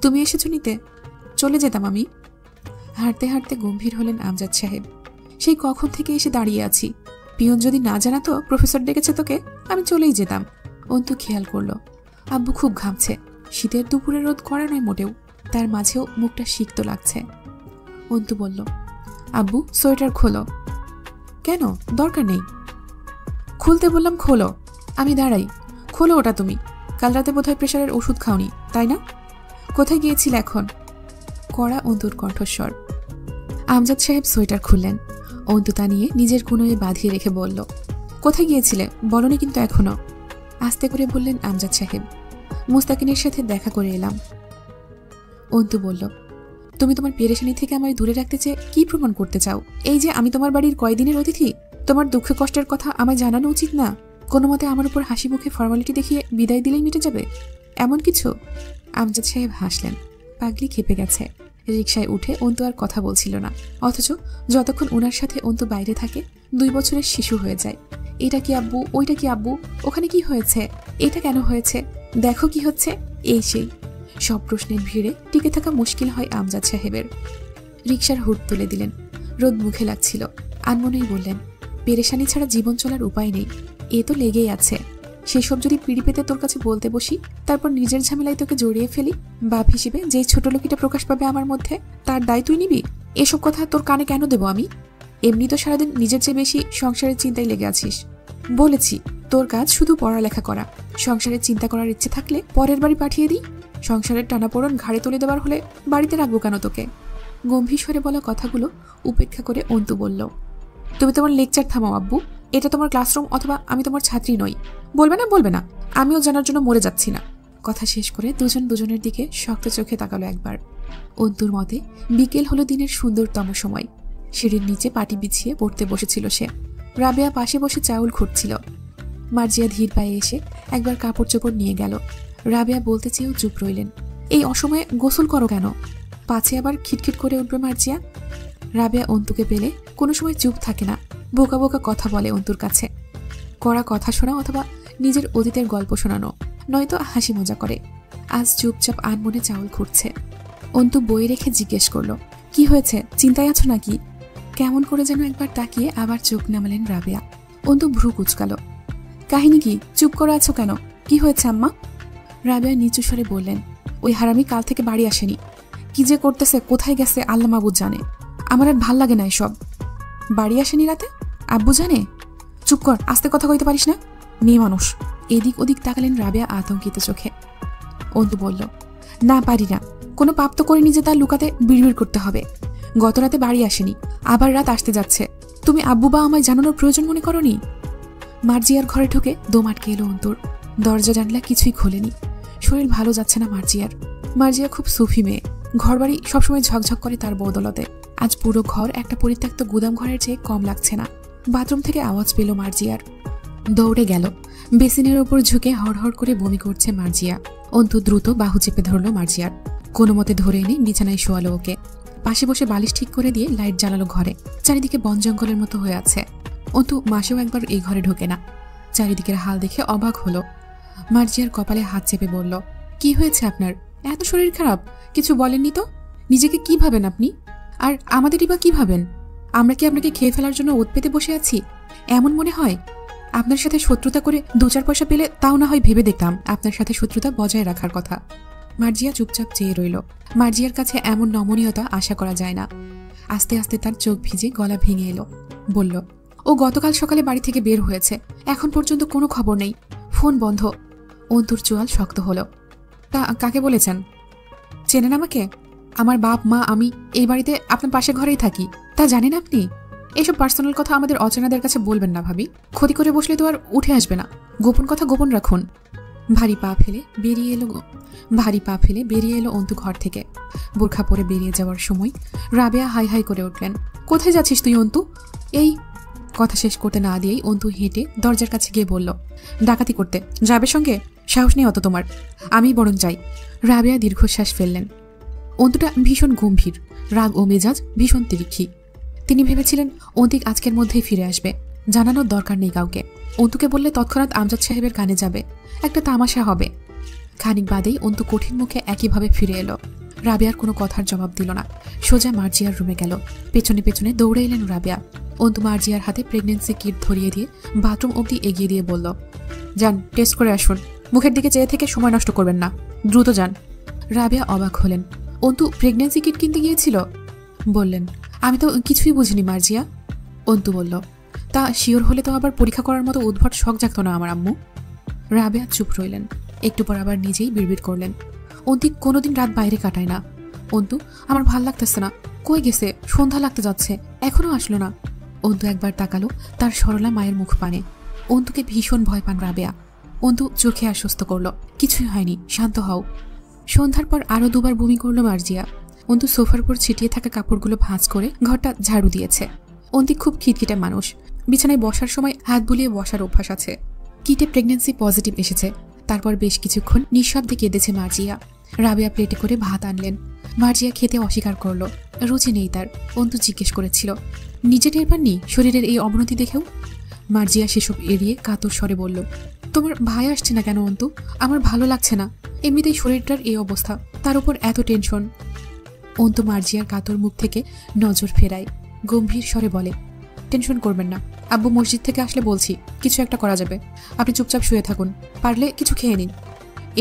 তুমি এসেছো নিতে? চলে যেতাম আমি। হাঁটতে হাঁটতে গম্ভীর হলেন আমজাদ সাহেব। সেই কখন থেকে এসে দাঁড়িয়ে আছি, পিয়ন যদি না জানাতো প্রফেসর ডেকেছে তোকে, আমি চলেই যেতাম। অন্তু খেয়াল করলো আব্বু খুব ঘামছে। শীতের দুপুরে রোদ করা নয় মোটেও, তার মাঝেও মুখটা সিক্ত লাগছে। অন্তু বলল, আব্বু সোয়েটার খোলো। কেন? দরকার নেই। খুলতে বললাম খোলো। আমি দাঁড়াই। খোলো ওটা তুমি। কাল রাতে বোধহয় প্রেশারের ওষুধ খাওনি, তাই না? কোথায় গিয়েছিলে এখন? কড়া অন্তুর কণ্ঠস্বর। আমজাদ সাহেব সোয়েটার খুললেন। অন্তু তা নিয়ে নিজের কোণে বাঁধিয়ে রেখে বলল, কোথায় গিয়েছিলে বলনি কিন্তু এখনো। আস্তে করে বললেন আমজাদ সাহেব, মুস্তাকিনের সাথে দেখা করে এলাম। অন্তু বলল, তুমি তোমার পেরেশানি থেকে আমায় দূরে রাখতে চেয়ে কি প্রমাণ করতে চাও? এই যে আমি তোমার বাড়ির কয়দিনের অতিথি, তোমার দুঃখ কষ্টের কথা আমায় জানানো উচিত না? কোনো মতে আমার উপর হাসি মুখে ফর্মালিটি দেখিয়ে বিদায় দিলেই মিটে যাবে, এমন কিছু? আমজাদ সাহেব হাসলেন। পাগলি খেপে গেছে। রিকশায় উঠে অন্তু আর কথা বলছিল না, অথচ যতক্ষণ ওনার সাথে অন্তু বাইরে থাকে 2 বছরের শিশু হয়ে যায়। এটা কি আব্বু, ওইটা কি আব্বু, ওখানে কি হয়েছে, এটা কেন হয়েছে, দেখো কি হচ্ছে, এই সেই সব প্রশ্নের ভিড়ে টিকে থাকা মুশকিল হয় আমজাদ সাহেবের। রিকশার হুড তুলে দিলেন। রোদ মুখে লাগছিল। আনমনেই বললেন, পেরেশানি ছাড়া জীবন চলার উপায় নেই, এ তো লেগেই আছে। সেসব যদি পিড়ি পেতে তোর কাছে বলতে বসি, তারপর নিজের ঝামেলায় তোকে জড়িয়ে ফেলি, বাপ হিসেবে যেই ছোট লোকিটা প্রকাশ পাবে আমার মধ্যে, তার দায় তুই নিবি? এসব কথা তোর কানে কেন দেবো আমি? এমনি তো সারাদিন নিজের চেয়ে বেশি সংসারের চিন্তায় লেগে আছিস। বলেছি তোর কাজ শুধু পড়ালেখা করা। সংসারের চিন্তা করার ইচ্ছে থাকলে পরের বাড়ি পাঠিয়ে দিই। সংসারের টানাপোড়ন ঘাড়ে তুলে দেওয়ার হলে বাড়িতে রাখবো কেন তোকে? গম্ভীর স্বরে বলা কথাগুলো উপেক্ষা করে অন্তু বলল, তুমি তোমার লেকচার থামাও আব্বু। এটা তোমার ক্লাসরুম, অথবা আমি তোমার ছাত্রী নই। বলবে না বলবে না, আমিও জানার জন্য মরে যাচ্ছি না। কথা শেষ করে দুজন দুজনের দিকে শক্ত চোখে তাকালো একবার। অন্তুর মতে বিকেল হলো দিনের সুন্দরতম সময়। সিঁড়ির নিচে পাটি বিছিয়ে পড়তে বসেছিল সে। রাবেয়া পাশে বসে চাউল খুঁটছিল। মার্জিয়া ধীর পায়ে এসে একবার কাপড় চোপড় নিয়ে গেল। রাবেয়া বলতে চেয়েও চুপ রইলেন। এই অসময়ে গোসল করো কেন? পাছে আবার খিটখিট করে উঠবে মার্জিয়া। রাবেয়া অন্তুকে পেলে কোনো সময় চুপ থাকে না, বোকা বোকা কথা বলে অন্তুর কাছে। কড়া কথা শোনা অথবা নিজের অতীতের গল্প শোনানো, নয়তো হাসি মজা করে। আজ চুপচাপ আনমনে চাউল খুঁড়ছে। অন্তু বই রেখে জিজ্ঞেস করলো, কি হয়েছে, চিন্তায় আছো নাকি? কেমন করে যেন একবার তাকিয়ে আবার চোখ নামালেন রাবেয়া। অন্তু ভ্রু কুচকালো। কাহিনী কি? চুপ করে আছো কেন? কি হয়েছে আম্মা? রাবেয়া নিচু স্বরে বললেন, ওই হারামি কাল থেকে বাড়ি আসেনি। কি যে করতেছে, কোথায় গেছে আল্লাহ মাবুদ জানে। আমার আর ভাল লাগে না এসব। বাড়ি আসেনি রাতে? আব্বু জানে? চুপ কর, আস্তে কথা কইতে পারিস না, মেয়ে মানুষ। এদিক ওদিক তাকালেন রাবেয়া আতঙ্কিত চোখে। অন্তু বলল, না পারি না। কোনো পাপ তো করিনি যে তার লুকাতে বিড়বিড় করতে হবে। গত রাতে বাড়ি আসেনি, আবার রাত আসতে যাচ্ছে। তুমি আব্বু বা আমায় জানানোর প্রয়োজন মনে করনি? মার্জিয়ার ঘরে ঢুকে দম আটকে এলো অন্তুর। দরজা জানলা কিছুই খোলেনি। শরীর ভালো যাচ্ছে না মার্জিয়ার। মার্জিয়া খুব সুফি মেয়ে, ঘরবাড়ি সবসময় ঝকঝক করে তার বদলতে। আজ পুরো ঘর একটা পরিত্যক্ত গুদাম ঘরের চেয়ে কম লাগছে না। বাথরুম থেকে আওয়াজ পেল মার্জিয়ার। দৌড়ে গেল। বেসিনের ওপর ঝুঁকে হড়হড় করে বমি করছে মার্জিয়া। অন্তু দ্রুত বাহু চেপে ধরল মার্জিয়ার। কোনো মতে ধরে এনে বিছানায় শোয়ালো ওকে। পাশে বসে বালিশ ঠিক করে দিয়ে লাইট জ্বালালো ঘরে। চারিদিকে বন জঙ্গলের মতো হয়ে আছে। অন্তু মাসেও একবার এই ঘরে ঢোকে না। চারিদিকের হাল দেখে অবাক হলো। মার্জিয়ার কপালে হাত চেপে বলল, কি হয়েছে আপনার? এত শরীর খারাপ? কিছু বলেননি তো? নিজেকে কি ভাবেন আপনি? আর আমাদেরই বা কি ভাবেন? আমরা কি আপনাকে খেয়ে ফেলার জন্য ওত পেতে বসে আছি? এমন মনে হয়? আপনার সাথে শত্রুতা করে 2-4 পয়সা পেলে তাও না হয় ভেবে দেখতাম আপনার সাথে শত্রুতা বজায় রাখার কথা। মার্জিয়া চুপচাপ চেয়ে রইল। মার্জিয়ার কাছে এমন নমনীয়তা আশা করা যায় না। আস্তে আস্তে তার চোখ ভিজে গলা ভেঙে এলো। বলল, ও গতকাল সকালে বাড়ি থেকে বের হয়েছে, এখন পর্যন্ত কোনো খবর নেই, ফোন বন্ধ। অন্তুর চোয়াল শক্ত হলো। তা কাকে বলেছেন? চেনেন আমাকে? আমার বাপ মা আমি এই বাড়িতে আপনার পাশে ঘরেই থাকি, তা জানেন আপনি? এইসব পার্সোনাল কথা আমাদের অচেনাদের কাছে বলবেন না ভাবি। ক্ষতি করে বসলে তো আর উঠে আসবে না। গোপন কথা গোপন রাখুন। ভারী পা ফেলে বেরিয়ে এলো অন্তু ঘর থেকে। বোরখা পরে বেরিয়ে যাওয়ার সময় রাবেয়া হাই হাই করে উঠলেন, কোথায় যাচ্ছিস তুই অন্তু? এই কথা শেষ করতে না দিয়েই অন্তু হেঁটে দরজার কাছে গিয়ে বলল, ডাকাতি করতে যাবে সঙ্গে? সাহস নেই অত তোমার, আমি বরং যাই। রাবেয়া দীর্ঘশ্বাস ফেললেন। অন্তুটা ভীষণ গম্ভীর, রাগ ও মেজাজ ভীষণ তিরিক্ষি। তিনি ভেবেছিলেন অন্তিক আজকের মধ্যেই ফিরে আসবে, জানানোর দরকার নেই কাউকে। অন্তুকে বললে তৎক্ষণাৎ আমজাদ সাহেবের কানে যাবে, একটা তামাশা হবে। খানিক বাদেই অন্তু কঠিন মুখে একইভাবে ফিরে এলো। রাবেয়ার কোনো কথার জবাব দিল না, সোজা মার্জিয়ার রুমে গেল। পেছনে পেছনে দৌড়ে এলেন রাবেয়া। অন্তু মার্জিয়ার হাতে প্রেগনেন্সি কিট ধরিয়ে দিয়ে বাথরুম অবধি এগিয়ে দিয়ে বলল, যান টেস্ট করে আসুন, মুখের দিকে চেয়ে থেকে সময় নষ্ট করবেন না, দ্রুত যান। রাবেয়া অবাক হলেন। অন্তু প্রেগনেন্সি কিট কিনতে গিয়েছিল? বললেন, আমি তো কিছুই বুঝিনি মার্জিয়া। অন্তু বলল, তা শিওর হলে তো আবার পরীক্ষা করার মতো উদ্ভট শখ জাগত না আমার আম্মু। রাবেয়া চুপ রইলেন। একটু পর আবার নিজেই বিড়বিড় করলেন, অন্তিক কোনোদিন রাত বাইরে কাটায় না। অন্তু, আমার ভাল লাগতেছে না, কই গেছে, সন্ধ্যা লাগতে যাচ্ছে, এখনো আসলো না। অন্তু একবার তাকালো তার সরলা মায়ের মুখ পানে। অন্তুকে ভীষণ ভয় পান রাবেয়া। অন্তু চোখে আশ্বস্ত করল, কিছুই হয়নি, শান্ত হও। সন্ধ্যার পর আরো দুবার বমি করল মার্জিয়া। অন্তু সোফার উপর ছিটিয়ে থাকা কাপড়গুলো ভাঁজ করে ঘরটা ঝাড়ু দিয়েছে। অন্তিক খুব খিটখিটে মানুষ, বিছানায় বসার সময় হাত বুলিয়ে বসার অভ্যাস আছে। কিটে প্রেগনেন্সি পজিটিভ এসেছে। তারপর বেশ কিছুক্ষণ নিঃশব্দে কেঁদেছে মার্জিয়া। রাবেয়া প্লেটে করে ভাত আনলেন। মার্জিয়া খেতে অস্বীকার করলো, রুচি নেই তার। অন্তু জিজ্ঞেস করেছিল, নিজে টের পাননি শরীরের এই অবনতি দেখেও? মার্জিয়া সেসব এড়িয়ে কাতর স্বরে বলল, তোমার ভাই আসছে না কেন অন্তু? আমার ভালো লাগছে না, এমনিতেই শরীরটার এই অবস্থা, তার উপর এত টেনশন। অন্তু মার্জিয়ার কাতর মুখ থেকে নজর ফেরায়, গম্ভীর স্বরে বলে, টেনশন করবেন না, আব্বু মসজিদ থেকে আসলে বলছি কিছু একটা করা যাবে, আপনি চুপচাপ শুয়ে থাকুন, পারলে কিছু খেয়ে নিন।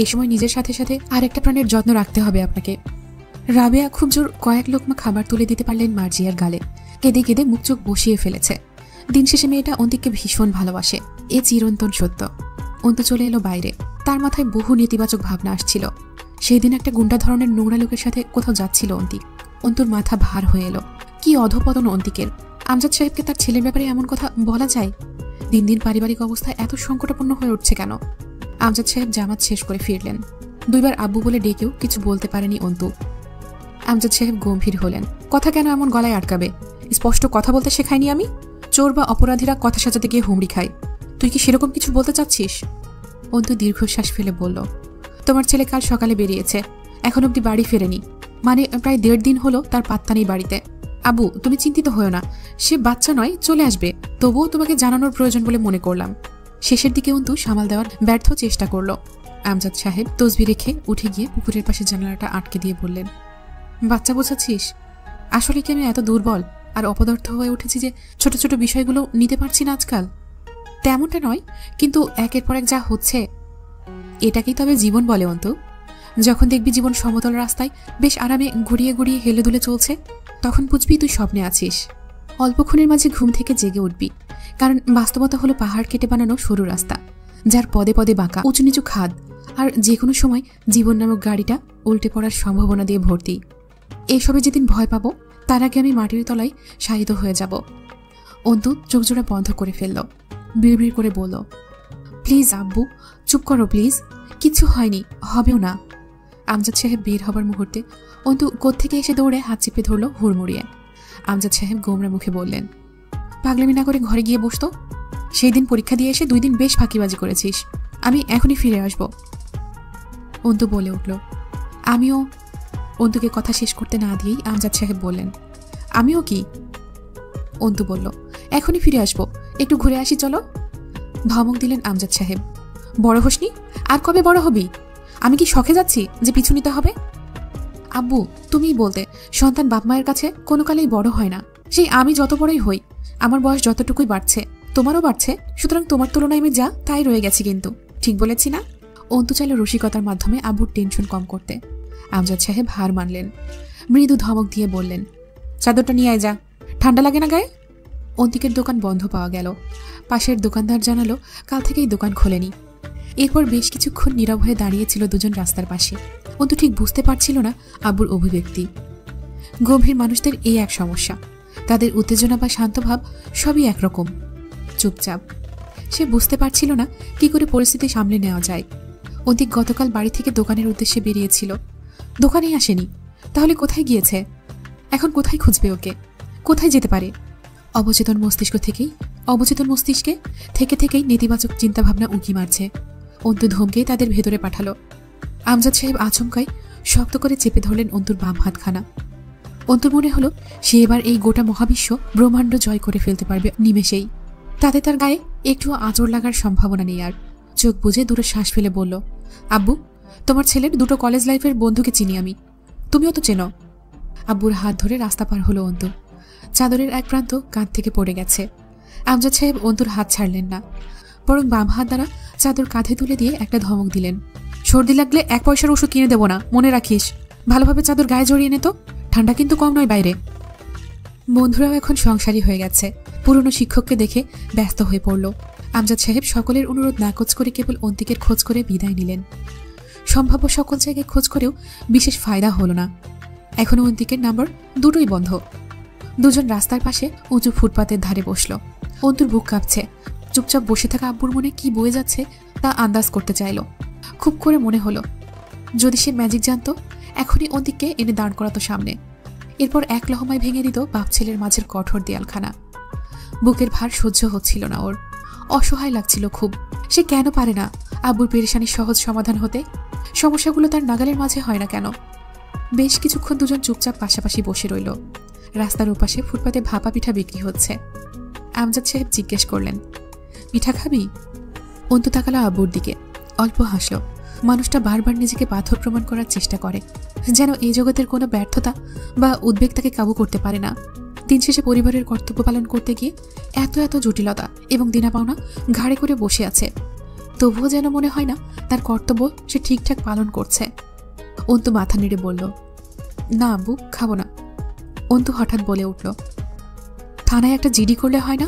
এই সময় নিজের সাথে সাথে আরেকটা প্রাণের যত্ন রাখতে হবে আপনাকে। রাবেয়া খুব জোর কয়েক লোকমা খাবার তুলে দিতে পারলেন মার্জিয়ার গালে। কেঁদে কেঁদে মুখ চোখ বসিয়ে ফেলেছে। দিন শেষে মেয়েটা অন্তিককে ভীষণ ভালোবাসে, এ চিরন্তন সত্য। অন্তু চলে এলো বাইরে। তার মাথায় বহু নেতিবাচক ভাবনা আসছিল। সেই দিন একটা গুন্ডা ধরনের নোংরা লোকের সাথে কোথাও যাচ্ছিল অন্তিক। অন্তুর মাথা ভার হয়ে এলো। কি অধপতন অন্তিকের! আমজাদ সাহেবকে তার ছেলের ব্যাপারে এমন কথা বলা যায়? দিন দিন পারিবারিক অবস্থা এত সংকটাপন্ন হয়ে উঠছে কেন? আমজাদ সাহেব জামাত শেষ করে ফিরলেন। দুইবার আব্বু বলে ডেকেও কিছু বলতে পারেনি অন্তু। আমজাদ সাহেব গম্ভীর হলেন, কথা কেন এমন গলায় আটকাবে? স্পষ্ট কথা বলতে শেখায়নি আমি? চোর বা অপরাধীরা কথা সাজাতে গিয়ে হুমড়ি খায়, তুই কি সেরকম কিছু বলতে চাচ্ছিস? অন্তু দীর্ঘশ্বাস ফেলে বলল, তোমার ছেলে কাল সকালে বেরিয়েছে, এখন অব্দি বাড়ি ফেরেনি, মানে প্রায় 1.5 দিন হলো তার পাত্তা নেই বাড়িতে। আবু, তুমি চিন্তিত হও না, সে বাচ্চা নয়, চলে আসবে, তবুও তোমাকে জানানোর প্রয়োজন বলে মনে করলাম। শেষের দিকে অন্তু সামাল দেওয়ার ব্যর্থ চেষ্টা করল। আমজাদ সাহেব তসবি রেখে উঠে গিয়ে পুকুরের পাশে জানালাটা আটকে দিয়ে বললেন, বাচ্চা বোঝাচ্ছিস? আসলে কি আমি এত দুর্বল আর অপদার্থ হয়ে উঠেছি যে ছোট ছোট বিষয়গুলো নিতে পারছি না আজকাল? তেমনটা নয়, কিন্তু একের পর এক যা হচ্ছে, এটাকেই তবে জীবন বলে অন্তু। যখন দেখবি জীবন সমতল রাস্তায় বেশ আরামে ঘুরিয়ে ঘুরিয়ে হেলে দুলে চলছে, তখন বুঝবি তুই স্বপ্নে আছিস। অল্পক্ষণের মাঝে ঘুম থেকে জেগে উঠবি, কারণ বাস্তবতা হলো পাহাড় কেটে বানানো সরু রাস্তা, যার পদে পদে বাঁকা উঁচু নিচু খাদ, আর যে কোনো সময় জীবন নামক গাড়িটা উল্টে পড়ার সম্ভাবনা দিয়ে ভর্তি। এইসবে যেদিন ভয় পাবো, তার আগে আমি মাটির তলায় শায়িত হয়ে যাব। অন্তু চোখ জোড়া বন্ধ করে ফেলল, বিড়বিড় করে বলল, প্লিজ আব্বু, চুপ করো প্লিজ, কিছু হয়নি, হবেও না। আমজাদ সাহেব বের হবার মুহূর্তে অন্তু কোত্থেকে এসে দৌড়ে হাত চেপে ধরল হুড়মুড়িয়ে। আমজাদ সাহেব গোমরা মুখে বললেন, পাগলামি না করে ঘরে গিয়ে বসতো। সেই দিন পরীক্ষা দিয়ে এসে 2 দিন বেশ ফাঁকিবাজি করেছিস, আমি এখনই ফিরে আসব। অন্তু বলে উঠল, আমিও। অন্তুকে কথা শেষ করতে না দিয়েই আমজাদ সাহেব বললেন, আমিও কি? অন্তু বলল, এখনই ফিরে আসবো, একটু ঘুরে আসি চলো। ধমক দিলেন আমজাদ সাহেব, বড় হোসনি, আর কবে বড় হবি? আমি কি শখে যাচ্ছি যে পিছু নিতে হবে? আব্বু, তুমিই বলতে, সন্তান বাপ মায়ের কাছে কোনো কালেই বড় হয় না। সেই আমি যত বড়ই হই, আমার বয়স যতটুকুই বাড়ছে, তোমারও বাড়ছে, সুতরাং তোমার তুলনায় আমি যা তাই রয়ে গেছি। কিন্তু ঠিক বলেছি না? অন্তু চাইল রসিকতার মাধ্যমে আব্বুর টেনশন কম করতে। আমজাদ সাহেব হার মানলেন। মৃদু ধমক দিয়ে বললেন, চাদরটা নিয়ে আয় যা, ঠান্ডা লাগে না গায়ে? অন্তিকের দোকান বন্ধ পাওয়া গেল। পাশের দোকানদার জানালো কাল থেকেই দোকান খোলেনি। এরপর বেশ কিছুক্ষণ নীরব হয়ে দাঁড়িয়েছিল দুজন রাস্তার পাশে। অন্তু ঠিক বুঝতে পারছিল না আব্বুর অভিব্যক্তি। গম্ভীর মানুষদের এই এক সমস্যা, তাদের উত্তেজনা বা শান্তভাব সবই একরকম, চুপচাপ। সে বুঝতে পারছিল না কি করে পরিস্থিতি সামলে নেওয়া যায়। অন্তিক গতকাল বাড়ি থেকে দোকানের উদ্দেশ্যে বেরিয়েছিল, দোকানেই আসেনি, তাহলে কোথায় গিয়েছে? এখন কোথায় খুঁজবে ওকে? কোথায় যেতে পারে? অবচেতন মস্তিষ্কে থেকে থেকেই নেতিবাচক চিন্তাভাবনা উঁকি মারছে। অন্তু ধমকেই তাদের ভেতরে পাঠালো। আমজাদ সাহেব আচমকাই শক্ত করে চেপে ধরলেন অন্তুর বাম হাতখানা। অন্তুর মনে হলো সে এবার এই গোটা মহাবিশ্ব ব্রহ্মাণ্ড জয় করে ফেলতে পারবে নিমেষেই। তাতে তার গায়ে একটুও আঁচড় লাগার সম্ভাবনা নেই আর। চোখ বুজে দূরে শ্বাস ফেলে বলল, আব্বু, তোমার ছেলের দুটো কলেজ লাইফের বন্ধুকে চিনি আমি, তুমিও তো চেনো। আব্বুর হাত ধরে রাস্তা পার হলো অন্তু। চাদরের এক প্রান্ত কাঁধ থেকে পড়ে গেছে। আমজাদ সাহেব অন্তুর হাত ছাড়লেন না, বরং বাম হাত দ্বারা চাদর কাঁধে তুলে দিয়ে একটা ধমক দিলেন। সর্দি লাগলে 1 পয়সার ওষুধ কিনে দেবো না, মনে রাখিস। ভালোভাবে চাদর গায়ে জড়িয়ে নে তো, ঠান্ডা কিন্তু কম নয় বাইরে। বন্ধুরাও এখন সংসারী হয়ে গেছে। পুরনো শিক্ষককে দেখে ব্যস্ত হয়ে পড়ল। আমজাদ সাহেব সকলের অনুরোধ নাকচ করে কেবল অন্তিকের খোঁজ করে বিদায় নিলেন। সম্ভাব্য সকল জায়গায় খোঁজ করেও বিশেষ ফায়দা হলো না। এখনও অন্তিকের নাম্বার দুটোই বন্ধ। দুজন রাস্তার পাশে উঁচু ফুটপাতের ধারে বসল। অন্তুর বুক কাঁপছে। চুপচাপ বসে থাকা আব্বুর মনে কি বয়ে যাচ্ছে তা আন্দাজ করতে চাইল। খুব করে মনে হলো, যদি সে ম্যাজিক জানতো, এখনই অন্তিককে এনে দাঁড় করাতো সামনে। এরপর এক লহমায় ভেঙে দিত বাপ ছেলের মাঝের কঠোর দেয়ালখানা। বুকের ভার সহ্য হচ্ছিল না ওর, অসহায় লাগছিল খুব। সে কেন পারে না আব্বুর পেরেশানির সহজ সমাধান হতে? সমস্যাগুলো তার নাগালের মাঝে হয় না কেন? বেশ কিছুক্ষণ দুজন চুপচাপ পাশাপাশি বসে রইল। রাস্তার ওপাশে ফুটপাতে ভাপা পিঠা বিক্রি হচ্ছে। আমজাদ সাহেব জিজ্ঞেস করলেন, পিঠা খাবি? অন্তু তাকালো আব্বুর দিকে, অল্প হাসল। মানুষটা বারবার নিজেকে পাথর প্রমাণ করার চেষ্টা করে, যেন এই জগতের কোনো ব্যর্থতা বা উদ্বেগ তাকে কাবু করতে পারে না। দিন শেষে পরিবারের কর্তব্য পালন করতে গিয়ে এত এত জটিলতা এবং দিনা পাওনা ঘাড়ে করে বসে আছে, তবুও যেন মনে হয় না তার কর্তব্য সে ঠিকঠাক পালন করছে। অন্তু মাথা নেড়ে বলল, না আব্বু, খাবো না। অন্তু হঠাৎ বলে উঠল, থানায় একটা জিডি করলে হয় না?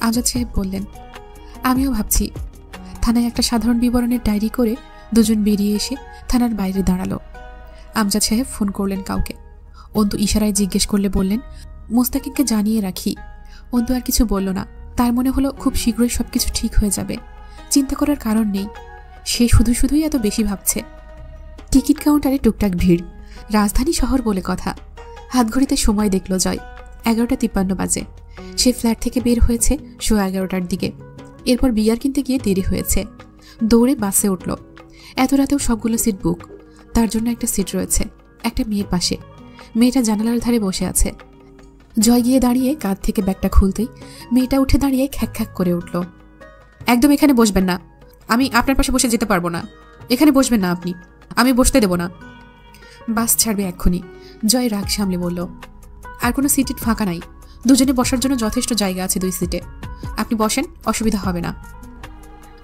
আমজাদ সাহেব বললেন, আমিও ভাবছি। থানায় একটা সাধারণ বিবরণের ডায়েরি করে দুজন বেরিয়ে এসে থানার বাইরে দাঁড়ালো। আমজাদ সাহেব ফোন করলেন কাউকে। অন্তু ইশারায় জিজ্ঞেস করলে বললেন, মোস্তাকিমকে জানিয়ে রাখি। অন্তু আর কিছু বলল না। তার মনে হলো খুব শীঘ্রই সবকিছু ঠিক হয়ে যাবে। চিন্তা করার কারণ নেই, সে শুধু শুধুই এত বেশি ভাবছে। টিকিট কাউন্টারে টুকটাক ভিড়। রাজধানী শহর বলে কথা। হাতঘড়িতে সময় দেখল জয়, 11:53 বাজে। সে ফ্ল্যাট থেকে বের হয়েছে 11:15টার দিকে। এরপর বিয়ার কিনতে গিয়ে দেরি হয়েছে। দৌড়ে বাসে উঠল। এত রাতেও সবগুলো সিট বুক। তার জন্য একটা সিট রয়েছে একটা মেয়ের পাশে। মেয়েটা জানালার ধারে বসে আছে। জয় গিয়ে দাঁড়িয়ে কাঁধ থেকে ব্যাগটা খুলতেই মেয়েটা উঠে দাঁড়িয়ে খ্যাক খ্যাক করে উঠল, একদম এখানে বসবেন না, আমি আপনার পাশে বসে যেতে পারবো না। এখানে বসবেন না আপনি, আমি বসতে দেব না। বাস ছাড়বে এক্ষুনি। জয় রাগ সামলে বলল, আর কোনো সিট ফাঁকা নাই, দুজনে বসার জন্য যথেষ্ট জায়গা আছে 2 সিটে। আপনি বসেন, অসুবিধা হবে না।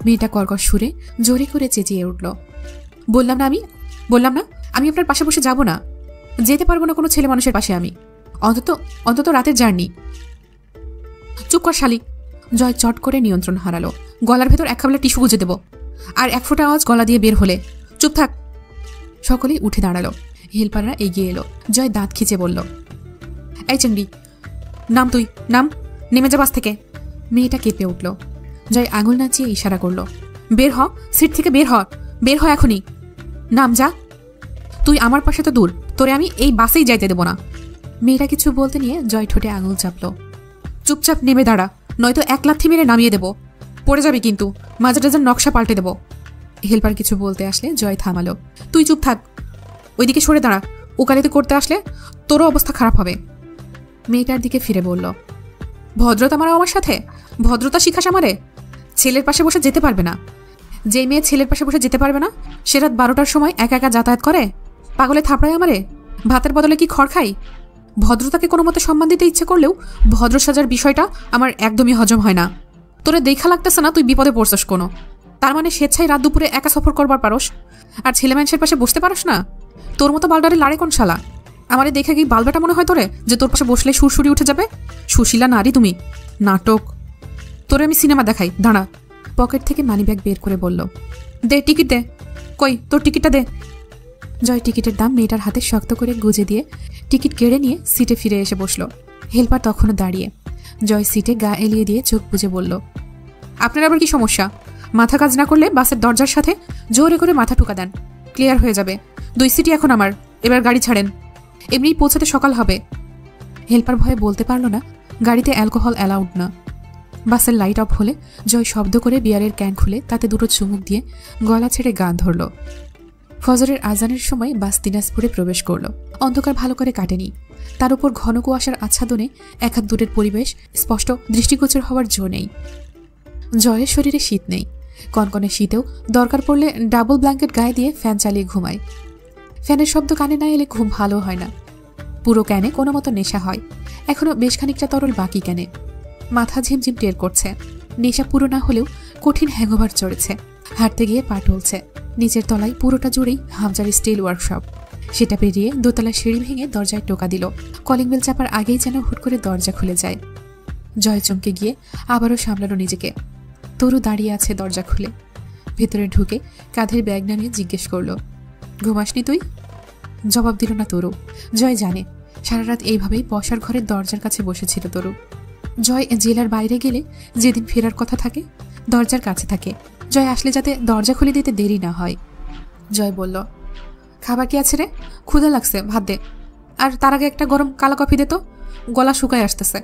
মেয়েটা কর্কশ সুরে জোরে করে চেঁচিয়ে উঠল, বললাম না আমি আপনার পাশে বসে যাব না, যেতে পারবো না কোনো ছেলে মানুষের পাশে আমি, অন্তত রাতের জার্নি। চুপ কর শালি। জয় চট করে নিয়ন্ত্রণ হারালো। গলার ভেতর 1 খাবলা টিস্যু গুঁজে দেব, আর 1 ফোঁটা আওয়াজ গলা দিয়ে বের হলে চুপ থাক। সকলেই উঠে দাঁড়ালো। হেল্পাররা এগিয়ে এলো। জয় দাঁত খিচে বলল, এই চিংড়ি, নাম, তুই নাম, নেমে যা বাস থেকে। মেয়েটা কেঁপে উঠল। জয় আঙুল নাচিয়ে ইশারা করল, বের হ, সিট থেকে বের হ এখনই, নাম যা। তুই আমার পাশে তো দূর, তোরে আমি এই বাসেই যাইতে দেব না। মেয়েটা কিছু বলতে নিয়ে জয় ঠোঁটে আঙুল চাপল, চুপচাপ নেমে দাঁড়া, নয়তো 1 লাথি মেরে নামিয়ে দেব, পড়ে যাবি কিন্তু, মাঝে যেন নকশা পাল্টে দেব। হেল্পার কিছু বলতে আসলে জয় থামালো, তুই চুপ থাক, ওইদিকে সরে দাঁড়া, উকালিতে করতে আসলে তোরও অবস্থা খারাপ হবে। মেয়েটার দিকে ফিরে বলল, ভদ্রতা মারা আমার সাথে, ভদ্রতা শিখাস আমারে? ছেলের পাশে বসে যেতে পারবে না? যেই মেয়ে ছেলের পাশে বসে যেতে পারবে না সে রাত 12টার সময় একা একা যাতায়াত করে? পাগলে থাপড়ায় আমারে? ভাতের বদলে কি খড় খাই? ভদ্রতাকে কোনো মতে সম্মান দিতে ইচ্ছে করলেও ভদ্র সাজার বিষয়টা আমার একদমই হজম হয় না। তোরে দেখা লাগতেছে না তুই বিপদে পড়ছস কোনো, তার মানে স্বেচ্ছায় রাত দুপুরে একা সফর করবার পারস, আর ছেলে মানুষের পাশে বসতে পারস না? তোর মতো বালডারে লাড়ে কোন শালা? আমারে দেখে কি বালবাটা মনে হয় তোরে, যে তোর পাশে বসলে সুরসুরি উঠে যাবে? সুশীলা নারী তুমি, নাটক। তোরে আমি সিনেমা দেখাই, দাঁড়া। পকেট থেকে মানিব্যাগ বের করে বলল, দে টিকিট দে, কই তোর টিকিটটা দে। জয় টিকিটের দাম মেয়েটার হাতে শক্ত করে গুজে দিয়ে টিকিট কেড়ে নিয়ে সিটে ফিরে এসে বসল। হেল্পার তখনও দাঁড়িয়ে। জয় সিটে গা এলিয়ে দিয়ে চোখ বুজে বলল, আপনার আবার কি সমস্যা? মাথা কাজ না করলে বাসের দরজার সাথে জোরে করে মাথা ঠুকা দেন, ক্লিয়ার হয়ে যাবে। 2 সিটই এখন আমার, এবার গাড়ি ছাড়েন, এমনিই পৌঁছাতে সকাল হবে। হেল্পার ভয়ে বলতে পারল না গাড়িতে অ্যালকোহল অ্যালাউড না। বাসের লাইট অফ হলে জয় শব্দ করে বিয়ারের ক্যান খুলে তাতে 2টো চুমুক দিয়ে গলা ছেড়ে গান ধরল। ফজরের আজানের সময় বাস দিনাজপুরে প্রবেশ করল। অন্ধকার ভালো করে কাটেনি। তার উপর ঘন কুয়াশার আচ্ছাদনে 1 হাত দূরের পরিবেশ স্পষ্ট দৃষ্টিগোচর হওয়ার জো নেই। জয়ের শরীরে শীত নেই, কনকনে শীতেও দরকার পড়লে ডাবল ব্ল্যাঙ্কেট গায়ে দিয়ে ফ্যান চালিয়ে ঘুমায়। ফ্যানের শব্দ কানে না এলে ঘুম ভালো হয় না। পুরো ক্যানে কোনো মতো নেশা হয়, এখনো বেশ খানিকটা তরল বাকি ক্যানে। মাথা ঝিমঝিম টের করছে, নেশা পুরো না হলেও কঠিন হ্যাংওভার চড়েছে। হাঁটতে গিয়ে পা টলছে। নিচের তলায় পুরোটা জুড়েই হামজার স্টিল ওয়ার্কশপ। সেটা পেরিয়ে দোতলা সিঁড়ি ভেঙে দরজায় টোকা দিল। কলিং বেল চাপার আগেই যেন হুট করে দরজা খুলে যায়। জয় চমকে গিয়ে আবারও সামলালো নিজেকে। তরু দাঁড়িয়ে আছে দরজা খুলে। ভেতরে ঢুকে কাঁধের ব্যাগ নামিয়ে জিজ্ঞেস করল, ঘুমাসনি তুই? জবাব দিল না তরু। জয় জানে সারা রাত এইভাবেই বসার ঘরের দরজার কাছে বসেছিল তরু। জয় জেলার বাইরে গেলে যেদিন ফেরার কথা থাকে দরজার কাছে থাকে, জয় আসলে যাতে দরজা খুলে দিতে দেরি না হয়। জয় বলল, খাবার কি আছে রে? ক্ষুধা লাগছে, ভাত দে। আর তার আগে একটা গরম কালো কফি দে তো, গলা শুকায় আসতেছে,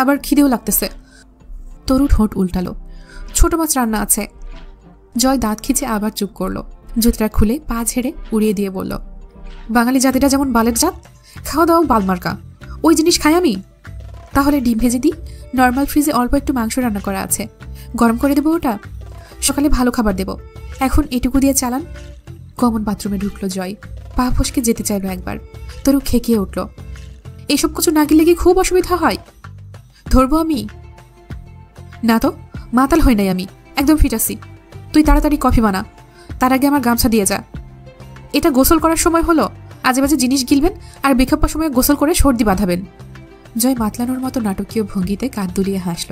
আবার খিদেও লাগতেছে। তরু ঠোঁট উল্টালো, ছোট মাছ রান্না আছে। জয় দাঁত খিচে আবার চুপ করলো। জুতরা খুলে পা ঝেড়ে উড়িয়ে দিয়ে বলল, বাঙালি জাতিটা যেমন বালের জাত, খাওয়া দাওয়া বালমার্কা, ওই জিনিস খাই আমি। তাহলে ডিম ভেজে দিই, নর্মাল ফ্রিজে অল্প একটু মাংস রান্না করা আছে, গরম করে দেবো ওটা। সকালে ভালো খাবার দেব, এখন এটুকু দিয়ে চালান। কমন বাথরুমে ঢুকলো জয়। পা ফসকে যেতে চাইলো একবার। তরু খেকিয়ে উঠল, এসব কিছু না গেলে কি খুব অসুবিধা হয়? ধরবো আমি? না তো, মাতাল হই নাই আমি, একদম ফিট আছি। তুই তাড়াতাড়ি কফি বানা, তার আগে আমার গামছা দিয়ে যা। এটা গোসল করার সময় হলো? আজে বাজে জিনিস গিলবেন আর বেখাপ্পার সময় গোসল করে সর্দি বাঁধাবেন। জয় মাতলানোর মতো নাটকীয় ভঙ্গিতে কাঁধ দুলিয়ে হাসল।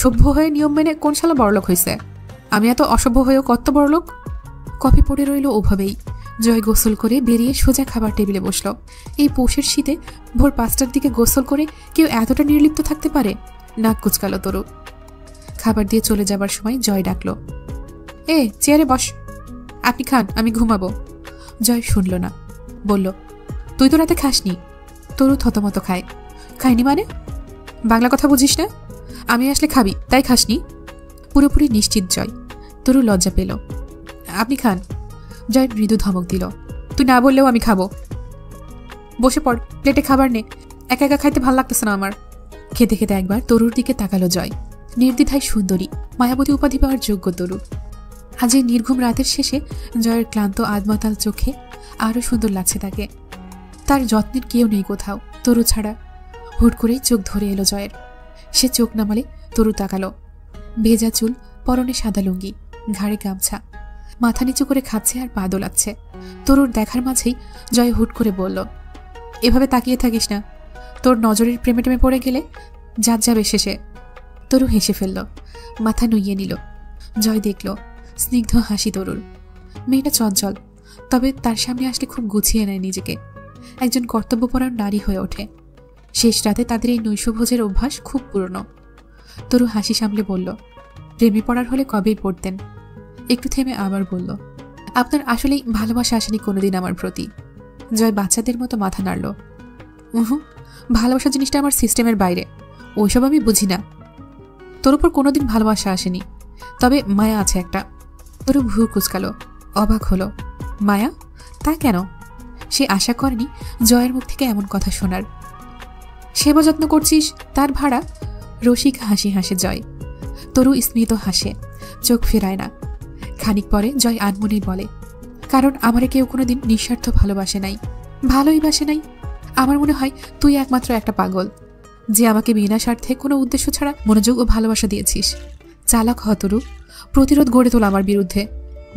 সভ্য হয়ে নিয়ম মেনে কোন শালা বড়লোক হয়েছে? আমি এত অসভ্য হয়েও কত বড়লোক। কফি পড়ে রইল ওভাবেই। জয় গোসল করে বেরিয়ে সোজা খাবার টেবিলে বসল। এই পৌষের শীতে ভোর 5টার দিকে গোসল করে কেউ এতটা নির্লিপ্ত থাকতে পারে? নাক কুচকালো তরু। খাবার দিয়ে চলে যাবার সময় জয় ডাকল, চেয়ারে বস, আপনি খান, আমি ঘুমাবো। জয় শুনল না, বলল, তুই তো রাতে খাসনি। তরু থতমত খায়। খাইনি মানে? বাংলা কথা বুঝিস না? আমি আসলে খাবি তাই খাসনি? পুরোপুরি নিশ্চিত জয়। তরু লজ্জা পেল। আপনি খান। জয় মৃদু ধমক দিল, তুই না বললেও আমি খাবো। বসে পড়, প্লেটে খাবার নে, একা একা খাইতে ভাল লাগতেছে না আমার। খেতে খেতে একবার তরুর দিকে তাকালো জয়। নির্দ্বিধায় সুন্দরী, মায়াবতী উপাধি পাওয়ার যোগ্য তরু। আজ এই নির্ঘুম রাতের শেষে জয়ের ক্লান্ত আদমাতাল চোখে আরও সুন্দর লাগছে তাকে। তার যত্নের কেউ নেই কোথাও তরু ছাড়া। হুট করেই চোখ ধরে এলো জয়ের। সে চোখ নামালে তরু তাকালো। ভেজা চুল, পরনে সাদা লুঙ্গি, ঘাড়ে গামছা, মাথা নিচু করে খাচ্ছে আর পা দোলাচ্ছে। তরুর দেখার মাঝেই জয় হুট করে বলল, এভাবে তাকিয়ে থাকিস না, তোর নজরের প্রেমে টেমে পড়ে গেলে জাত যাবে শেষে। তরু হেসে ফেলল, মাথা নুইয়ে নিল। জয় দেখল স্নিগ্ধ হাসি তরুর। মেয়েটা চঞ্চল, তবে তার সামনে আসলে খুব গুছিয়ে নেয় নিজেকে। একজন কর্তব্যপরায়ণ নারী হয়ে ওঠে। শেষ রাতে তাদের এই নৈশভোজের অভ্যাস খুব পুরনো। তরু হাসি সামলে বলল, প্রেমে পড়ার হলে কবেই পড়তেন। একটু থেমে আবার বলল, আপনার আসলেই ভালোবাসা আসেনি কোনোদিন আমার প্রতি। জয় বাচ্চাদের মতো মাথা নাড়ল। ভালোবাসা জিনিসটা আমার সিস্টেমের বাইরে, ওইসব আমি বুঝি না। তোর উপর কোনোদিন ভালোবাসা আসেনি, তবে মায়া আছে একটা। তরু ভ্রু কুচকালো, অবাক হলো। মায়া? তা কেন? সে আশা করেনি জয়ের মুখ থেকে এমন কথা শোনার। সেবা যত্ন করছিস, তার ভাড়া? রসিক হাসি হাসে জয়। তরু স্মিত হাসে, চোখ ফেরায় না। খানিক পরে জয় আনমনেই বলে, কারণ আমারে কেউ কোনোদিন নিঃস্বার্থ ভালোবাসে নাই, ভালোই বাসে নাই। আমার মনে হয় তুই একমাত্র একটা পাগল, যে আমাকে বিনা স্বার্থে কোনো উদ্দেশ্য ছাড়া মনোযোগ ও ভালোবাসা দিয়েছিস। চালাক হ তরু, প্রতিরোধ গড়ে তোল আমার বিরুদ্ধে।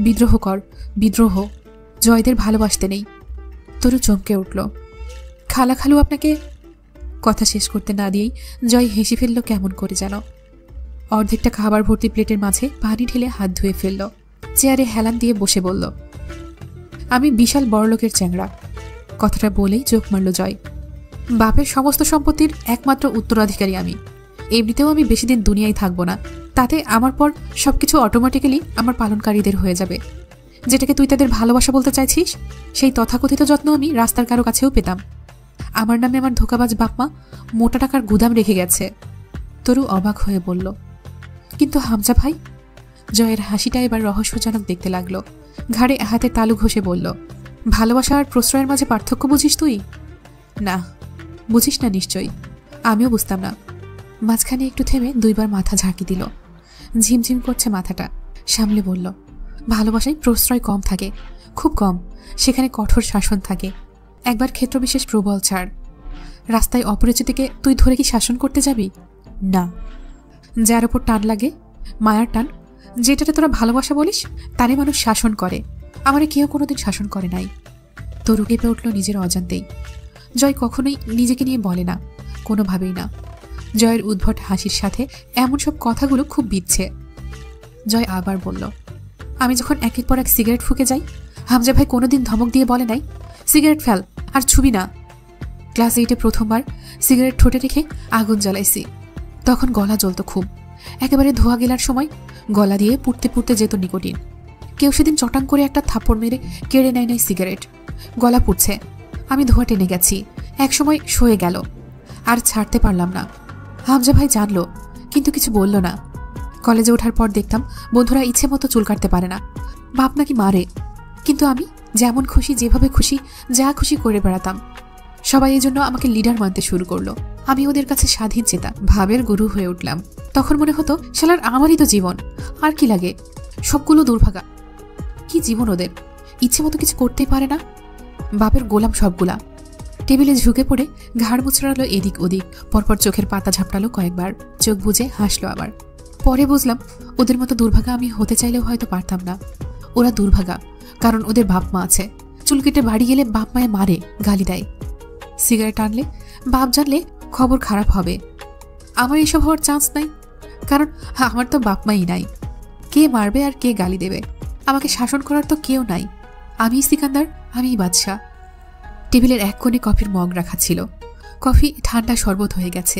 বিদ্রোহ কর, বিদ্রোহ। জয়দের ভালোবাসতে নেই। তরু চমকে উঠল। খালা খালু আপনাকে? কথা শেষ করতে না দিয়েই জয় হেসে ফেলল কেমন করে যেন। অর্ধেকটা খাবার ভর্তি প্লেটের মাঝে পানি ঢেলে হাত ধুয়ে ফেলল। চেয়ারে হেলান দিয়ে বসে বলল, আমি বিশাল বড়লোকের চ্যাংড়া। কথাটা বলেই চোখ মারল জয়। বাপের সমস্ত সম্পত্তির একমাত্র উত্তরাধিকারী আমি। এমনিতেও আমি বেশি দিন দুনিয়ায় থাকবো না, তাতে আমার পর সবকিছু অটোমেটিক্যালি আমার পালনকারীদের হয়ে যাবে। যেটাকে তুই তাদের ভালোবাসা বলতে চাইছিস, সেই তথাকথিত যত্ন আমি রাস্তার কারো কাছেও পেতাম। আমার নামে আমার ধোকাবাজ বাপমা মোটা টাকার গুদাম রেখে গেছে। তরু অবাক হয়ে বলল, কিন্তু হামজা ভাই? জয়ের হাসিটা এবার রহস্যজনক দেখতে লাগলো। ঘাড়ে হাতে তালু ঘষে বলল, ভালোবাসা আর প্রশ্রয়ের মাঝে পার্থক্য বুঝিস তুই? না, বুঝিস না নিশ্চয়ই, আমিও বুঝতাম না। মাঝখানে একটু থেমে দুইবার মাথা ঝাঁকি দিল। ঝিমঝিম করছে মাথাটা। সামলে বলল, ভালোবাসায় প্রশ্রয় কম থাকে, খুব কম। সেখানে কঠোর শাসন থাকে, একবার ক্ষেত্রবিশেষ প্রবল ছাড়। রাস্তায় অপরিচিতকে তুই ধরে কি শাসন করতে যাবি? না। যার ওপর টান লাগে, মায়ার টান, যেটাতে তোরা ভালোবাসা বলিস, তারে মানুষ শাসন করে। আমারে কেউ কোনোদিন শাসন করে নাই। তরু কেঁপে উঠল নিজের অজান্তেই। জয় কখনোই নিজেকে নিয়ে বলে না, কোনোভাবেই না। জয়ের উদ্ভট হাসির সাথে এমন সব কথাগুলো খুব বিচ্ছে। জয় আবার বলল, আমি যখন একের পর এক সিগারেট ফুঁকে যাই, হামজা ভাই কোনোদিন ধমক দিয়ে বলে নাই, সিগারেট ফেল আর ছুবি না। ক্লাস 8-এ প্রথমবার সিগারেট ঠোঁটে রেখে আগুন জ্বালাইছি। তখন গলা জ্বলত খুব, একেবারে ধোয়া গেলার সময় গলা দিয়ে পুড়তে পুড়তে যেত নিকোটিন। কেউ সেদিন চটাং করে একটা থাপ্পড় মেরে কেড়ে নেয় নাই সিগারেট। গলা পুড়ছে, আমি ধোয়া টেনে গেছি, একসময় সয়ে গেল, আর ছাড়তে পারলাম না। হামজা ভাই জানলো, কিন্তু কিছু বলল না। কলেজে ওঠার পর দেখতাম বন্ধুরা ইচ্ছে মতো চুল কাটতে পারে না, বাপ নাকি মারে। কিন্তু আমি যেমন খুশি, যেভাবে খুশি, যা খুশি করে বেড়াতাম। সবাই এই জন্য আমাকে লিডার মানতে শুরু করলো। আমি ওদের কাছে স্বাধীন চেতা, ভাবের গুরু হয়ে উঠলাম। তখন মনে হতো, শালার আমারই তো জীবন, আর কি লাগে? সবগুলো দুর্ভাগা। কি জীবন ওদের, ইচ্ছে মতো কিছু করতেই পারে না। বাপের গোলাম সবগুলা। টেবিলে ঝুঁকে পড়ে ঘাড় মুচড়ালো এদিক ওদিক, পরপর চোখের পাতা ঝাপটালো কয়েকবার, চোখ বুজে হাসলো আবার। পরে বুঝলাম, ওদের মতো দুর্ভাগা আমি হতে চাইলেও হয়তো পারতাম না। ওরা দুর্ভাগা কারণ ওদের বাপ মা আছে। চুল কেটে বাড়ি গেলে বাপ মায়ে মারে, গালি দেয়। সিগারেট আনলে বাপ জানলে খবর খারাপ হবে। আমার এসব হওয়ার চান্স নাই, কারণ আমার তো বাপ মাই নাই। কে মারবে আর কে গালি দেবে? আমাকে শাসন করার তো কেউ নাই। আমি সিকান্দার, আমিই বাদশা। টেবিলের এক কোণে কফির মগ রাখা ছিল। কফি ঠান্ডা শরবত হয়ে গেছে।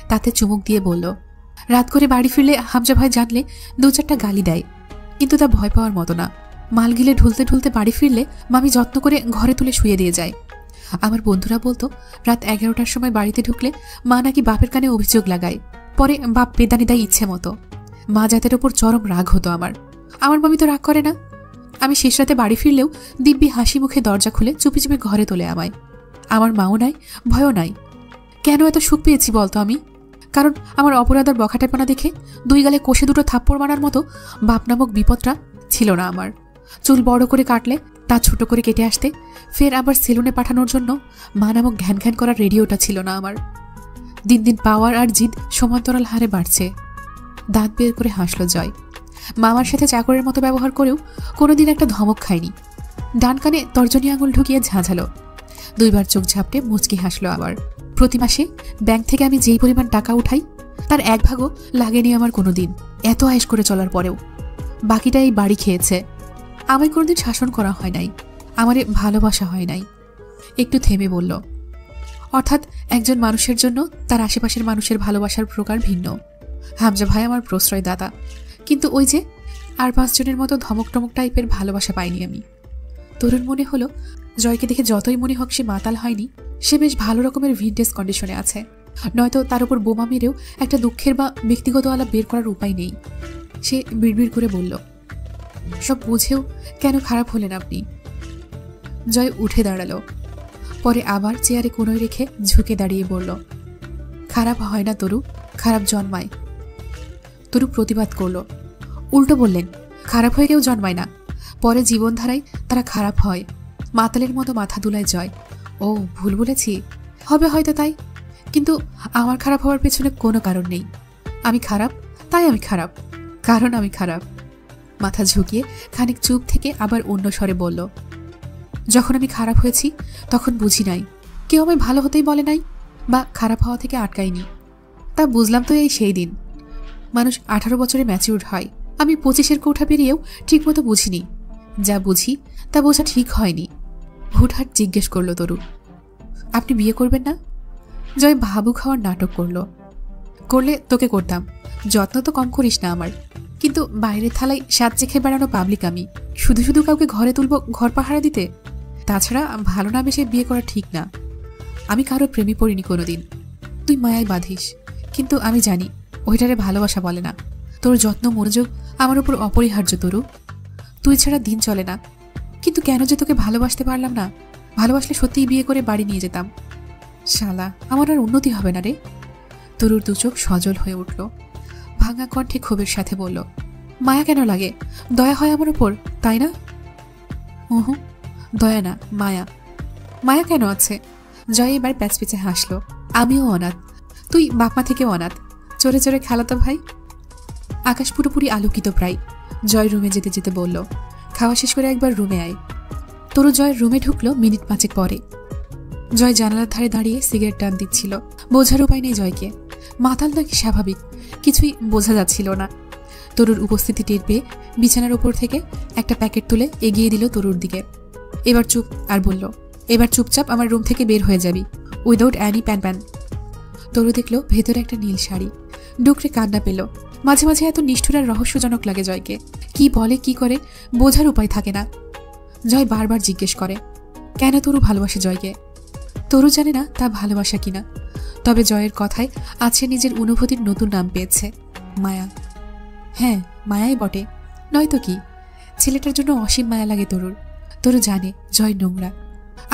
তাতে চুমুক দিয়ে বলল, রাত করে বাড়ি ফিরলে হামজা ভাই জানলে 2-4টা গালি দেয়, কিন্তু তা ভয় পাওয়ার মতো না। মাল গিলে ঢুলতে ঢুলতে বাড়ি ফিরলে মামি যত্ন করে ঘরে তুলে শুয়ে দিয়ে যায়। আমার বন্ধুরা বলতো, রাত 11টার সময় বাড়িতে ঢুকলে মা নাকি বাপের কানে অভিযোগ লাগায়, পরে বাপ বেদানি দেয় ইচ্ছে মতো। মা জাতের ওপর চরম রাগ হতো আমার। আমার মামি তো রাগ করে না। আমি শেষ রাতে বাড়ি ফিরলেও দিব্যি হাসি মুখে দরজা খুলে চুপি চুপি ঘরে তোলে আমায়। আমার মাও নাই, ভয়ও নাই। কেন এত সুখ পেয়েছি বলতো আমি? কারণ আমার অপরাধ আর বখাটেপনা দেখে 2 গালে কষে 2টো থাপ্পড় মারার মতো বাপ নামক বিপদটা ছিল না আমার। চুল বড় করে কাটলে তা ছোট করে কেটে আসতে, ফের আবার সেলুনে পাঠানোর জন্য মা নামক ঘ্যান ঘ্যান করার রেডিওটা ছিল না আমার। দিন দিন পাওয়ার আর জিদ সমান্তরাল হারে বাড়ছে। দাঁত বের করে হাসলো জয়। মামার সাথে চাকরের মতো ব্যবহার করেও কোনোদিন একটা ধমক খায়নি। ডান কানে তর্জনী আঙুল ঢুকিয়ে ঝাঁঝালো। 2বার চোখ ঝাপটে মুচকি হাসলো আবার। প্রতি মাসে ব্যাংক থেকে আমি যেই পরিমাণ টাকা উঠাই, তার 1 ভাগও লাগেনি আমার কোনোদিন, এত আয়েশ করে চলার পরেও। বাকিটা এই বাড়ি খেয়েছে। আমায় কোনোদিন শাসন করা হয় নাই, আমারে ভালোবাসা হয় নাই। একটু থেমে বলল, অর্থাৎ একজন মানুষের জন্য তার আশেপাশের মানুষের ভালোবাসার প্রকার ভিন্ন। হামজা ভাই আমার প্রশ্রয় দাতা, কিন্তু ওই যে আর 5 জনের মতো ধমক টমক টাইপের ভালোবাসা পাইনি আমি। তরুণ মনে হলো, জয়কে দেখে যতই মনে হোক সে মাতাল হয়নি, সে বেশ ভালো রকমের ভিনটেজ কন্ডিশনে আছে। নয়তো তার উপর বোমা মেরেও একটা দুঃখের বা ব্যক্তিগত আলাপ বের করার উপায় নেই। সে বিড়বিড় করে বলল, সব বুঝেও কেন খারাপ হলেন আপনি? জয় উঠে দাঁড়ালো, পরে আবার চেয়ারে কোনোয় রেখে ঝুঁকে দাঁড়িয়ে বলল, খারাপ হয় না তরু, খারাপ জন্মায়। তরু প্রতিবাদ করল, উল্টো বললেন, খারাপ হয়ে কেউ জন্মায় না, পরে জীবনধারায় তারা খারাপ হয়। মাতালের মতো মাথা দুলায় জয়। ও, ভুল বলেছি, হবে হয়তো তাই, কিন্তু আমার খারাপ হওয়ার পেছনে কোনো কারণ নেই। আমি খারাপ, তাই আমি খারাপ, কারণ আমি খারাপ। মাথা ঝুঁকিয়ে খানিক চুপ থেকে আবার অন্য স্বরে বলল, যখন আমি খারাপ হয়েছি তখন বুঝি নাই, কেউ আমায় ভালো হতেই বলে নাই বা খারাপ হওয়া থেকে আটকায়নি। তা বুঝলাম তো এই সেই দিন। মানুষ 18 বছরে ম্যাচিউরড হয়, আমি 25-এর কোঠা পেরিয়েও ঠিকমতো বুঝিনি। যা বুঝি তা বোঝা ঠিক হয়নি। হুটহাট জিজ্ঞেস করল তরু, আপনি বিয়ে করবেন না? জয় ভাবু খাওয়ার নাটক করলে তোকে করতাম, যত্ন তো কম করিস না আমার। কিন্তু বাইরের থালায় স্বাদ চেখে বেড়ানো পাবলিক আমি, শুধু শুধু কাউকে ঘরে তুলব ঘর পাহারা দিতে? তাছাড়া ভালো না বেশে বিয়ে করা ঠিক না। আমি কারো প্রেমে পড়িনি কোনোদিন। তুই মায়ায় বাঁধিস, কিন্তু আমি জানি ওইটারে ভালোবাসা বলে না। তোর যত্ন মনোযোগ আমার উপর অপরিহার্য তরু। তুই ছাড়া দিন চলে না। কিন্তু কেন যে তোকে ভালোবাসতে পারলাম না? ভালোবাসলে সত্যিই বিয়ে করে বাড়ি নিয়ে যেতাম। শালা, আমার আর উন্নতি হবে না রে। তরুর 2 চোখ সজল হয়ে উঠল। ভাঙা কণ্ঠে ক্ষোভের সাথে বলল, মায়া কেন লাগে? দয়া হয় আমার উপর, তাই না? ওহু, দয়া না, মায়া। মায়া কেন আছে? জয় এবার প্যাচপিচে হাসলো। আমিও অনাথ, তুই বাপমা থেকেও অনাথ। চোরে চোরে খালাতো ভাই। আকাশ পুরোপুরি আলোকিত প্রায়। জয় রুমে যেতে যেতে বলল, খাওয়া শেষ করে একবার রুমে আয়। তরু জয়ের রুমে ঢুকলো মিনিট 5 পরে। জয় জানালার ধারে দাঁড়িয়ে সিগারেট টান দিচ্ছিল। বোঝার উপায় নেই জয়কে, মাতাল নাকি স্বাভাবিক কিছুই বোঝা যাচ্ছিল না। তরুর উপস্থিতি টের পেয়ে বিছানার উপর থেকে একটা প্যাকেট তুলে এগিয়ে দিল তরুর দিকে। এবার চুপ, আর বলল, এবার চুপচাপ আমার রুম থেকে বের হয়ে যাবি, উইদাউট অ্যানি প্যান প্যান। তরু দেখলো ভেতরে একটা নীল শাড়ি। ডুকরে কান্না পেল। মাঝে মাঝে এত নিষ্ঠুর আর রহস্যজনক লাগে জয়কে। কি বলে কি করে বোঝার উপায় থাকে না। জয় বারবার জিজ্ঞেস করে, কেন তরু ভালোবাসে জয়কে? তরু জানে না তা ভালোবাসা কিনা, তবে জয়ের কথায় আছে নিজের অনুভূতির নতুন নাম পেয়েছে, মায়া। হ্যাঁ, মায়াই বটে, নয়তো কি। ছেলেটার জন্য অসীম মায়া লাগে তরুর। তরু জানে জয় নোংরা,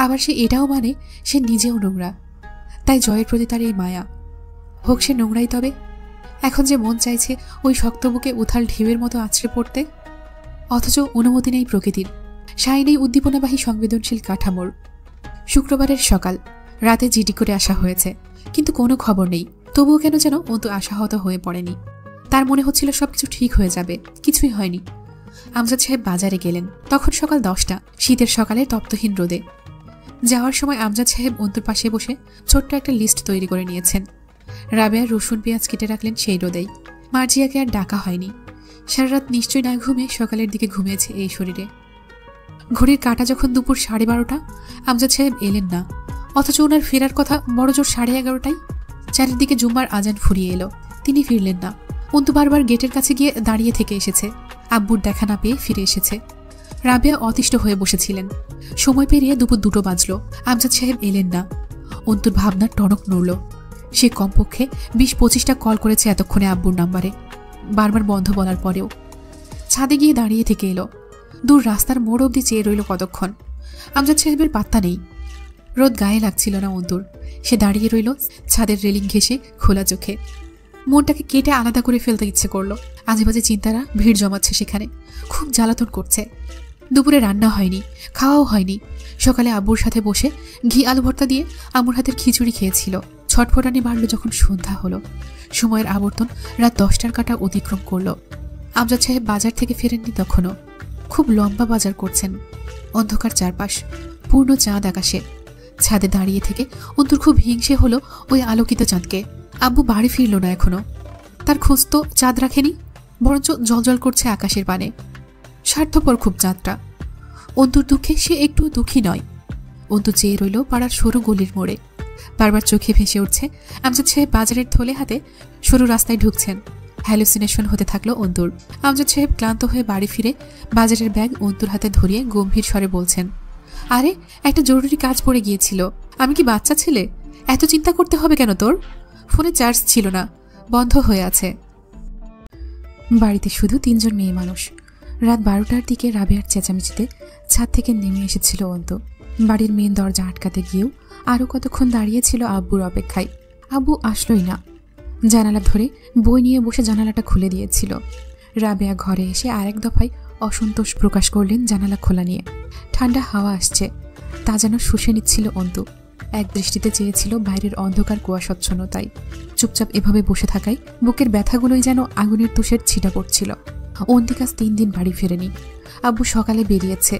আবার সে এটাও মানে সে নিজেও নোংরা। তাই জয়ের প্রতি তার এই মায়া। হোক সে নোংরাই তবে। এখন যে মন চাইছে ওই শক্ত বুকে উথাল ঢেউয়ের মতো আছড়ে পড়তে, অথচ অনুমতি নেই প্রকৃতির, সাই নেই উদ্দীপনাবাহী সংবেদনশীল কাঠামোর। শুক্রবারের সকাল, রাতে জিডি করে আসা হয়েছে, কিন্তু কোনো খবর নেই। তবুও কেন যেন অন্তু আশাহত হয়ে পড়েনি। তার মনে হচ্ছিল সবকিছু ঠিক হয়ে যাবে, কিছুই হয়নি। আমজাদ সাহেব বাজারে গেলেন। তখন সকাল 10টা, শীতের সকালে তপ্তহীন রোদে। যাওয়ার সময় আমজাদ সাহেব অন্তুর পাশে বসে ছোট্ট একটা লিস্ট তৈরি করে নিয়েছেন। রাবেয়া রসুন পেঁয়াজ কেটে রাখলেন সেই রোদেই। মার্জিয়াকে আর ডাকা হয়নি। সারা রাত নিশ্চয়ই না ঘুমিয়ে সকালের দিকে ঘুমিয়েছে এই শরীরে। ঘড়ির কাঁটা যখন দুপুর 12:30, আমজাদ সাহেব এলেন না, অথচ ওনার ফেরার কথা বড়জোর 11:30টায়। চারিদিকে জুম্মার আজান ফুরিয়ে এলো, তিনি ফিরলেন না। অন্তু বারবার গেটের কাছে গিয়ে দাঁড়িয়ে থেকে এসেছে, আব্বুর দেখা না পেয়ে ফিরে এসেছে। রাবেয়া অতিষ্ঠ হয়ে বসেছিলেন। সময় পেরিয়ে দুপুর 2টো বাজল, আমজাদ সাহেব এলেন না। অন্তুর ভাবনা টনক নড়ল। সে কমপক্ষে 20-25টা কল করেছে এতক্ষণে আব্বুর নাম্বারে, বারবার বন্ধ বলার পরেও। ছাদে গিয়ে দাঁড়িয়ে থেকে এলো। দূর রাস্তার মোড় অবধি চেয়ে রইল কতক্ষণ। আমজাদ সাহেবের পাত্তা নেই। রোদ গায়ে লাগছিল না অন্তুর। সে দাঁড়িয়ে রইল ছাদের রেলিং ঘেঁষে খোলা চোখে। মনটাকে কেটে আলাদা করে ফেলতে ইচ্ছে করলো। আজেবাজে চিন্তারা ভিড় জমাচ্ছে সেখানে, খুব জ্বালাতন করছে। দুপুরে রান্না হয়নি, খাওয়াও হয়নি। সকালে আব্বুর সাথে বসে ঘি আলু ভর্তা দিয়ে আম্মুর হাতের খিচুড়ি খেয়েছিল। ছটফটানি বাড়ল যখন সন্ধ্যা হলো। সময়ের আবর্তন রাত 10টার কাঁটা অতিক্রম করলো। আমজাদ সাহেব বাজার থেকে ফেরেননি তখনও। খুব লম্বা বাজার করছেন। অন্ধকার চারপাশ, পূর্ণ চাঁদ আকাশে। ছাদে দাঁড়িয়ে থেকে অন্তুর খুব হিংসে হলো ওই আলোকিত চাঁদকে। আব্বু বাড়ি ফিরল না এখনো। তার খোঁজ তো চাঁদ রাখেনি, বরঞ্চ জলজল করছে আকাশের পানে। স্বার্থপর খুব চাঁদটা। অন্তুর দুঃখে সে একটু দুঃখী নয়। অন্তু চেয়ে রইল পাড়ার সরু গলির মোড়ে। বারবার চোখে ভেসে উঠছে আমজাদ সাহেব বাজারের থলে হাতে সরু রাস্তায় ঢুকছেন। হ্যালুসিনেশন হতে থাকলো অন্তুর। আমজাদ সাহেব ক্লান্ত হয়ে বাড়ি ফিরে বাজারের ব্যাগ অন্তুর হাতে ধরিয়ে গম্ভীর স্বরে বলছেন, আরে একটা জরুরি কাজ পড়ে গিয়েছিল। আমি কি বাচ্চা ছেলে? এত চিন্তা করতে হবে কেন তোর? ফোনে চার্জ ছিল না, বন্ধ হয়ে আছে। বাড়িতে শুধু 3 জন মেয়ে মানুষ। রাত 12টার দিকে রাবেয়ার চেঁচামেচিতে ছাদ থেকে নেমে এসেছিল অন্তু। বাড়ির মেন দরজা আটকাতে গিয়েও আরও কতক্ষণ দাঁড়িয়েছিল আব্বুর অপেক্ষায়। আব্বু আসলোই না। জানালা ধরে বই নিয়ে বসে জানালাটা খুলে দিয়েছিল। রাবেয়া ঘরে এসে আরেক দফায় অসন্তোষ প্রকাশ করলেন জানালা খোলা নিয়ে। ঠান্ডা হাওয়া আসছে, তা যেন শুষে নিচ্ছিল অন্তু। এক দৃষ্টিতে চেয়েছিল বাইরের অন্ধকার কুয়াশচ্ছন্নতায়। চুপচাপ এভাবে বসে থাকায় বুকের ব্যথাগুলোই যেন আগুনের তুষের ছিটা পড়ছিল। অন্তিকাজ 3 দিন বাড়ি ফেরেনি। আব্বু সকালে বেরিয়েছে,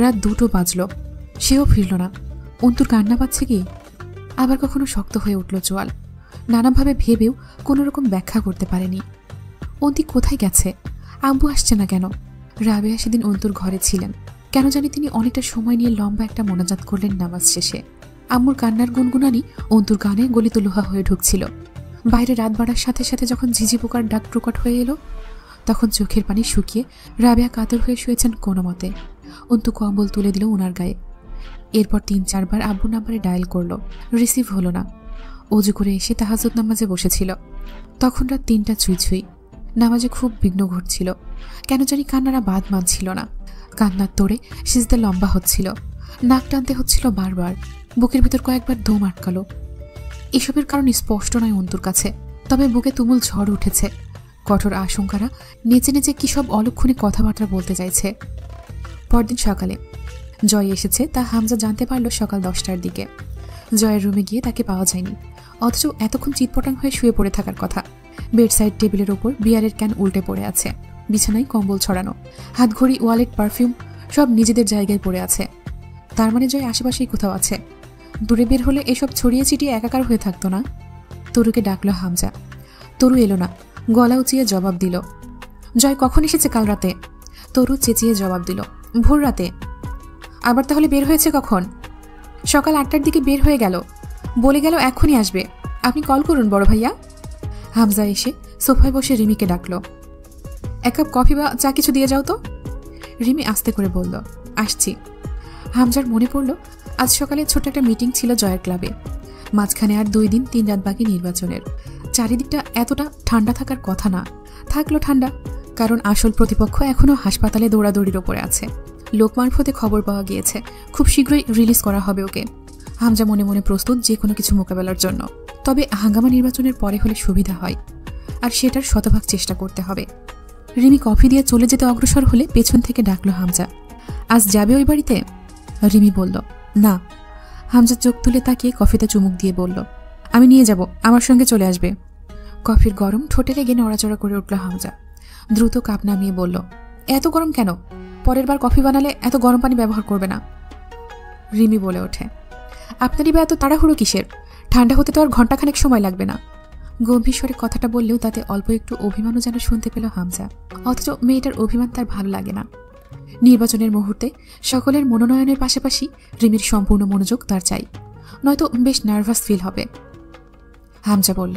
রাত 2টো বাজল, সেও ফিরল না। অন্তুর কান্না পাচ্ছে কি? আবার কখনো শক্ত হয়ে উঠল চোয়াল। নানাভাবে ভেবেও কোনোরকম ব্যাখ্যা করতে পারেনি। অন্তি কোথায় গেছে? আব্বু আসছে না কেন? রাবেয়া সেদিন অন্তুর ঘরে ছিলেন। কেন জানি তিনি অনেকটা সময় নিয়ে লম্বা একটা মোনাজাত করলেন নামাজ শেষে। আম্মুর কান্নার গুনগুনানি অন্তুর কানে গলিত লোহা হয়ে ঢুকছিল। বাইরে রাত বাড়ার সাথে সাথে যখন ঝিঝি পোকার ডাক প্রকট হয়ে এলো, তখন চোখের পানি শুকিয়ে রাবেয়া কাতর হয়ে শুয়েছেন কোনো মতে। অন্তু কম্বল তুলে দিল ওনার গায়ে। এরপর 3-4 বার আব্বুর নাম্বারে ডায়াল করলো, রিসিভ হলো না। অজু করে এসে তাহাজ্জুদ নামাজে বসেছিল। তখন রাত 3টা ছুঁই। নামাজে খুব বিঘ্ন ঘটছিল। কেন জানি কান্নারা বাদ মানছিল না। কান্নার তোড়ে সিজদা লম্বা হচ্ছিল, নাক টানতে হচ্ছিল বারবার। বুকের ভিতর কয়েকবার দম আটকালো। এসবের কারণ স্পষ্ট নয় অন্তুর কাছে, তবে বুকে তুমুল ঝড় উঠেছে। কঠোর আশঙ্কারা নেচে নেচে কি সব অলক্ষণে কথাবার্তা বলতে চাইছে। পরদিন সকালে জয় এসেছে তা হামজা জানতে পারল সকাল 10টার দিকে। জয়ের রুমে গিয়ে তাকে পাওয়া যায়নি, অথচ এতক্ষণ চিৎপটাং হয়ে শুয়ে পড়ে থাকার কথা। বেডসাইড টেবিলের ওপর বিয়ারের ক্যান উল্টে পড়ে আছে, বিছানায় কম্বল ছড়ানো, হাতঘড়ি, ওয়ালেট, পারফিউম সব নিজেদের জায়গায় পড়ে আছে। তার মানে জয় আশেপাশেই কোথাও আছে। দূরে বের হলে এসব ছড়িয়ে ছিটিয়ে একাকার হয়ে থাকতো না। তরুকে ডাকলো হামজা। তরু এলো না, গলা উঁচিয়ে জবাব দিল। জয় কখন এসেছে? কাল রাতে। তরু চেঁচিয়ে জবাব দিল, ভোর রাতে। আবার তাহলে বের হয়েছে কখন? সকাল 8টার দিকে বের হয়ে গেল, বলে গেল এখনই আসবে। আপনি কল করুন বড় ভাইয়া। হামজা এসে সোফায় বসে রিমিকে ডাকলো। 1 কাপ কফি বা চা কিছু দিয়ে যাও তো। রিমি আস্তে করে বলল, আসছি। হামজার মনে পড়ল আজ সকালে ছোট্ট একটা মিটিং ছিল জয়ের ক্লাবে। মাঝখানে আর 2 দিন 3 রাত বাকি নির্বাচনের। চারিদিকটা এতটা ঠান্ডা থাকার কথা না, থাকলো ঠান্ডা, কারণ আসল প্রতিপক্ষ এখনও হাসপাতালে দৌড়াদৌড়ির ওপরে আছে। লোক মারফতে খবর পাওয়া গিয়েছে খুব শীঘ্রই রিলিজ করা হবে ওকে। হামজা মনে মনে প্রস্তুত যে কোনো কিছু মোকাবেলার জন্য। তবে হাঙ্গামা নির্বাচনের পরে হলে সুবিধা হয়, আর সেটার শতভাগ চেষ্টা করতে হবে। রিমি কফি দিয়ে চলে যেতে অগ্রসর হলে পেছন থেকে ডাকলো হামজা, আজ যাবে ওই বাড়িতে? রিমি বলল, না। হামজা চোখ তুলে তাকিয়ে কফিতে চুমুক দিয়ে বলল, আমি নিয়ে যাব, আমার সঙ্গে চলে আসবে। কফির গরম ঠোঁটে লেগে নড়াচড়া করে উঠল হামজা। দ্রুত কাপ নামিয়ে বলল, এত গরম কেন? পরের বার কফি বানালে এত গরম পানি ব্যবহার করবে না। রিমি বলে ওঠে, আপনারই বা এত তাড়াহুড়ো কিসের? ঠান্ডা হতে তো আর ঘণ্টাখানেক সময় লাগবে না। গম্ভীর স্বরে কথাটা বললেও তাতে অল্প একটু অভিমানও যেন শুনতে পেল হামজা। অথচ মেয়েটার অভিমান তার ভালো লাগে না। নির্বাচনের মুহূর্তে সকলের মনোনয়নের পাশাপাশি রিমির সম্পূর্ণ মনোযোগ তার চাই, নয়তো বেশ নার্ভাস ফিল হবে। হামজা বলল,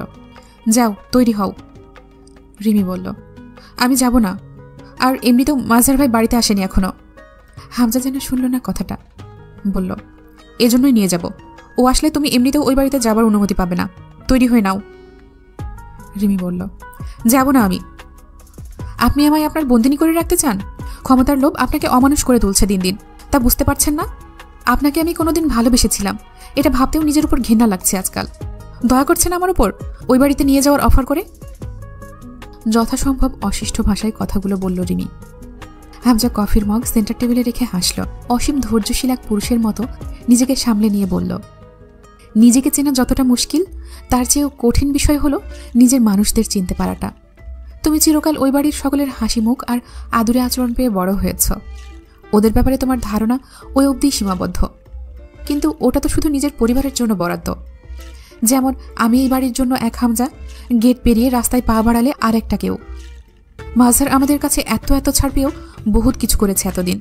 যাও তৈরি হও। রিমি বলল, আমি যাব না, আর এমনিতেও মাজার ভাই বাড়িতে আসেনি এখনো। হামজা যেন শুনল না কথাটা, বলল, এজন্যই নিয়ে যাব। ও আসলে তুমি এমনিতেও ওই বাড়িতে যাবার অনুমতি পাবে না, তৈরি হয়ে নাও। রিমি বলল, যাব না আমি। আপনি আমায় আপনার বন্দিনী করে রাখতে চান? ক্ষমতার লোভ আপনাকে অমানুষ করে তুলছে দিন দিন, তা বুঝতে পারছেন না? আপনাকে আমি কোনোদিন ভালোবেসেছিলাম, এটা ভাবতেও নিজের উপর ঘেন্না লাগছে আজকাল। দয়া করছেন আমার উপর ওই বাড়িতে নিয়ে যাওয়ার অফার করে? যথাসম্ভব অশিষ্ট ভাষায় কথাগুলো বলল রিমি। হামজা কফির মগ সেন্টার টেবিলে রেখে হাসল। অসীম ধৈর্যশীল এক পুরুষের মতো নিজেকে সামলে নিয়ে বলল, নিজেকে চেনা যতটা মুশকিল, তার চেয়েও কঠিন বিষয় হলো নিজের মানুষদের চিনতে পারাটা। তুমি চিরকাল ওই বাড়ির সকলের হাসি মুখ আর আদুরে আচরণ পেয়ে বড় হয়েছ। ওদের ব্যাপারে তোমার ধারণা ওই অবধি সীমাবদ্ধ, কিন্তু ওটা তো শুধু নিজের পরিবারের জন্য বরাদ্দ। যেমন আমি এই বাড়ির জন্য এক হামজা, গেট পেরিয়ে রাস্তায় পা বাড়ালে আরেকটা কেউ। মাঝার আমাদের কাছে এত এত ছাড় পেয়েও বহুত কিছু করেছে এতদিন।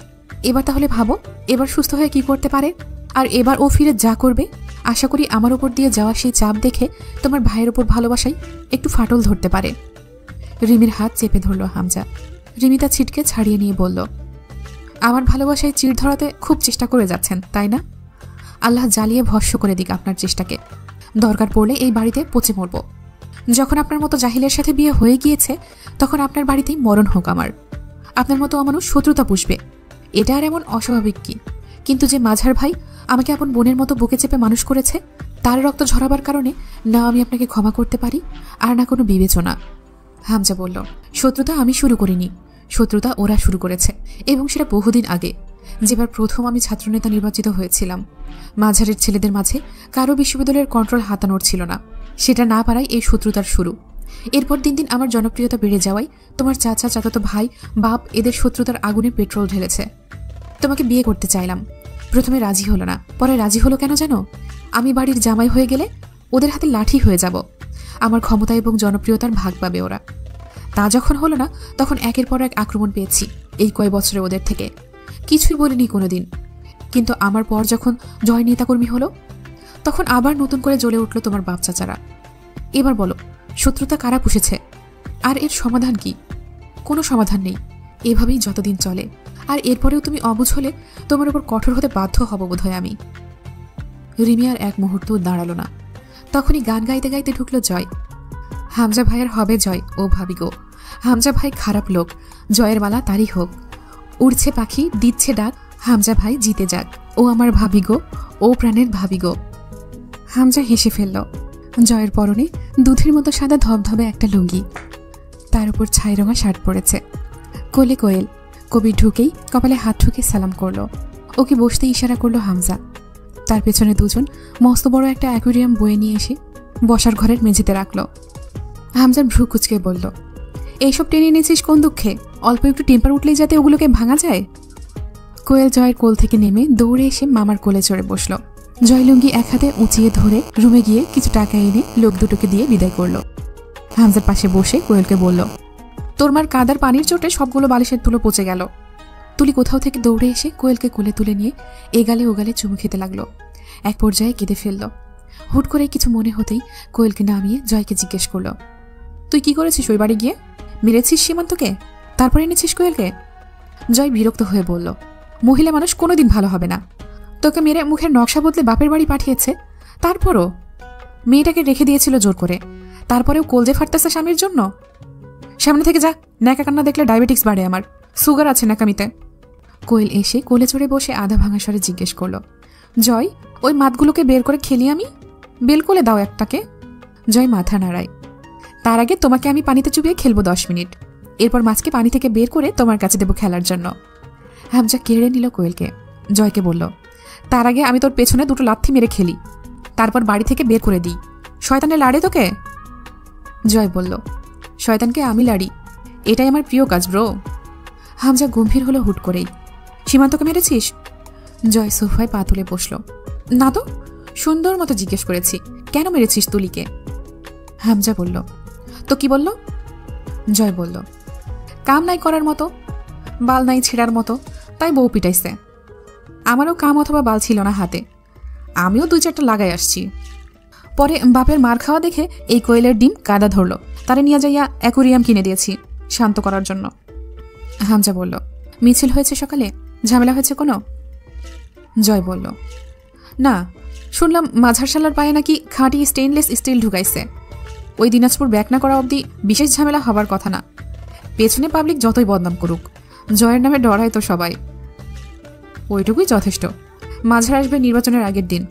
এবার তাহলে ভাবো এবার সুস্থ হয়ে কি করতে পারে। আর এবার ও ফিরে যা করবে, আশা করি আমার ওপর দিয়ে যাওয়া সেই চাপ দেখে তোমার ভাইয়ের ওপর ভালোবাসাই একটু ফাটল ধরতে পারে। রিমির হাত চেপে ধরল হামজা। রিমি তা ছিটকে ছাড়িয়ে নিয়ে বলল, আমার ভালোবাসায় চিড় ধরাতে খুব চেষ্টা করে যাচ্ছেন তাই না? আল্লাহ জ্বালিয়ে ভস্য করে দিক আপনার চেষ্টাকে। দরকার পড়লে এই বাড়িতে পচে মরব। যখন আপনার মতো জাহিলের সাথে বিয়ে হয়ে গিয়েছে, তখন আপনার বাড়িতেই মরণ হোক আমার। আপনার মতো আমারও শত্রুতা পুষবে, এটা আর এমন অস্বাভাবিক কি? কিন্তু যে মাঝার ভাই আমাকে আপন বোনের মতো বুকে চেপে মানুষ করেছে, তার রক্ত ঝরাবার কারণে না আমি আপনাকে ক্ষমা করতে পারি, আর না কোনো বিবেচনা। হামজা বলল, শত্রুতা আমি শুরু করিনি, শত্রুতা ওরা শুরু করেছে, এবং সেটা বহুদিন আগে, যেবার প্রথম আমি ছাত্রনেতা নির্বাচিত হয়েছিলাম। মাঝারের ছেলেদের মাঝে কারো বিশ্ববিদ্যালয়ের কন্ট্রোল হাতানোর ছিল না, সেটা না পারাই এই শত্রুতার শুরু। এরপর দিন দিন আমার জনপ্রিয়তা বেড়ে যাওয়ায় তোমার চাচা, চাচাতো ভাই, বাপ এদের শত্রুতার আগুনে পেট্রোল ঢেলেছে। তোমাকে বিয়ে করতে চাইলাম, প্রথমে রাজি হলো না, পরে রাজি হলো কেন জানো? আমি বাড়ির জামাই হয়ে গেলে ওদের হাতে লাঠি হয়ে যাব, আমার ক্ষমতা এবং জনপ্রিয়তার ভাগ পাবে ওরা। তা যখন হলো না, তখন একের পর এক আক্রমণ পেয়েছি এই কয় বছরে ওদের থেকে। কিছুই বলিনি কোনোদিন, কিন্তু আমার পর যখন জয় নেতাকর্মী হলো, তখন আবার নতুন করে জ্বলে উঠল তোমার বাপ চাচারা। এবার বলো, শত্রুতা কারা পুষেছে? আর এর সমাধান কি? কোনো সমাধান নেই, এভাবেই যতদিন চলে। আর এরপরেও তুমি অবুঝ হলে তোমার উপর কঠোর হতে বাধ্য হব বোধহয় আমি। রিমি আর এক মুহূর্ত দাঁড়ালো না, তখনই গান গাইতে গাইতে ঢুকলো জয়। হামজা ভাইয়ের হবে জয়, ও ভাবি গো, হামজা ভাই খারাপ লোক, জয়ের মালা তারই হোক। উড়ছে পাখি, দিচ্ছে ডাক, হামজা ভাই জিতে যাক, ও আমার ভাবি গো, ও প্রাণের ভাবি গো। হামজা হেসে ফেলল। জয়ের পরনে দুধের মতো সাদা ধবধবে একটা লুঙ্গি, তার উপর ছাই রঙা শার্ট পরেছে। কোলে কোয়েল। কবির ঢুকেই কপালে হাত ঠুকে সালাম করলো। ওকে বসতে ইশারা করলো হামজা। তার পেছনে দুজন মস্ত বড় একটা অ্যাকুয়ারিয়াম বয়ে নিয়ে এসে বসার ঘরের মেঝেতে রাখল। হামজার ভ্রু কুচকে বলল, এইসব টেনে এনেছিস কোন দুঃখে? অল্প একটু টেম্পার উঠলেই যাতে ওগুলোকে ভাঙা যায়। কোয়েল জয়ের কোল থেকে নেমে দৌড়ে এসে মামার কোলে চড়ে বসল। জয় লুঙ্গি এক হাতে উঁচিয়ে ধরে রুমে গিয়ে কিছু টাকা এনে লোক দুটোকে দিয়ে বিদায় করল। হামজার পাশে বসে কোয়েলকে বলল, তোর মার কাদার পানির চোটে সবগুলো বালিশের তুলো পচে গেল। তুলি কোথাও থেকে দৌড়ে এসে কোয়েলকে কোলে তুলে নিয়ে এগালে ওগালে চুমু খেতে লাগলো। এক পর্যায়ে কেঁদে ফেলল। হুট করে কিছু মনে হতেই কোয়েলকে নামিয়ে জয়কে জিজ্ঞেস করল, তুই কি করেছিস ওই বাড়ি গিয়ে? মেরেছিস সীমান্তকে, তারপরে এনেছিস কোয়েলকে? জয় বিরক্ত হয়ে বলল, মহিলা মানুষ কোনোদিন ভালো হবে না। তোকে মেরে মুখের নকশা বদলে বাপের বাড়ি পাঠিয়েছে, তারপরও মেয়েটাকে রেখে দিয়েছিল জোর করে, তারপরেও কলজে ফাটতেছে স্বামীর জন্য। সামনে থেকে যা, ন্যাকা কান্না দেখলে ডায়াবেটিক্স বাড়ে, আমার সুগার আছে ন্যাকামিতে। কোয়েল এসে কোলে চড়ে বসে আধা ভাঙা স্বরে জিজ্ঞেস করল, জয় ওই মাছগুলোকে বের করে খেলি আমি? বেল করে দাও একটাকে। জয় মাথা নাড়ায়, তার আগে তোমাকে আমি পানিতে চুবিয়ে খেলবো 10 মিনিট, এরপর মাছকে পানি থেকে বের করে তোমার কাছে দেবো খেলার জন্য। হামজা কেড়ে নিল কোয়েলকে। জয়কে বলল, তার আগে আমি তোর পেছনে দুটো লাথি মেরে খেলি, তারপর বাড়ি থেকে বের করে দিই। শয়তানে লাড়ে তোকে? জয় বলল, শয়তানকে আমি লাড়ি, এটাই আমার প্রিয় কাজ ব্রো। হামজা গম্ভীর হলো হুট করেই। সীমান্তকে মেরেছিস? জয় সোফায় পা তুলে বসল। না তো, সুন্দর মতো জিজ্ঞেস করেছি, কেন মেরেছিস তুলিকে? হামজা বলল, তো কি বলল? জয় বলল, কাম নাই করার মতো, বাল নাই ছেঁড়ার মতো, তাই বউ পিটাইছে। আমারও কাম অথবা বাল ছিল না হাতে, আমিও 2-4টা লাগাই আসছি। পরে বাপের মার খাওয়া দেখে এই কোয়েলের ডিম কাদা ধরল, তারে নিয়ে যাইয়া অ্যাকুয়ারিয়াম কিনে দিয়েছি শান্ত করার জন্য। হামজা বলল, মিছিল হয়েছে সকালে, ঝামেলা হয়েছে কোনো? জয় বলল, না, শুনলাম মাঝারশালার পায়ে নাকি খাঁটি স্টেইনলেস স্টিল ঢুকাইছে। ওই দিনাজপুর ব্যাক না করা অবধি বিশেষ ঝামেলা হবার কথা না। পেছনে পাবলিক যতই বদনাম করুক, জয়ের নামে ডরায় তো সবাই, ওইটুকুই যথেষ্ট। মাঝার আসবে নির্বাচনের আগের দিন,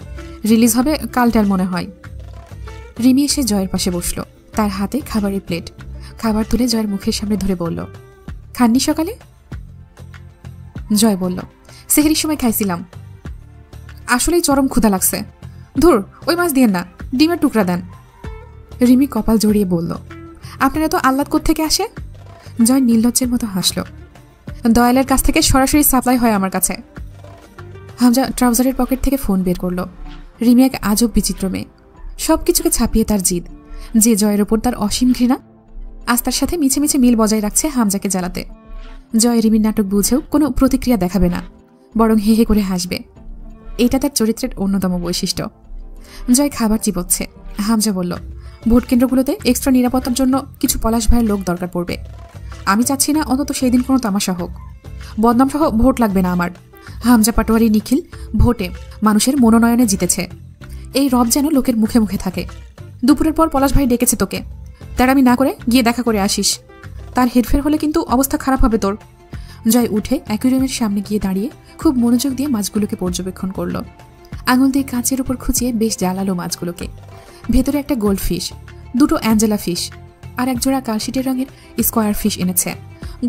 রিলিজ হবে কালটাল মনে হয়। রিমি এসে জয়ের পাশে বসল, তার হাতে খাবারের প্লেট। খাবার তুলে জয়ের মুখের সামনে ধরে বলল, খাননি সকালে? জয় বলল, সেহরির সময় খাইছিলাম, আসলেই চরম ক্ষুধা লাগছে। ধুর, ওই মাছ দিয়েন না, ডিমের টুকরা দেন। রিমি কপাল জড়িয়ে বলল, আপনারা তো আহ্লাদ কোত্থেকে আসে? জয় নির্লজ্জের মতো হাসল, দয়ালের কাছ থেকে সরাসরি সাপ্লাই হয় আমার কাছে। হামজা ট্রাউজারের পকেট থেকে ফোন বের করল। রিমি এক আজব বিচিত্র মেয়ে, সবকিছুকে ছাপিয়ে তার জিদ, যে জয়ের ওপর তার অসীম ঘৃণা, আজ তার সাথে মিছে মিছে মিল বজায় রাখছে হামজাকে জ্বালাতে। জয় রিমির নাটক বুঝেও কোনো প্রতিক্রিয়া দেখাবে না, বরং হে হে করে হাসবে। এটা তার চরিত্রের অন্যতম বৈশিষ্ট্য। জয় খাবার চিবোচ্ছে। হামজা বলল, ভোট কেন্দ্রগুলোতে এক্সট্রা নিরাপত্তার জন্য কিছু পলাশ ভাইয়ের লোক দরকার পড়বে। আমি চাচ্ছি না অন্তত সেই দিন কোনো তামাশা হোক। বদনাম সহ ভোট লাগবে না আমার। হামজা পাটোয়ারি নিখিল ভোটে মানুষের মনোনয়নে জিতেছে, এই রব যেন লোকের মুখে মুখে থাকে। দুপুরের পর পলাশ ভাই ডেকেছে তোকে, তেড়ামি না করে গিয়ে দেখা করে আসিস। তার হেরফের হলে কিন্তু অবস্থা খারাপ হবে তোর। জয় উঠে অ্যাকুয়ারিয়ামের সামনে গিয়ে দাঁড়িয়ে খুব মনোযোগ দিয়ে মাছগুলোকে পর্যবেক্ষণ করল। আঙুল দিয়ে কাঁচের উপর খুঁচিয়ে বেশ জ্বালালো মাছগুলোকে। ভেতরে একটা গোল্ড ফিশ, দুটো অ্যাঞ্জেলা ফিশ আর একজোড়া কালশিটের রঙের স্কোয়ার ফিশ এনেছে।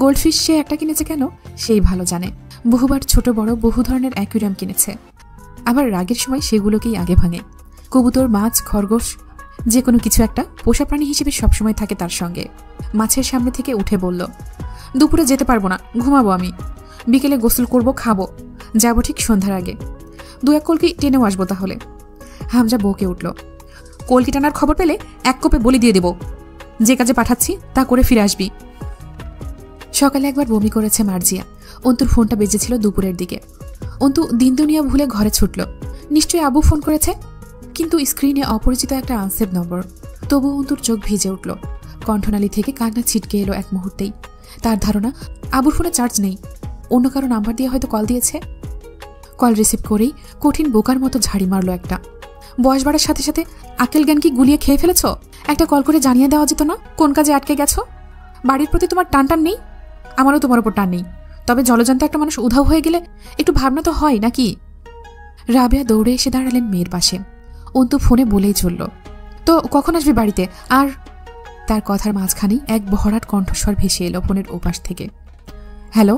গোল্ড ফিশ সে একটা কিনেছে কেন সেই ভালো জানে। বহুবার ছোট বড় বহু ধরনের অ্যাকুয়ারিয়াম কিনেছে, আবার রাগের সময় সেগুলোকেই আগে ভাঙে। কবুতর, মাছ, খরগোশ, যে কোনো কিছু একটা পোষা প্রাণী হিসেবে সবসময় থাকে তার সঙ্গে। মাছের সামনে থেকে উঠে বলল, দুপুরে যেতে পারবো না, ঘুমাবো আমি। বিকেলে গোসল করব, খাবো, যাবো ঠিক সন্ধ্যার আগে। 2-1 কলকি টেনেও আসবো তাহলে। হামজা বকে উঠল, কলকি টানার খবর পেলে 1 কোপে বলি দিয়ে দেব। যে কাজে পাঠাচ্ছি তা করে ফিরে আসবি। সকালে একবার বমি করেছে মার্জিয়া। অন্তুর ফোনটা বেজেছিল দুপুরের দিকে। অন্তু দিন দুনিয়া ভুলে ঘরে ছুটল। নিশ্চয়ই আবু ফোন করেছে, কিন্তু স্ক্রিনে অপরিচিত একটা আনসেভ নম্বর। তবু অন্তুর চোখ ভিজে উঠল। কণ্ঠনালী থেকে কান্না ছিটকে এলো এক মুহূর্তেই। তার ধারণা আবুর ফোনে চার্জ নেই, অন্য কারো নাম্বার দিয়ে হয়তো কল দিয়েছে। কল রিসিভ করেই কঠিন বোকার মতো ঝাড়ি মারল একটা। বয়স বাড়ার সাথে সাথে আকেল জ্ঞান কি গুলিয়ে খেয়ে ফেলেছ? একটা কল করে জানিয়ে দেওয়া যেত না কোন কাজে আটকে গেছো? বাড়ির প্রতি তোমার টান টান নেই? আমারও তোমার উপর টান নেই, তবে জলজান্ত একটা মানুষ উধাও হয়ে গেলে একটু ভাবনা তো হয় নাকি? রাবেয়া দৌড়ে এসে দাঁড়ালেন মেয়ের পাশে। অন্তু ফোনে বলেই চলল, তো কখন আসবি বাড়িতে? আর তার কথার মাঝখানেই এক ভরাট কণ্ঠস্বর ভেসে এলো ফোনের ওপাশ থেকে। হ্যালো।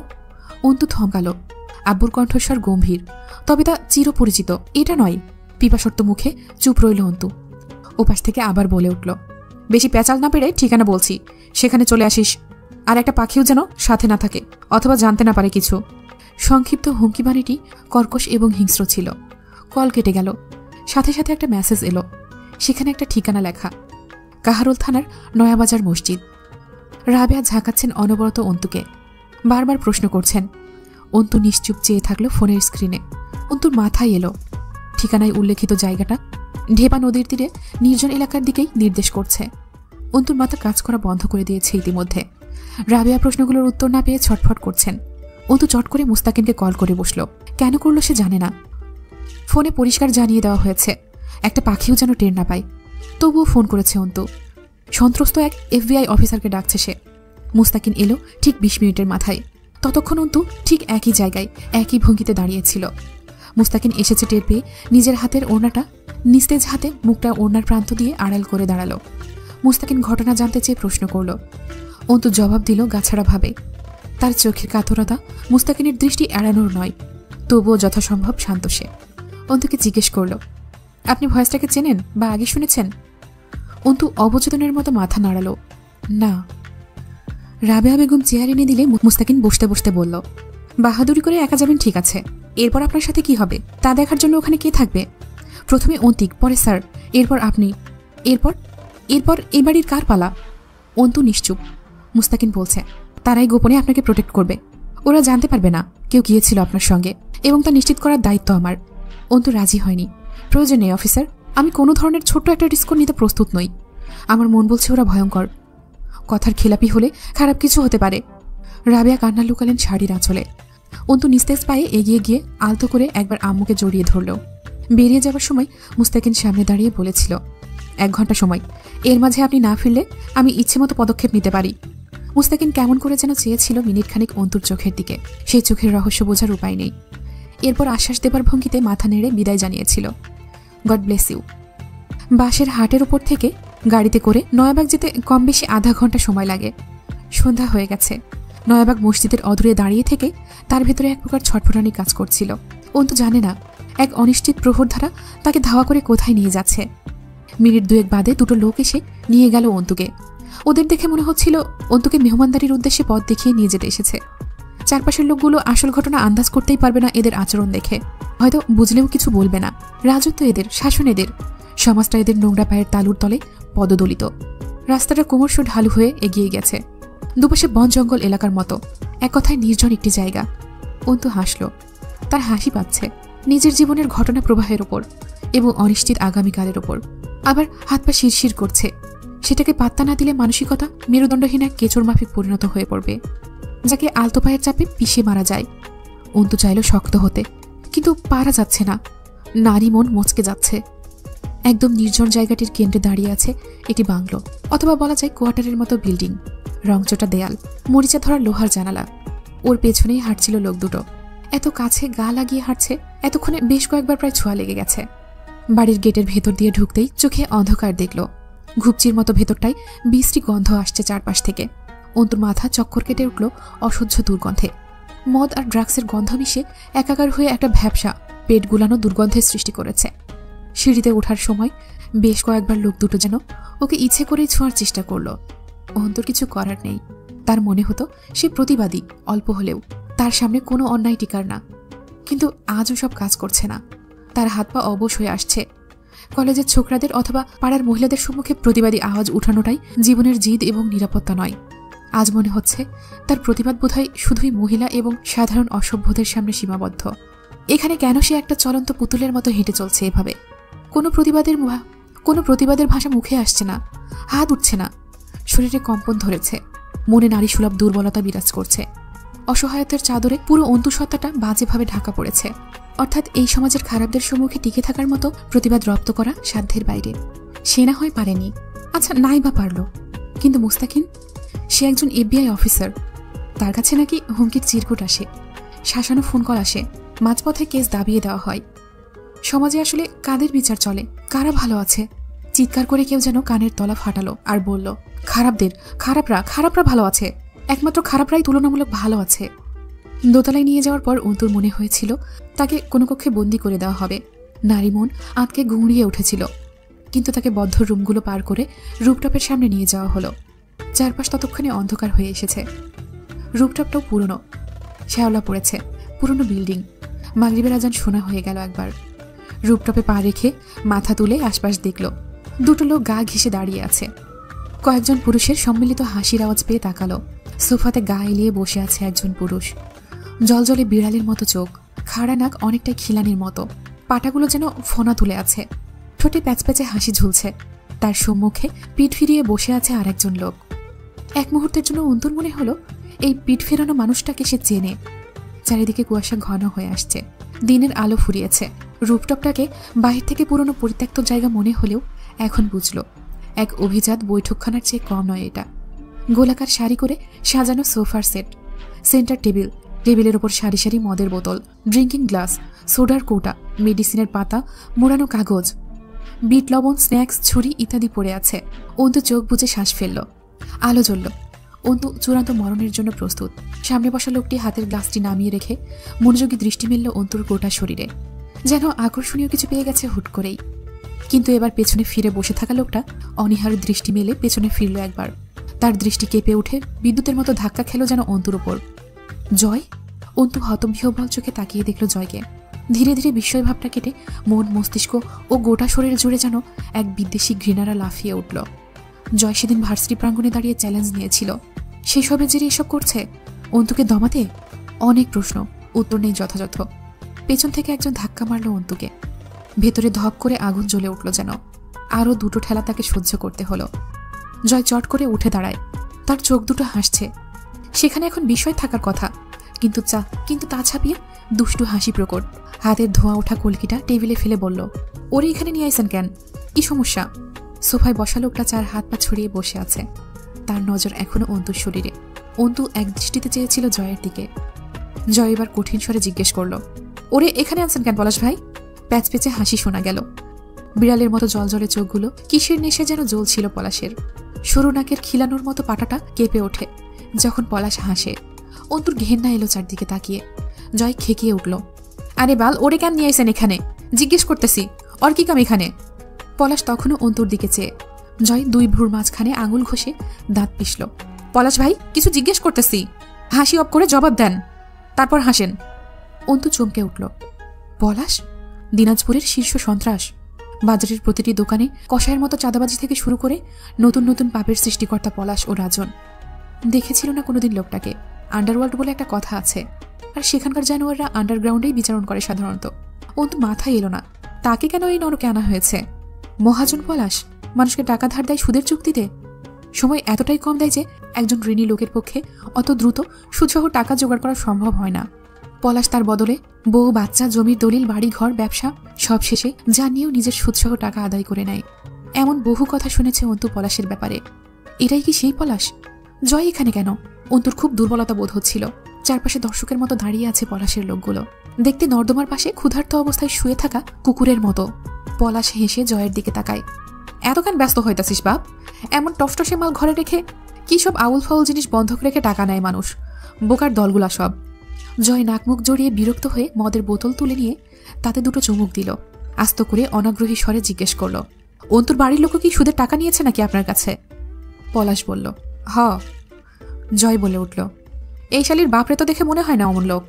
অন্তু থমকালো। আব্বুর কণ্ঠস্বর গম্ভীর, তবে তা চিরপরিচিত। এটা নয়। পিপাসর্ত মুখে চুপ রইল অন্তু। ওপাশ থেকে আবার বলে উঠল, বেশি প্যাচাল না পেরে ঠিকানা বলছি, সেখানে চলে আসিস। আর একটা পাখিও যেন সাথে না থাকে অথবা জানতে না পারে কিছু। সংক্ষিপ্ত হুমকি বাণীটি কর্কশ এবং হিংস্র ছিল। কল কেটে গেল। সাথে সাথে একটা মেসেজ এলো। সেখানে একটা ঠিকানা লেখা, কাহারোল থানার নয়াবাজার মসজিদ। রাবেয়া ঝাঁকাচ্ছেন অনবরত অন্তুকে, বারবার প্রশ্ন করছেন। অন্তু নিশ্চুপ চেয়ে থাকলো ফোনের স্ক্রিনে। অন্তুর মাথায় এলো ঠিকানায় উল্লেখিত জায়গাটা ঢেপা নদীর তীরে নির্জন এলাকার দিকেই নির্দেশ করছে। অন্তুর মাথা কাজ করা বন্ধ করে দিয়েছে ইতিমধ্যে। রাবেয়া প্রশ্নগুলোর উত্তর না পেয়ে ছটফট করছেন। অন্তু চট করে মুস্তাকিনকে কল করে বসল। কেন করলো সে জানে না। ফোনে পরিষ্কার জানিয়ে দেওয়া হয়েছে একটা পাখিও যেন টের না পায়। তবুও ফোন করেছে অন্তু। সন্ত্রস্ত এক FBI অফিসারকে ডাকছে সে। মুস্তাকিন এলো ঠিক 20 মিনিটের মাথায়। ততক্ষণ অন্তু ঠিক একই জায়গায় একই ভঙ্গিতে দাঁড়িয়েছিল। মুস্তাকিন এসেছে টের পেয়ে নিজের হাতের ওড়নাটা নিস্তেজ হাতে মুখটা ওড়নার প্রান্ত দিয়ে আড়াল করে দাঁড়ালো। মুস্তাকিন ঘটনা জানতে চেয়ে প্রশ্ন করল। অন্তু জবাব দিল গাছাড়াভাবে। তার চোখের কাতরতা মুস্তাকিনের দৃষ্টি এড়ানোর নয়, তবুও যথাসম্ভব শান্ত সে। অন্তুকে জিজ্ঞেস করল, আপনি ভয়েসটাকে চেনেন বা আগে শুনেছেন? অন্তু অবচেতনের মতো মাথা নাড়ালো, না। রাবেয়া বেগম চেয়ার এনে দিলে মুস্তাকিন বসতে বসতে বলল, বাহাদুরি করে একা যাবেন ঠিক আছে, এরপর আপনার সাথে কি হবে তা দেখার জন্য ওখানে কে থাকবে? প্রথমে অন্তিক, পরে স্যার, এরপর আপনি, এরপর এরপর এই বাড়ির কার পালা? অন্তু নিশ্চুপ। মুস্তাকিন বলছে, তারাই গোপনে আপনাকে প্রোটেক্ট করবে। ওরা জানতে পারবে না কেউ গিয়েছিল আপনার সঙ্গে, এবং তা নিশ্চিত করার দায়িত্ব আমার। অন্তু রাজি হয়নি। প্রয়োজন নেই অফিসার, আমি কোনো ধরনের ছোট্ট একটা রিস্ক নিতে প্রস্তুত নই। আমার মন বলছে ওরা ভয়ঙ্কর। কথার খেলাপি হলে খারাপ কিছু হতে পারে। রাবেয়া কান্না লুকালেন শাড়ির আঁচলে। অন্তু নিস্তেজ পায়ে এগিয়ে গিয়ে আলতো করে একবার আম্মুকে জড়িয়ে ধরল। বেরিয়ে যাওয়ার সময় মুস্তাকিন সামনে দাঁড়িয়ে বলেছিল, 1 ঘন্টা সময়, এর মাঝে আপনি না ফিরলে আমি ইচ্ছে মতো পদক্ষেপ নিতে পারি। মুস্তাকিন কেমন করে যেন চেয়েছিল মিনিটখানিক অন্তুর চোখের দিকে। সেই চোখের রহস্য বোঝার উপায় নেই। এরপর আশ্বাস দেবার ভঙ্গিতে মাথা নেড়ে বিদায় জানিয়েছিল, গড ব্লেস ইউ। বাসের হাটের উপর থেকে গাড়িতে করে নয়াবাগ যেতে কম বেশি আধা ঘন্টা সময় লাগে। সন্ধ্যা হয়ে গেছে। নয়াবাগ মসজিদের অদূরে দাঁড়িয়ে থেকে তার ভেতরে এক প্রকার ছটফটানি কাজ করছিল। অন্তু জানে না এক অনিশ্চিত প্রহর ধারা তাকে ধাওয়া করে কোথায় নিয়ে যাচ্ছে। মিনিট 2 বাদে 2টো লোক এসে নিয়ে গেল অন্তুকে। ওদের দেখে মনে হচ্ছিল অন্তুকে মেহমানদারির উদ্দেশ্যে পথ দেখিয়ে নিয়ে যেতে এসেছে। চারপাশের লোকগুলো আসল ঘটনা আন্দাজ করতেই পারবে না এদের আচরণ দেখে। হয়তো বুঝলেও কিছু বলবে না। রাজত্ব এদের, শাসন এদের। সমাজটা এদের নোংরা পায়ের তালুর তলে পদদলিত। রাস্তাটা ক্রমশ ঢালু হয়ে এগিয়ে গেছে, দুপাশে বন জঙ্গল এলাকার মতো। এক কথায় নির্জন একটি জায়গা। অন্তু হাসল। তার হাসি পাচ্ছে নিজের জীবনের ঘটনা প্রবাহের ওপর এবং অনিশ্চিত আগামীকালের ওপর। আবার হাত পা শিরশির করছে। সেটাকে পাত্তা না দিলে মানসিকতা মেরুদণ্ডহীন এক কেচোর মাফিক পরিণত হয়ে পড়বে, যাকে আলতো পায়ের চাপে পিষে মারা যায়। অন্তু চাইল শক্ত হতে, কিন্তু পারা যাচ্ছে না। নারী মন মচকে যাচ্ছে। একদম নির্জন জায়গাটির কেন্দ্রে দাঁড়িয়ে আছে এটি বাংলো, অথবা বলা যায় কোয়ার্টারের মতো বিল্ডিং। রংচটা দেয়াল, মরিচা ধরা লোহার জানালা। ওর পেছনেই হাঁটছিল লোক দুটো। এত কাছে গা লাগিয়ে হাঁটছে, এতক্ষণে বেশ কয়েকবার প্রায় ছোঁয়া লেগে গেছে। বাড়ির গেটের ভেতর দিয়ে ঢুকতেই চোখে অন্ধকার দেখল। ঘুপচির মতো ভেতরটায় বিশ্রী গন্ধ আসছে চারপাশ থেকে। অন্তুর মাথা চক্কর কেটে উঠল অসহ্য দুর্গন্ধে। মদ আর ড্রাগসের গন্ধ মিশে একাকার হয়ে একটা ভ্যাপসা পেট গুলানো দুর্গন্ধের সৃষ্টি করেছে। সিঁড়িতে ওঠার সময় বেশ কয়েকবার লোক দুটো যেন ওকে ইচ্ছে করেই ছোঁয়ার চেষ্টা করল। অন্তর কিছু করার নেই। তার মনে হতো সে প্রতিবাদী, অল্প হলেও তার সামনে কোনো অন্যায় টিকার না। কিন্তু আজও সব কাজ করছে না। তার হাত পা অবশ হয়ে আসছে। কলেজের ছোকরাদের অথবা পাড়ার মহিলাদের সম্মুখে প্রতিবাদী আওয়াজ উঠানোটাই জীবনের জিদ এবং নিরাপত্তা নয়। আজ মনে হচ্ছে তার প্রতিবাদ বোধহয় শুধুই মহিলা এবং সাধারণ অসভ্যদের সামনে সীমাবদ্ধ। এখানে কেন সে একটা চলন্ত পুতুলের মতো হেঁটে চলছে এভাবে? কোনো প্রতিবাদের ভাষা মুখে আসছে না, হাত উঠছে না। শরীরে কম্পন ধরেছে, মনে নারী সুলভ দুর্বলতা বিরাজ করছে। অসহায়তার চাদরে পুরো অন্তঃসত্ত্বাটা বাজেভাবে ঢাকা পড়েছে। অর্থাৎ এই সমাজের খারাপদের সম্মুখে টিকে থাকার মতো প্রতিবাদ রপ্ত করা সাধ্যের বাইরে। সে না হয় পারেনি, আচ্ছা নাই বা পারল, কিন্তু মুস্তাকিন, সে একজন FBI অফিসার। তার কাছে নাকি হুমকির চিরকুট আসে, শাসানো ফোন কল আসে, মাঝপথে কেস দাবিয়ে দেওয়া হয়। সমাজে আসলে কাদের বিচার চলে, কারা ভালো আছে? চিৎকার করে কেউ যেন কানের তলা ফাটালো আর বলল, খারাপরা ভালো আছে, একমাত্র খারাপরাই তুলনামূলক ভালো আছে। দোতলায় নিয়ে যাওয়ার পর অন্তুর মনে হয়েছিল তাকে কোনো কক্ষে বন্দি করে দেওয়া হবে। নারী মন আঁতকে গুঁড়িয়ে উঠেছিল, কিন্তু তাকে বদ্ধ রুমগুলো পার করে রুপটপের সামনে নিয়ে যাওয়া হলো। চারপাশ ততক্ষণে অন্ধকার হয়ে এসেছে। রুপটপটাও পুরনো, শ্যাওলা পড়েছে, পুরনো বিল্ডিং। মাগরিবের আজান শোনা হয়ে গেল একবার। রুপটপে পা রেখে মাথা তুলে আশপাশ দেখল। দুটো লোক গা ঘেঁষে দাঁড়িয়ে আছে। কয়েকজন পুরুষের সম্মিলিত হাসির আওয়াজ পেয়ে তাকালো। সোফাতে গা এলিয়ে বসে আছে একজন পুরুষ। জলজলে বিড়ালের মতো চোখ, খাড়া নাক অনেকটাই খিলানির মতো, পাটাগুলো যেন ফোনা তুলে আছে, ঠোঁটে প্যাচপ্যাচে হাসি ঝুলছে। তার সম্মুখে পিঠ ফিরিয়ে বসে আছে আরেকজন লোক। এক মুহূর্তের জন্য অন্তুর মনে হলো এই পিঠ ফেরানো মানুষটাকে সে চেনে। চারিদিকে কুয়াশা ঘন হয়ে আসছে, দিনের আলো ফুরিয়েছে। রুপটপটাকে বাহির থেকে পুরনো পরিত্যক্ত জায়গা মনে হলেও এখন বুঝল এক অভিজাত বৈঠকখানার চেয়ে কম নয় এটা। গোলাকার সারি করে সাজানো সোফার সেট, সেন্টার টেবিল, টেবিলের ওপর সারি সারি মদের বোতল, ড্রিঙ্কিং গ্লাস, সোডার কৌটা, মেডিসিনের পাতা, মোড়ানো কাগজ, বিট লবণ, স্ন্যাক্স, ছুরি ইত্যাদি পড়ে আছে। অন্তু চোখ বুজে শ্বাস ফেলল। আলো জ্বলল। অন্তু চূড়ান্ত মরণের জন্য প্রস্তুত। সামনে বসা লোকটি হাতের গ্লাসটি নামিয়ে রেখে মনোযোগী দৃষ্টি মেলল অন্তুর গোটা শরীরে, যেন আকর্ষণীয় কিছু পেয়ে গেছে হুট করেই। কিন্তু এবার পেছনে ফিরে বসে থাকা লোকটা অনীহার দৃষ্টি মেলে পেছনে ফিরল একবার। তার দৃষ্টি কেঁপে উঠে বিদ্যুতের মতো ধাক্কা খেল যেন অন্তুর ওপর। জয়! অন্তু হতবিহ্বল চোখে তাকিয়ে দেখল জয়কে। ধীরে ধীরে বিস্ময় ভাবটা কেটে মন, মস্তিষ্ক ও গোটা শরীর জুড়ে যেন এক বিদ্বেষী ঘৃণারা লাফিয়ে উঠল। জয় সেদিন ভার্সিটি প্রাঙ্গণে দাঁড়িয়ে চ্যালেঞ্জ নিয়েছিল, সেই সবের জেরে এসব করছে অন্তুকে দমাতে। অনেক প্রশ্ন, উত্তর নেই যথাযথ। পেছন থেকে একজন ধাক্কা মারল অন্তুকে। ভেতরে ধপ করে আগুন জ্বলে উঠল যেন। আরও দুটো ঠেলা তাকে সহ্য করতে হলো। জয় চট করে উঠে দাঁড়ায়। তার চোখ দুটো হাসছে। সেখানে এখন বিষয় থাকার কথা, কিন্তু তা ছাপিয়ে দুষ্টু হাসি প্রকট। হাতের ধোঁয়া ওঠা কলকিটা টেবিলে ফেলে বলল, ওরে এখানে নিয়ে আইসেন কেন? কি সমস্যা? সোফায় বসা লোকটা চার হাত পা ছড়িয়ে বসে আছে। তার নজর এখনো অন্তুর শরীরে। অন্তু এক দৃষ্টিতে চেয়েছিল জয়ের দিকে। জয় এবার কঠিন স্বরে জিজ্ঞেস করল, ওরে এখানে আনছেন কেন পলাশ ভাই? প্যাচপেচে হাসি শোনা গেল। বিড়ালের মতো জলজলে চোখগুলো কিসের নেশে যেন জ্বলছিল পলাশের। সরু নাকের খিলানোর মতো পাটাটা কেঁপে ওঠে যখন পলাশ হাসে। অন্তুর ঘেন্না এলো চারদিকে তাকিয়ে। জয় খেকিয়ে উঠল, আরে বাল, ওরে কেন নিয়ে আইসেন এখানে? জিজ্ঞেস করতেছি, ওর কি কাম এখানে? পলাশ তখনও অন্তুর দিকে চেয়ে। জয় দুই ভ্রুর মাঝখানে আঙুল ঘষে দাঁত পিষল। পলাশ ভাই, কিছু জিজ্ঞেস করতেছি, হাসি অফ করে জবাব দেন, তারপর হাসেন। অন্তু চমকে উঠল। পলাশ? দিনাজপুরের শীর্ষ সন্ত্রাস। বাজারের প্রতিটি দোকানে কষায়ের মতো চাঁদাবাজি থেকে শুরু করে নতুন নতুন পাপের সৃষ্টিকর্তা পলাশ ও রাজন। দেখেছিল না কোনোদিন লোকটাকে। আন্ডারওয়ার্ল্ড বলে একটা কথা আছে, আর সেখানকার জানোয়াররা আন্ডারগ্রাউন্ডেই বিচারণ করে সাধারণত। অন্তু মাথায় এলো না তাকে কেন এই নরকে আনা হয়েছে। মহাজন পলাশ মানুষকে টাকা ধার দেয় সুদের চুক্তিতে। সময় এতটাই কম দেয় যে একজন ঋণী লোকের পক্ষে অত দ্রুত সুদসহ টাকা জোগাড় করা সম্ভব হয় না। পলাশ তার বদলে বউ, বাচ্চা, জমির দলিল, বাড়ি, ঘর, ব্যবসা সব শেষে যা নিয়েও নিজের সুদসহ টাকা আদায় করে নেয়। এমন বহু কথা শুনেছে অন্তু পলাশের ব্যাপারে। এটাই কি সেই পলাশ? জয় এখানে কেন? অন্তুর খুব দুর্বলতা বোধ হচ্ছিল। চারপাশে দর্শকের মতো দাঁড়িয়ে আছে পলাশের লোকগুলো, দেখতে নর্দমার পাশে ক্ষুধার্ত অবস্থায় শুয়ে থাকা কুকুরের মতো। পলাশ হেসে জয়ের দিকে তাকায়। এত কেন ব্যস্ত হইতাছিস বাপ? এমন টসটসে মাল ঘরে রেখে কি সব আউল ফাউল জিনিস বন্ধক রেখে টাকা নেয় মানুষ, বোকার দলগুলা সব। জয় নাকমুখ জড়িয়ে বিরক্ত হয়ে মদের বোতল তুলে নিয়ে তাতে দুটো চুমুক দিল। আস্ত করে অনাগ্রহী স্বরে জিজ্ঞেস করল, অন্তুর বাড়ির লোক কি সুদের টাকা নিয়েছে নাকি আপনার কাছে? পলাশ বলল, হ। জয় বলে উঠল, এই শালির বাপরে তো দেখে মনে হয় না অমন লোক।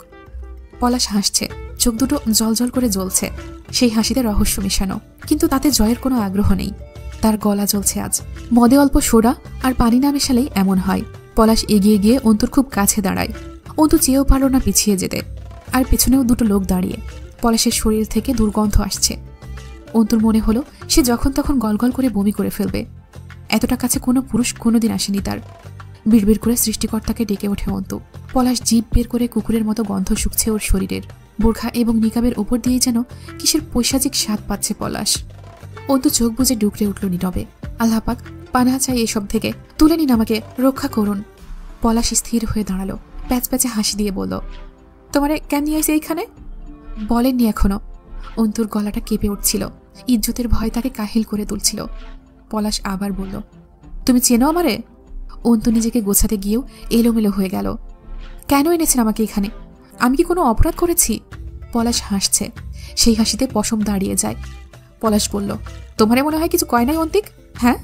পলাশ হাসছে, চোখ দুটো জলজল করে জ্বলছে। সেই হাসিতে রহস্য মেশানো, কিন্তু তাতে জয়ের কোনো আগ্রহ নেই। তার গলা জ্বলছে আজ। মদে অল্প সোডা আর পানি না মেশালেই এমন হয়। পলাশ এগিয়ে গিয়ে অন্তুর খুব কাছে দাঁড়ায়। অন্তু চেয়েও পারল না পিছিয়ে যেতে। আর পেছনেও দুটো লোক দাঁড়িয়ে। পলাশের শরীর থেকে দুর্গন্ধ আসছে। অন্তুর মনে হলো সে যখন তখন গলগল করে বমি করে ফেলবে। এতটা কাছে কোনো পুরুষ কোনোদিন আসেনি তার। বিড়বিড় করে সৃষ্টিকর্তাকে ডেকে ওঠে অন্তু। পলাশ জিভ বের করে কুকুরের মতো গন্ধ শুকছে ওর শরীরের। বোরখা এবং নিকাবের ওপর দিয়ে যেন কিসের পৈশাচিক স্বাদ পাচ্ছে পলাশ। অন্তু চোখ বুজে ডুকরে উঠল নীরবে। আল্লাহ পাক, পানাহা চাই এসব থেকে, তুলে নিন আমাকে, রক্ষা করুন। পলাশ স্থির হয়ে দাঁড়ালো, প্যাচ প্যাচে হাসি দিয়ে বলল, তোমারে কেন নিয়ে আইছে এইখানে? বলেননি এখনো। অন্তুর গলাটা কেঁপে উঠছিল। ইজ্জতের ভয় তাকে কাহিল করে তুলছিল। পলাশ আবার বলল, তুমি চেনো আমারে? অন্তু নিজেকে গোছাতে গিয়েও এলোমেলো হয়ে গেল। কেন এনেছেন আমাকে এখানে? আমি কি কোনো অপরাধ করেছি? পলাশ হাসছে। সেই হাসিতে পশম দাঁড়িয়ে যায়। পলাশ বলল, তোমারে মনে হয় কিছু কয় নাই অন্তিক? হ্যাঁ।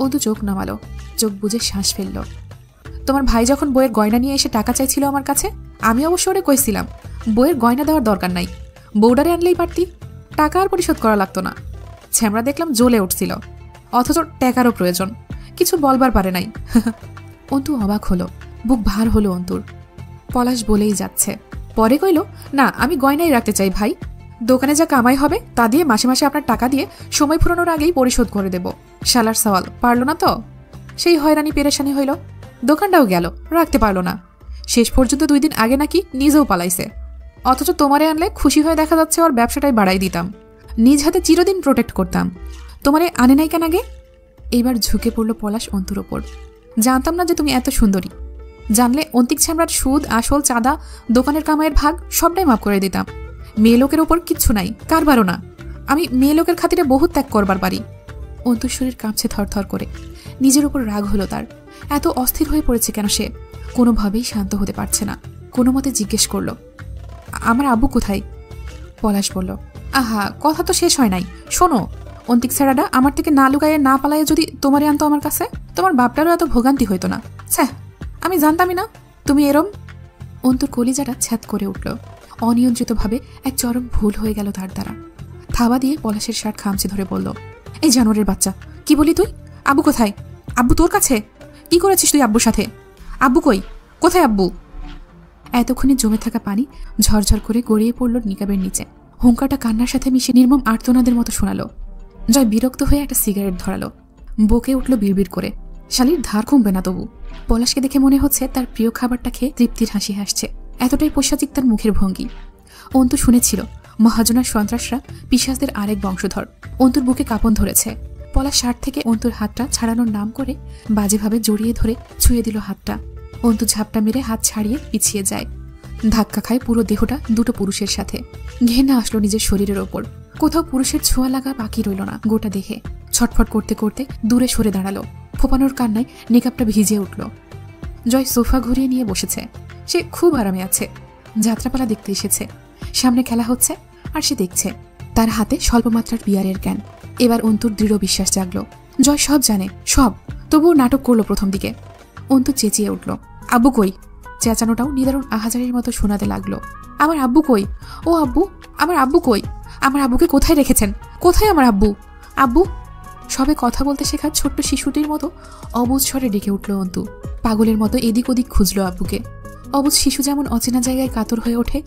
অন্তু চোখ নামালো, চোখ বুজে শ্বাস ফেলল। তোমার ভাই যখন বইয়ের গয়না নিয়ে এসে টাকা চাইছিল আমার কাছে, আমি অবশ্য ওরে কইছিলাম বইয়ের গয়না দেওয়ার দরকার নাই, বউডারে আনলেই পারতি, টাকা আর পরিশোধ করা লাগতো না। ছ্যামরা দেখলাম জ্বলে উঠছিল, অথচ টাকারও প্রয়োজন, কিছু বলবার পারে নাই। অন্তু অবাক হলো, বুক ভার হলো অন্তুর। পলাশ বলেই যাচ্ছে, পরে কইল, না আমি গয়নাই রাখতে চাই ভাই, দোকানে যা কামাই হবে তা দিয়ে মাসে মাসে আপনার টাকা দিয়ে সময় ফুরানোর আগেই পরিশোধ করে দেব। শালার সওয়াল পারল না তো, সেই হয়রানি পেরেশানি হইল, দোকানটাও গেল, রাখতে পারল না। শেষ পর্যন্ত 2 দিন আগে নাকি নিজেও পালাইছে, অথচ তোমারে আনলে খুশি হয়ে দেখা যাচ্ছে ওর ব্যবসাটাই বাড়াই দিতাম, নিজ হাতে চিরদিন প্রোটেক্ট করতাম। তোমারে আনে নাই কেন আগে? এইবার ঝুঁকে পড়ল পলাশ অন্তুর ওপর। জানতাম না যে তুমি এত সুন্দরী, জানলে অন্তিক ছ্যামরার সুদ আসল চাঁদা দোকানের কামাইয়ের ভাগ সবটাই মাফ করে দিতাম। মেয়ে লোকের ওপর কিচ্ছু নাই, কারবারও না, আমি মেয়ে লোকের খাতিরে বহুত ত্যাগ করবার পারি। অন্তুর শরীর কাঁপছে থরথর করে, নিজের উপর রাগ হলো তার। এত অস্থির হয়ে পড়েছে কেন সে? কোনোভাবেই শান্ত হতে পারছে না। কোনো মতে জিজ্ঞেস করল, আমার আব্বু কোথায়? পলাশ বলল, আহা কথা তো শেষ হয় নাই, শোনো, অন্তিক ছাড়াটা আমার থেকে না লুকাইয়ে না পালাইয়ে যদি তোমারে আনতো আমার কাছে, তোমার বাপটারও এত ভোগান্তি হইতো না। ছ্যাঃ, আমি জানতামই না তুমি এরম। অন্তুর কলিজাটা ছ্যাদ করে উঠল। অনিয়ন্ত্রিতভাবে এক চরম ভুল হয়ে গেল তার দ্বারা। থাবা দিয়ে পলাশের শার্ট খামচে ধরে বলল, এই জানোয়ারের বাচ্চা, কি বলি তুই? আব্বু কোথায়? আব্বু তোর কাছে? কি করেছিস তুই আব্বুর সাথে? আব্বু কই? কোথায় আব্বু? এতক্ষণে জমে থাকা পানি ঝরঝর করে গড়িয়ে পড়ল নিকাবের নিচে। হুঙ্কারটা কান্নার সাথে মিশে নির্মম আর্তনাদের মতো শোনালো। জয় বিরক্ত হয়ে একটা সিগারেট ধরালো, বকে উঠল বিড়বিড় করে। শালির ধার কমবে না তবু। পলাশকে দেখে মনে হচ্ছে তার প্রিয় খাবারটা খেয়ে তৃপ্তির হাসি হাসছে, এতটাই পৈশাচিক তার মুখের ভঙ্গি। অন্তু শুনেছিল মহাজনার সন্ত্রাসরা পিশাচদের আরেক বংশধর। অন্তুর বুকে কাঁপন ধরেছে। পলাশ শার্ট থেকে অন্তুর হাতটা ছাড়ানোর নাম করে বাজেভাবে জড়িয়ে ধরে ছুঁয়ে দিল হাতটা। অন্তু ঝাপটা মেরে হাত ছাড়িয়ে পিছিয়ে যায়। ধাক্কা খায় পুরো দেহটা দুটো পুরুষের সাথে। ঘেন্না আসলো নিজের শরীরের ওপর। কোথাও পুরুষের ছোঁয়া লাগা বাকি রইল না গোটা দেহে। ছটফট করতে করতে দূরে সরে দাঁড়ালো। ফোপানোর কান্নায় নেকাবটা ভিজে উঠল। জয় সোফা ঘুরিয়ে নিয়ে বসেছে। সে খুব আরামে আছে। যাত্রাপালা দেখতে এসেছে। সামনে খেলা হচ্ছে আর সে দেখছে। তার হাতে স্বল্পমাত্রার বিয়ারের ক্যান। এবার অন্তুর দৃঢ় বিশ্বাস জাগলো। জয় সব জানে, সব, তবুও নাটক করলো প্রথম দিকে। অন্তু চেঁচিয়ে উঠল, আব্বু কই? চেঁচানোটাও নিদারুণ আহাজারির মতো শোনাতে লাগলো। আমার আব্বু কই? ও আব্বু, আমার আব্বু কই? আমার আব্বুকে কোথায় রেখেছেন? কোথায় আমার আব্বু? আব্বু? সবে কথা বলতে শেখা ছোট্ট শিশুটির মতো অবুঝ স্বরে ডেকে উঠল অন্তু। পাগলের মতো এদিক ওদিক খুঁজল আব্বুকে। অবুঝ শিশু যেমন অচেনা জায়গায় কাতর হয়ে ওঠে,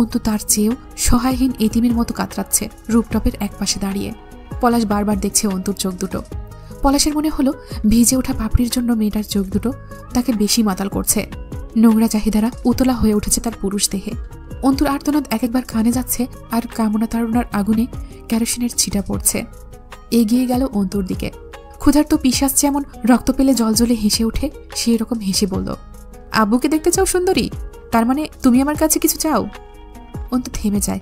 অন্তু তার চেয়েও সহায়হীন এতিমের মতো কাতরাচ্ছে রুপটপের একপাশে দাঁড়িয়ে। পলাশ বারবার দেখছে অন্তুর চোখ দুটো। পলাশের মনে হলো ভিজে ওঠা পাপড়ির জন্য মেয়েটার চোখ দুটো তাকে বেশি মাতাল করছে। নোংরা চাহিদারা উতলা হয়ে উঠেছে তার পুরুষ দেহে। অন্তুর আর্তনাদ এক একবার কানে যাচ্ছে আর কামনা তাড়নার আগুনে কেরোসিনের ছিটা পড়ছে। এগিয়ে গেল অন্তুর দিকে। ক্ষুধার্ত পিশাচ যেমন রক্ত পেলে জলজলে হেসে ওঠে, সেই রকম হেসে বলল, আব্বুকে দেখতে চাও সুন্দরী? তার মানে তুমি আমার কাছে কিছু চাও? অন্তু থেমে যায়।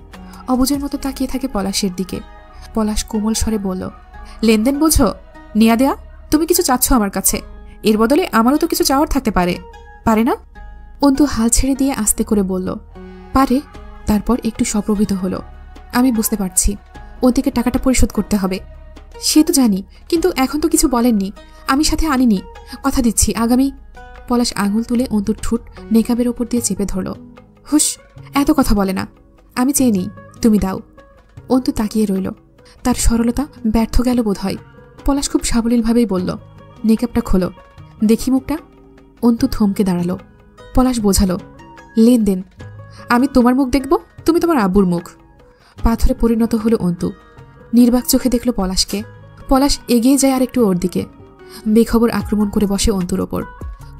অবুঝের মতো তাকিয়ে থাকে পলাশের দিকে। পলাশ কোমল স্বরে বলল, লেনদেন বোঝো? নেয়া দেয়া? তুমি কিছু চাচ্ছ আমার কাছে, এর বদলে আমারও তো কিছু চাওয়ার থাকতে পারে, পারে না? অন্তু হাল ছেড়ে দিয়ে আস্তে করে বলল, পারে। তারপর একটু সপ্রভিত হলো, আমি বুঝতে পারছি, ওদিকে টাকাটা পরিশোধ করতে হবে। সে তো জানি, কিন্তু এখন তো কিছু বলেননি, আমি সাথে আনিনি, কথা দিচ্ছি আগামী। পলাশ আঙুল তুলে অন্তুর ঠোঁট নেকাবের ওপর দিয়ে চেপে ধরল। হুস, এত কথা বলে না, আমি চেয়ে নিই, তুমি দাও। অন্তু তাকিয়ে রইল। তার সরলতা ব্যর্থ গেল বোধ হয়। পলাশ খুব সাবলীলভাবেই বলল, নেকাবটা খোলো, দেখি মুখটা। অন্তু থমকে দাঁড়ালো। পলাশ বোঝালো, লেনদেন। আমি তোমার মুখ দেখব, তুমি তোমার আব্বুর মুখ। পাথরে পরিণত হলো অন্তু। নির্বাক চোখে দেখল পলাশকে। পলাশ এগিয়ে যায় আর একটু ওর দিকে। বেখবর আক্রমণ করে বসে অন্তুর ওপর।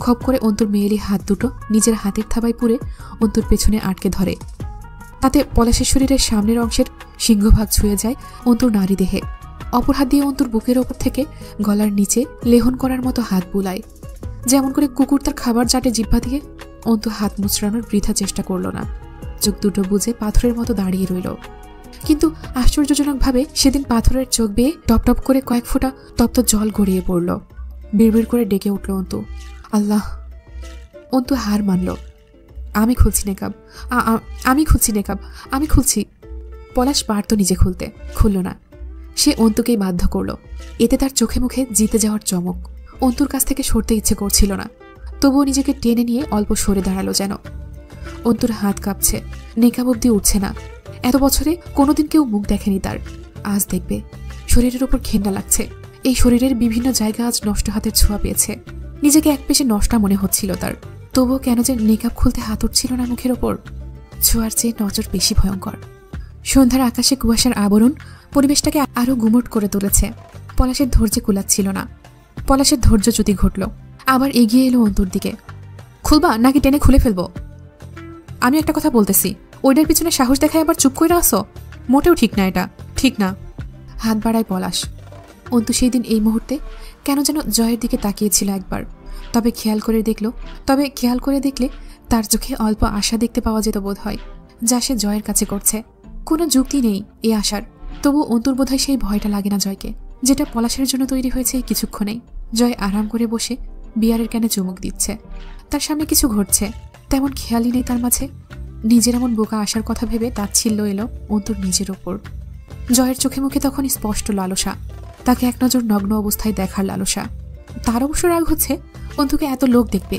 খপ করে অন্তুর মেয়েলি হাত দুটো নিজের হাতের থাবায় পুরে অন্তুর পেছনে আটকে ধরে। তাতে পলাশের শরীরের সামনের অংশের সিংহভাগ ছুঁয়ে যায় অন্তুর নারী দেহে। অপর হাত দিয়ে অন্তুর বুকের ওপর থেকে গলার নিচে লেহন করার মতো হাত বুলায়। যেমন করে কুকুর তার খাবার চাটে জিহ্বা দিয়ে। অন্তু হাত মুচড়ানোর বৃথা চেষ্টা করল না। চোখ দুটো বুজে পাথরের মতো দাঁড়িয়ে রইল। কিন্তু আশ্চর্যজনকভাবে সেদিন পাথরের চোখ বেয়ে টপ টপ করে কয়েক ফোঁটা তপ্ত জল গড়িয়ে পড়ল। বিড়বিড় করে ডেকে উঠল অন্তু। আল্লাহ! অন্তু হার মানল। আমি খুলছি নেকাব, আমি খুলছি নেকাব, আমি খুলছি। পলাশ পারত নিজে খুলতে, খুলল না। সে অন্তুকেই বাধ্য করল। এতে তার চোখে মুখে জিতে যাওয়ার চমক। অন্তুর কাছ থেকে সরতে ইচ্ছে করছিল না, তবুও নিজেকে টেনে নিয়ে অল্প সরে দাঁড়ালো যেন। অন্তুর হাত কাঁপছে, নেকাব অব্দি উঠছে না। এত বছরে কোনোদিন কেউ মুখ দেখেনি তার, আজ দেখবে। শরীরের ওপর ঘেন্না লাগছে। এই শরীরের বিভিন্ন জায়গা আজ নষ্ট হাতের ছোঁয়া পেয়েছে। নিজেকে এক পেশে নষ্টা মনে হচ্ছিল তার, তবুও কেন যে নেকাব খুলতে হাত উঠছিল না মুখের ওপর। ছোঁয়ার চেয়ে নজর বেশি ভয়ঙ্কর। সন্ধ্যার আকাশে কুয়াশার আবরণ পরিবেশটাকে আরো গুমট করে তুলেছে। পলাশের ধৈর্যে কুলাচ্ছিল না। পলাশের ধৈর্যচ্যুতি ঘটল। আবার এগিয়ে এলো অন্তুর দিকে। খুলবা নাকি টেনে খুলে ফেলবো? আমি একটা কথা বলতেছি, ওইটার পিছনে সাহস দেখায় আবার চুপ করে আসো? মোটেও ঠিক না, এটা ঠিক না। হাত বাড়ায় পলাশ। অন্তু সেই দিন এই মুহূর্তে কেন যেন জয়ের দিকে তাকিয়েছিল একবার। তবে খেয়াল করে দেখলে তার চোখে অল্প আশা দেখতে পাওয়া যেত বোধ হয়, যা সে জয়ের কাছে করছে। কোনো যুক্তি নেই এই আশার, তবু অন্তুর বোধ হয় সেই ভয়টা লাগে না জয়কে, যেটা পলাশের জন্য তৈরি হয়েছে এই কিছুক্ষণেই। জয় আরাম করে বসে বিয়ারের ক্যানে চুমুক দিচ্ছে। তার সামনে কিছু ঘটছে, তেমন খেয়ালই নেই তার মাঝে। নিজের এমন বোকা আসার কথা ভেবে তাচ্ছিল্য এলো অন্তুর নিজের ওপর। জয়ের চোখে মুখে তখন স্পষ্ট লালসা, তাকে এক নজর নগ্ন অবস্থায় দেখার লালসা। তার অবশ্য রাগ হচ্ছে অন্তুকে এত লোক দেখবে,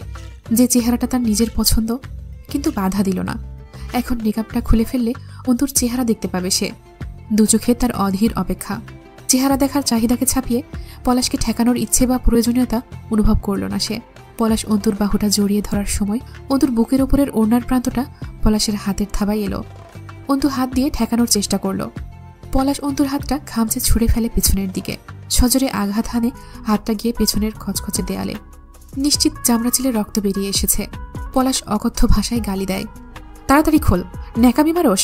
যে চেহারাটা তার নিজের পছন্দ, কিন্তু বাধা দিল না। এখন নেকাবটা খুলে ফেললে অন্তুর চেহারা দেখতে পাবে সে। দু চোখে তার অধীর অপেক্ষা। চেহারা দেখার চাহিদাকে ছাপিয়ে পলাশকে ঠেকানোর ইচ্ছে বা প্রয়োজনীয়তা অনুভব করল না সে। পলাশ অন্তুর বাহুটা জড়িয়ে ধরার সময় অন্তুর বুকের ওপরের ওড়নার প্রান্তটা পলাশের হাতের থাবায় এলো। অন্তু হাত দিয়ে ঠেকানোর চেষ্টা করল। পলাশ অন্তুর হাতটা খামচে ছুঁড়ে ফেলে পেছনের দিকে। সজোরে আঘাত হানে হাতটা গিয়ে পেছনের খচখচে দেয়ালে। নিশ্চিত চামড়া ছিলে রক্ত বেরিয়ে এসেছে। পলাশ অকথ্য ভাষায় গালি দেয়, তাড়াতাড়ি খোল, ন্যাকামি মারোস।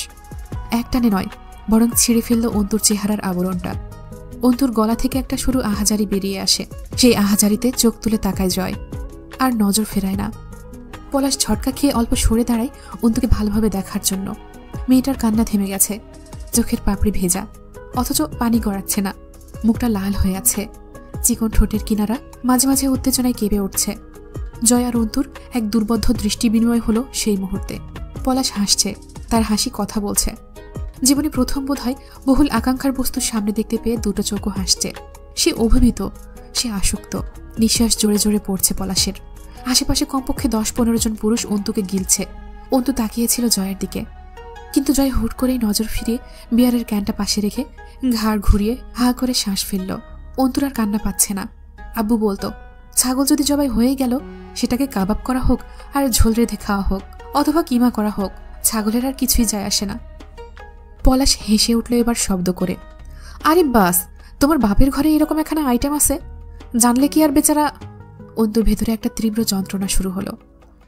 একটানে নয়, বরং ছিঁড়ে ফেলল অন্তুর চেহারার আবরণটা। অন্তুর গলা থেকে একটা সরু আহাজারি বেরিয়ে আসে। সেই আহাজারিতে চোখ তুলে তাকায় জয়, আর নজর ফেরায় না। পলাশ ঝটকা খেয়ে অল্প সরে দাঁড়ায় অন্তুকে ভালোভাবে দেখার জন্য। মেয়েটার কান্না থেমে গেছে, চোখের পাপড়ি ভেজা, অথচ পানি গড়াচ্ছে না। মুখটা লাল হয়ে আছে, চিকন ঠোঁটের কিনারা মাঝে মাঝে উত্তেজনায় কেঁপে উঠছে। জয় আর অন্তুর এক দুর্বদ্ধ দৃষ্টি বিনিময় হলো সেই মুহূর্তে। পলাশ হাসছে, তার হাসি কথা বলছে। জীবনে প্রথম বোধ হয় বহুল আকাঙ্ক্ষার বস্তুর সামনে দেখতে পেয়ে দুটো চোখও হাসছে। সে অভিভূত, সে আসক্ত। নিঃশ্বাস জোরে জোরে পড়ছে পলাশের। আশেপাশে কমপক্ষে 10-15 জন পুরুষ অন্তুকে গিলছে। অন্তু তাকিয়েছিল জয়ের দিকে, কিন্তু জয় হুট করেই নজর ফিরিয়ে বিয়ারের ক্যানটা পাশে রেখে ঘাড় ঘুরিয়ে হা করে শ্বাস ফেলল। অন্তুর আর কান্না পাচ্ছে না। আব্বু বলতো, ছাগল যদি জবাই হয়ে গেল, সেটাকে কাবাব করা হোক আর ঝোল রেঁধে খাওয়া হোক, অথবা কিমা করা হোক, ছাগলের আর কিছুই যায় আসে না। পলাশ হেসে উঠল এবার শব্দ করে, আরে বাস, তোমার বাপের ঘরে এরকম একখানা আইটেম আছে, জানলে কি আর বেচারা। অন্তুর ভেতরে একটা তীব্র যন্ত্রণা শুরু হলো।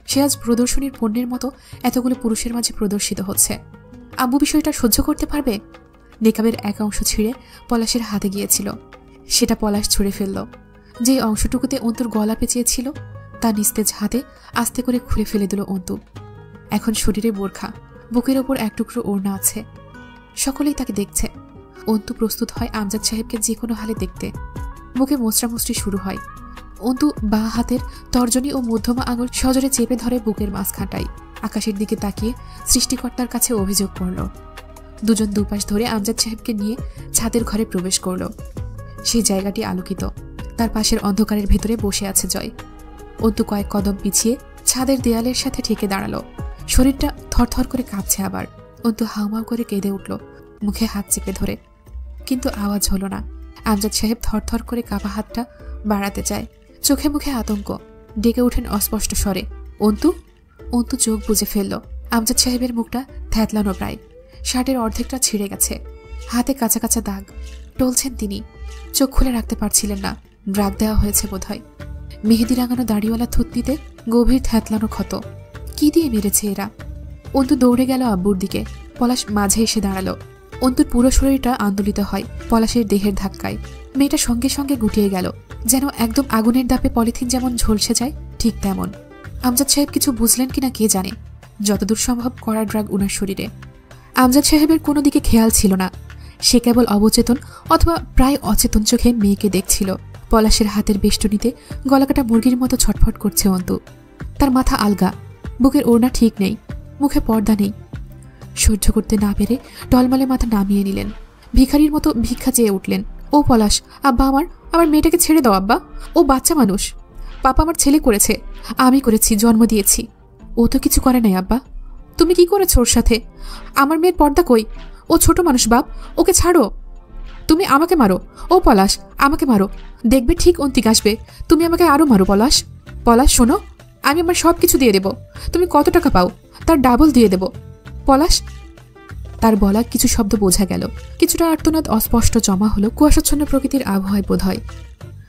সে আজ প্রদর্শনীর পণ্যের মতো এতগুলো পুরুষের মাঝে প্রদর্শিত হচ্ছে। আব্বু বিষয়টা সহ্য করতে পারবে? নেকাবের এক অংশ ছিঁড়ে পলাশের হাতে গিয়েছিল, সেটা পলাশ ছুঁড়ে ফেলল। যে অংশটুকুতে অন্তুর গলা পেঁচিয়েছিল তা নিস্তেজ হাতে আস্তে করে খুলে ফেলে দিল অন্তু। এখন শরীরে বোরখা, বুকের ওপর এক টুকরো ওড়না আছে। সকলেই তাকে দেখছে। অন্তু প্রস্তুত হয় আমজাদ সাহেবকে যে কোনো হালে দেখতে। বুকে মোচড়ামুচড়ি শুরু হয়। অন্তু বাঁ হাতের তর্জনী ও মধ্যমা আঙুল সজোরে চেপে ধরে বুকের মাঝখানটায়। আকাশের দিকে তাকিয়ে সৃষ্টিকর্তার কাছে অভিযোগ করল। দুজন দুপাশ ধরে আমজাদ সাহেবকে নিয়ে ছাদের ঘরে প্রবেশ করল। সেই জায়গাটি আলোকিত। তার পাশের অন্ধকারের ভেতরে বসে আছে জয়। অন্তু কয়েক কদম পিছিয়ে ছাদের দেয়ালের সাথে ঠেকে দাঁড়ালো। শরীরটা থরথর করে কাঁপছে আবার। অন্তু হাউমাউ করে কেঁদে উঠল, মুখে হাত চেপে ধরে, কিন্তু আওয়াজ হলো না। আমজাদ সাহেব থরথর করে কাঁপা হাতটা বাড়াতে চায়। চোখে মুখে আতঙ্ক। ডেকে ওঠেন অস্পষ্ট স্বরে, অন্তু। অন্তু চোখ বুজে ফেলল। আমজাদ সাহেবের মুখটা থ্যাতলানো প্রায়। শার্টের অর্ধেকটা ছিঁড়ে গেছে, হাতে কাঁচা কাঁচা দাগ। টলছেন তিনি, চোখ খুলে রাখতে পারছিলেন না। ড্রাগ দেওয়া হয়েছে বোধহয়। মেহেদি রাঙানো দাড়িওয়ালা থুতনিতে গভীর থ্যাতলানো ক্ষত। কি দিয়ে মেরেছে এরা? অন্তু দৌড়ে গেল আব্বুর দিকে। পলাশ মাঝে এসে দাঁড়ালো। অন্তুর পুরো শরীরটা আন্দোলিত হয় পলাশের দেহের ধাক্কায়। মেয়েটা সঙ্গে সঙ্গে গুটিয়ে গেল, যেন একদম আগুনের দাপে পলিথিন যেমন ঝলসে যায় ঠিক তেমন। আমজাদ সাহেব কিছু বুঝলেন কিনা কে জানে। যতদূর সম্ভব কড়া ড্রাগ উনার শরীরে। আমজাদ সাহেবের কোনো দিকে খেয়াল ছিল না। সে কেবল অবচেতন অথবা প্রায় অচেতন চোখে মেয়েকে দেখছিল। পলাশের হাতের বেষ্টনীতে গলাকাটা মুরগির মতো ছটফট করছে অন্তু। তার মাথা আলগা, বুকের ওড়না ঠিক নেই, মুখে পর্দা নেই। সহ্য করতে না পেরে টলমলে মাথা নামিয়ে নিলেন। ভিখারির মতো ভিক্ষা চেয়ে উঠলেন। ও পলাশ, আব্বা আমার মেয়েটাকে ছেড়ে দাও আব্বা। ও বাচ্চা মানুষ। পাপা আমার ছেলে করেছে, আমি করেছি, জন্ম দিয়েছি। ও তো কিছু করে নাই আব্বা। তুমি কি করেছো ওর সাথে? আমার মেয়ের পর্দা কই? ও ছোট মানুষ বাপ, ওকে ছাড়ো। তুমি আমাকে মারো, ও পলাশ আমাকে মারো, দেখবে ঠিক অন্তিক আসবে। তুমি আমাকে আরো মারো পলাশ। পলাশ শোনো, আমি আমার সব কিছু দিয়ে দেব। তুমি কত টাকা পাও তার ডাবল দিয়ে দেব পলাশ। তার বলা কিছু শব্দ বোঝা গেল, কিছুটা আর্তনাদ অস্পষ্ট জমা হলো কুয়াশাচ্ছন্ন প্রকৃতির আবহাওয়ায় বোধ হয়।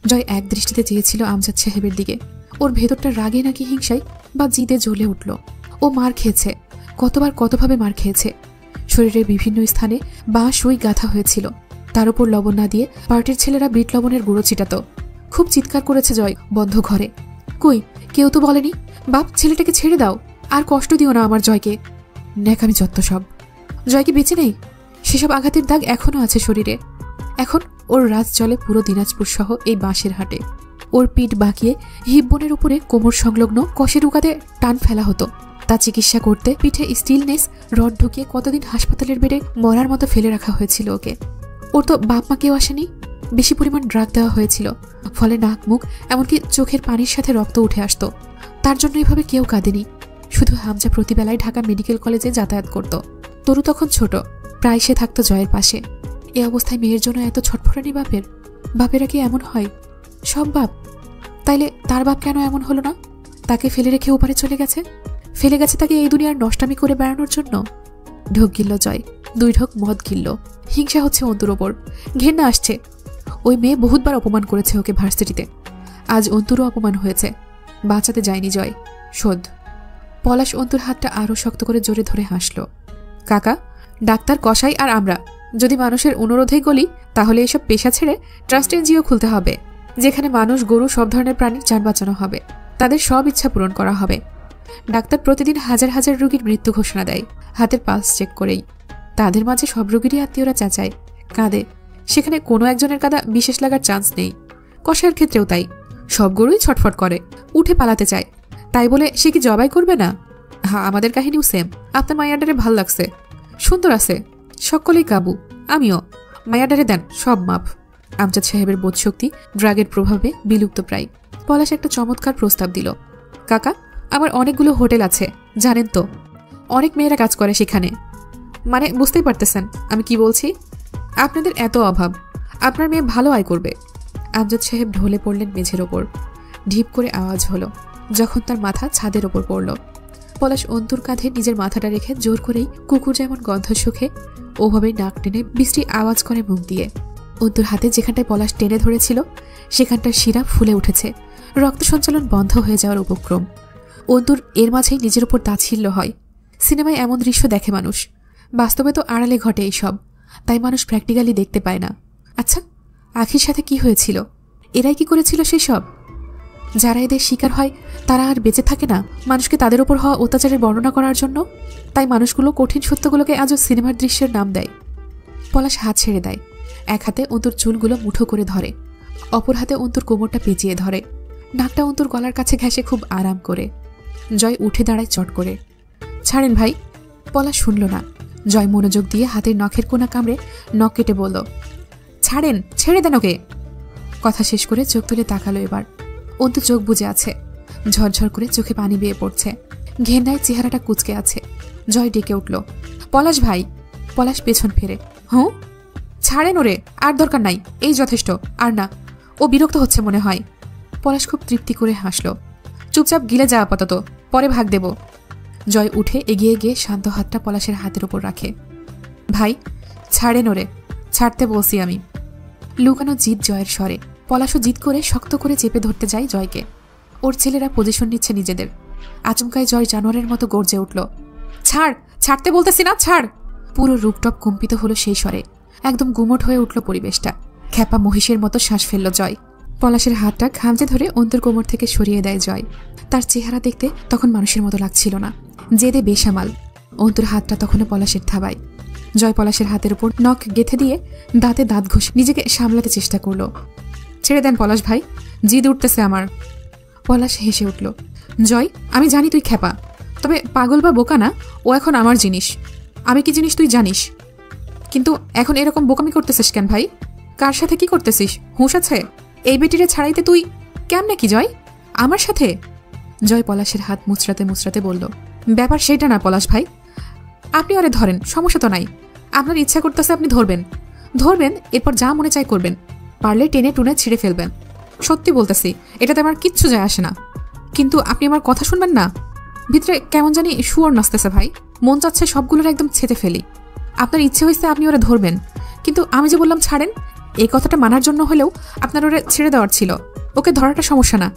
জয় এক দৃষ্টিতে চেয়েছিল আমজাদ সাহেবের দিকে। ওর ভেতরটা রাগে নাকি হিংসায় বা জিদে জ্বলে উঠল। ও মার খেয়েছে, কতবার কতভাবে মার খেয়েছে। শরীরের বিভিন্ন স্থানে বাঁ সুই গাঁথা হয়েছিল। তার উপর লবণ না দিয়ে পার্টির ছেলেরা বিট লবণের গুঁড়ো ছিটাত। খুব চিৎকার করেছে জয় বন্ধ ঘরে। কই, কেউ তো বলেনি বাপ ছেলেটাকে ছেড়ে দাও, আর কষ্ট দিও না আমার জয়কে। ন্যাকামি যত্ত সব। জয় কি বেঁচে নেই? সেসব আঘাতের দাগ এখনো আছে শরীরে। এখন ওর রাত চলে পুরো দিনাজপুর সহ এই বাঁশের হাটে। ওর পিঠ বাঁকিয়ে হিপ বোনের উপরে কোমর সংলগ্ন কষে ঢুকাতে টান ফেলা হতো। তা চিকিৎসা করতে পিঠে স্টিলনেস রড ঢুকিয়ে কতদিন হাসপাতালের বেডে মরার মতো ফেলে রাখা হয়েছিল ওকে। ওর তো বাপ মা কেউ আসেনি। বেশি পরিমাণ ড্রাগ দেওয়া হয়েছিল, ফলে নাক মুখ এমনকি চোখের পানির সাথে রক্ত উঠে আসত। তার জন্য এভাবে কেউ কাঁদেনি। শুধু হামজা প্রতিবেলায় ঢাকা মেডিকেল কলেজে যাতায়াত করত। তরু তখন ছোট, প্রায় সে থাকতো জয়ের পাশে। এ অবস্থায় মেয়ের জন্য এত ছটফটানি বাপের? বাপেরা কি এমন হয়? সব বাপ। তাইলে তার বাপ কেন এমন হলো না? তাকে ফেলে রেখে ওপারে চলে গেছে, ফেলে গেছে তাকে এই দুনিয়ার নষ্টামি করে বেড়ানোর জন্য। ঢোক গিলল জয়, 2 ঢোক মদ গিলল। হিংসা হচ্ছে অন্তুর ওপর, ঘেন্না আসছে। ওই মেয়ে বহুতবার অপমান করেছে ওকে ভার্সিটিতে, আজ অন্তুরও অপমান হয়েছে। বাঁচাতে যায়নি জয়, শোধ। পলাশ অন্তুর হাতটা আরো শক্ত করে জোরে ধরে হাসল। কাকা, ডাক্তার, কসাই আর আমরা যদি মানুষের অনুরোধেই গলি, তাহলে এসব পেশা ছেড়ে ট্রাস্ট এনজিও খুলতে হবে, যেখানে মানুষ, গরু, সব ধরনের প্রাণীর যান বাঁচানো হবে। তাদের সব ইচ্ছা পূরণ করা হবে। ডাক্তার প্রতিদিন হাজার হাজার রোগীর মৃত্যু ঘোষণা দেয় হাতের পালস চেক করেই। তাদের মাঝে সব রোগীরই আত্মীয়রা চেঁচায়, কাঁদে। সেখানে কোনো একজনের কাদা বিশেষ লাগার চান্স নেই। কসাইয়ের ক্ষেত্রেও তাই। সব গরুই ছটফট করে, উঠে পালাতে চায়। তাই বলে সে কি জবাই করবে না? হ্যাঁ, আমাদের কাহিনীও সেম। আপনার মায়াডারে ভাল লাগছে, সুন্দর আছে, সকলেই কাবু, আমিও। মায়াডারে দেন সব মাপ। আমজাদ সাহেবের বোধশক্তি ড্রাগের প্রভাবে বিলুপ্ত প্রায়। পলাশ একটা চমৎকার প্রস্তাব দিল। কাকা, আমার অনেকগুলো হোটেল আছে, জানেন তো। অনেক মেয়েরা কাজ করে সেখানে। মানে বুঝতেই পারতেছেন আমি কি বলছি। আপনাদের এত অভাব, আপনার মেয়ে ভালো আয় করবে। আমজাদ সাহেব ঢলে পড়লেন মেঝের ওপর। ঢিপ করে আওয়াজ হলো যখন তার মাথা ছাদের ওপর পড়ল। পলাশ অন্তুর কাঁধে নিজের মাথাটা রেখে জোর করেই কুকুর যেমন গন্ধ সুখে ওভাবেই নাক টেনে বিশ্রী আওয়াজ করে মুখ দিয়ে। অন্তুর হাতে যেখানটায় পলাশ টেনে ধরেছিল সেখানটার শিরা ফুলে উঠেছে, রক্ত সঞ্চালন বন্ধ হয়ে যাওয়ার উপক্রম। অন্তুর এর মাঝেই নিজের উপর তাচ্ছিল্য হয়। সিনেমায় এমন দৃশ্য দেখে মানুষ, বাস্তবে তো আড়ালে ঘটে এইসব, তাই মানুষ প্র্যাকটিক্যালি দেখতে পায় না। আচ্ছা, আখির সাথে কি হয়েছিল? এরাই কি করেছিল সেই সব? যারা এদের শিকার হয় তারা আর বেঁচে থাকে না মানুষকে তাদের উপর হওয়া অত্যাচারের বর্ণনা করার জন্য। তাই মানুষগুলো কঠিন সত্যগুলোকে আজও সিনেমার দৃশ্যের নাম দেয়। পলাশ হাত ছেড়ে দেয়। এক হাতে অন্তুর চুলগুলো মুঠো করে ধরে, অপর হাতে অন্তুর কোমরটা পেঁচিয়ে ধরে। নাকটা অন্তুর গলার কাছে ঘেঁষে খুব আরাম করে। জয় উঠে দাঁড়ায় চট করে। ছাড়েন ভাই। পলাশ শুনল না। জয় মনোযোগ দিয়ে হাতের নখের কোনা কামড়ে নখ কেটে বলল, ছাড়েন, ছেড়ে দেন ওকে। কথা শেষ করে চোখ তুলে তাকালো এবার। অন্তু চোখ বুজে আছে, ঝরঝর করে চোখে পানি বেয়ে পড়ছে। ঘেন্নায় চেহারাটা কুঁচকে আছে। জয় ডেকে উঠল, পলাশ ভাই। পলাশ পেছন ফেরে, হুঁ, ছাড়েন ওরে, আর দরকার নাই, এই যথেষ্ট, আর না। ও বিরক্ত হচ্ছে মনে হয়। পলাশ খুব তৃপ্তি করে হাসল। চুপচাপ গিলে যা আপাতত, পরে ভাগ দেব। জয় উঠে এগিয়ে গিয়ে শান্ত হাতটা পলাশের হাতের ওপর রাখে। ভাই, ছাড়েন ওরে, ছাড়তে বলছি আমি। লুকানো জিদ জয়ের স্বরে। পলাশও জিদ করে শক্ত করে চেপে ধরতে যায় জয়কে। ওর ছেলেরা পজিশন নিচ্ছে নিজেদের। আচমকায় জয় জানোয়ারের মতো গর্জে উঠল, ছাড়, ছাড়তে বলতেছি না, ছাড়। পুরো রূপটপ কম্পিত হলো সেই স্বরে। একদম গুমট হয়ে উঠল পরিবেশটা। খ্যাপা মহিষের মতো শ্বাস ফেলল জয়। পলাশের হাতটা খামচে ধরে অন্তর কোমর থেকে সরিয়ে দেয় জয়। তার চেহারা দেখতে তখন মানুষের মতো লাগছিল না, জেদে বেসামাল। অন্তর হাতটা তখনও পলাশের থাবায়। জয় পলাশের হাতের উপর নখ গেঁথে দিয়ে দাঁতে দাঁত ঘষে নিজেকে সামলাতে চেষ্টা করল। ছেড়ে দেন পলাশ ভাই, জিদ উঠতেছে আমার। পলাশ হেসে উঠল। জয়, আমি জানি তুই খেপা, তবে পাগল বা বোকা না, ও এখন আমার জিনিস। আমি কি জিনিস তুই জানিস, কিন্তু এখন এরকম বোকামি করতেছিস কেন ভাই? কার সাথে কি করতেছিস, হুঁশ আছে? এই বেটিরে ছাড়াইতে তুই কেমনে কি জয় আমার সাথে? জয় পলাশের হাত মুচড়াতে মুচড়াতে বলল, ব্যাপার সেটা না পলাশ ভাই, আপনি ওরে ধরেন, সমস্যা তো নাই। আপনার ইচ্ছা করতেছে আপনি ধরবেন, এরপর যা মনে চাই করবেন, পারলে টেনে টুনে ছিঁড়ে ফেলবেন। সত্যি বলতেছি, এটাতে আমার কিচ্ছু যায় আসে না, কিন্তু আপনি আমার কথা শুনবেন না। ভিতরে কেমন জানি শুয়োর নাচতেছে ভাই, মন চাচ্ছে সবগুলোর একদম ছেঁচে ফেলি। আপনার ইচ্ছে হয়েছে আপনি ওরা ধরবেন, কিন্তু আমি যে বললাম ছাড়েন, এই কথাটা মানার জন্য হলেও আপনার ওরা ছেড়ে দেওয়ার ছিল। ওকে ধরাটা সমস্যা না,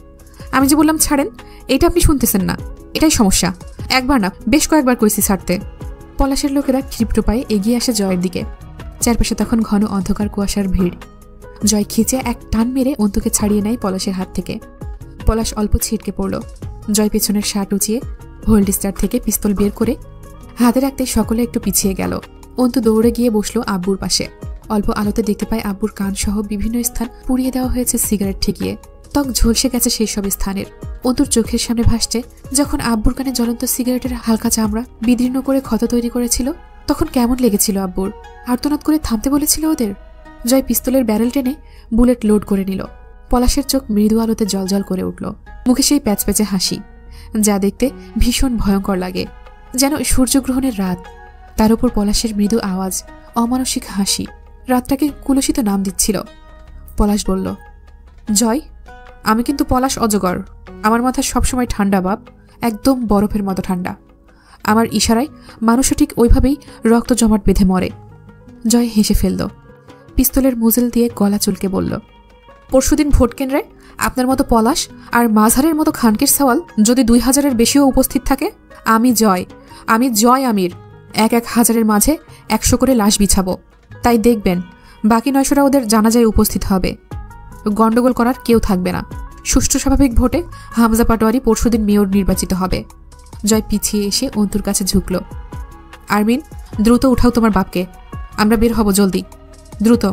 আমি যে বললাম ছাড়েন, এটা আপনি শুনতেছেন না, এটাই সমস্যা। একবার না, বেশ কয়েকবার কইছি ছাড়তে। পলাশের লোকেরা ক্ষিপ্ত পায়ে এগিয়ে আসে জয়ের দিকে। চারপাশে তখন ঘন অন্ধকার কুয়াশার ভিড়। জয় খিচে এক টান মেরে অন্তুকে ছাড়িয়ে নেয় পলাশের হাত থেকে। পলাশ অল্প ছিটকে পড়ল। জয় পেছনের শার্ট উঁচিয়ে হোল্ডিস্টার থেকে পিস্তল বের করে হাতে রাখতে সকলে একটু পিছিয়ে গেল। অন্তু দৌড়ে গিয়ে বসলো আব্বুর পাশে। অল্প আলোতে দেখতে পায় আব্বুর কান সহ বিভিন্ন স্থান পুড়িয়ে দেওয়া হয়েছে সিগারেট ঠেকিয়ে। ত্বক ঝলসে গেছে সেই সব স্থানের। অন্তুর চোখের সামনে ভাসছে যখন আব্বুর কানে জ্বলন্ত সিগারেটের হালকা চামড়া বিদীর্ণ করে ক্ষত তৈরি করেছিল, তখন কেমন লেগেছিল আব্বুর। আর্তনাদ করে থামতে বলেছিল ওদের। জয় পিস্তলের ব্যারেল টেনে বুলেট লোড করে নিল। পলাশের চোখ মৃদু আলোতে জলজল করে উঠল। মুখে সেই প্যাচপ্যাচে হাসি, যা দেখতে ভীষণ ভয়ঙ্কর লাগে, যেন সূর্যগ্রহণের রাত। তার উপর পলাশের মৃদু আওয়াজ, অমানসিক হাসি রাতটাকে কুলসিত নাম দিচ্ছিল। পলাশ বলল, জয়, আমি কিন্তু পলাশ অজগর। আমার মাথা সবসময় ঠান্ডা বাপ, একদম বরফের মতো ঠান্ডা। আমার ইশারায় মানুষও ঠিক ওইভাবেই রক্ত জমাট বেঁধে মরে। জয় হেসে ফেলল। পিস্তলের মুজেল দিয়ে গলা চুলকে বলল, পরশুদিন ভোট কেন্দ্রে আপনার মতো পলাশ আর মাঝারের মতো খানকের সওয়াল যদি 2000-এর বেশিও উপস্থিত থাকে, আমি জয় আমির 1,000-এর মাঝে 100 করে লাশ বিছাবো। তাই দেখবেন বাকি 900টা ওদের জানাজায় উপস্থিত হবে। গন্ডগোল করার কেউ থাকবে না। সুষ্ঠু স্বাভাবিক ভোটে হামজা পাটোয়ারি পরশুদিন মেয়র নির্বাচিত হবে। জয় পিছিয়ে এসে অন্তুর কাছে ঝুঁকল। আরমিন, দ্রুত উঠাও তোমার বাপকে, আমরা বের হব জলদি, দ্রুত।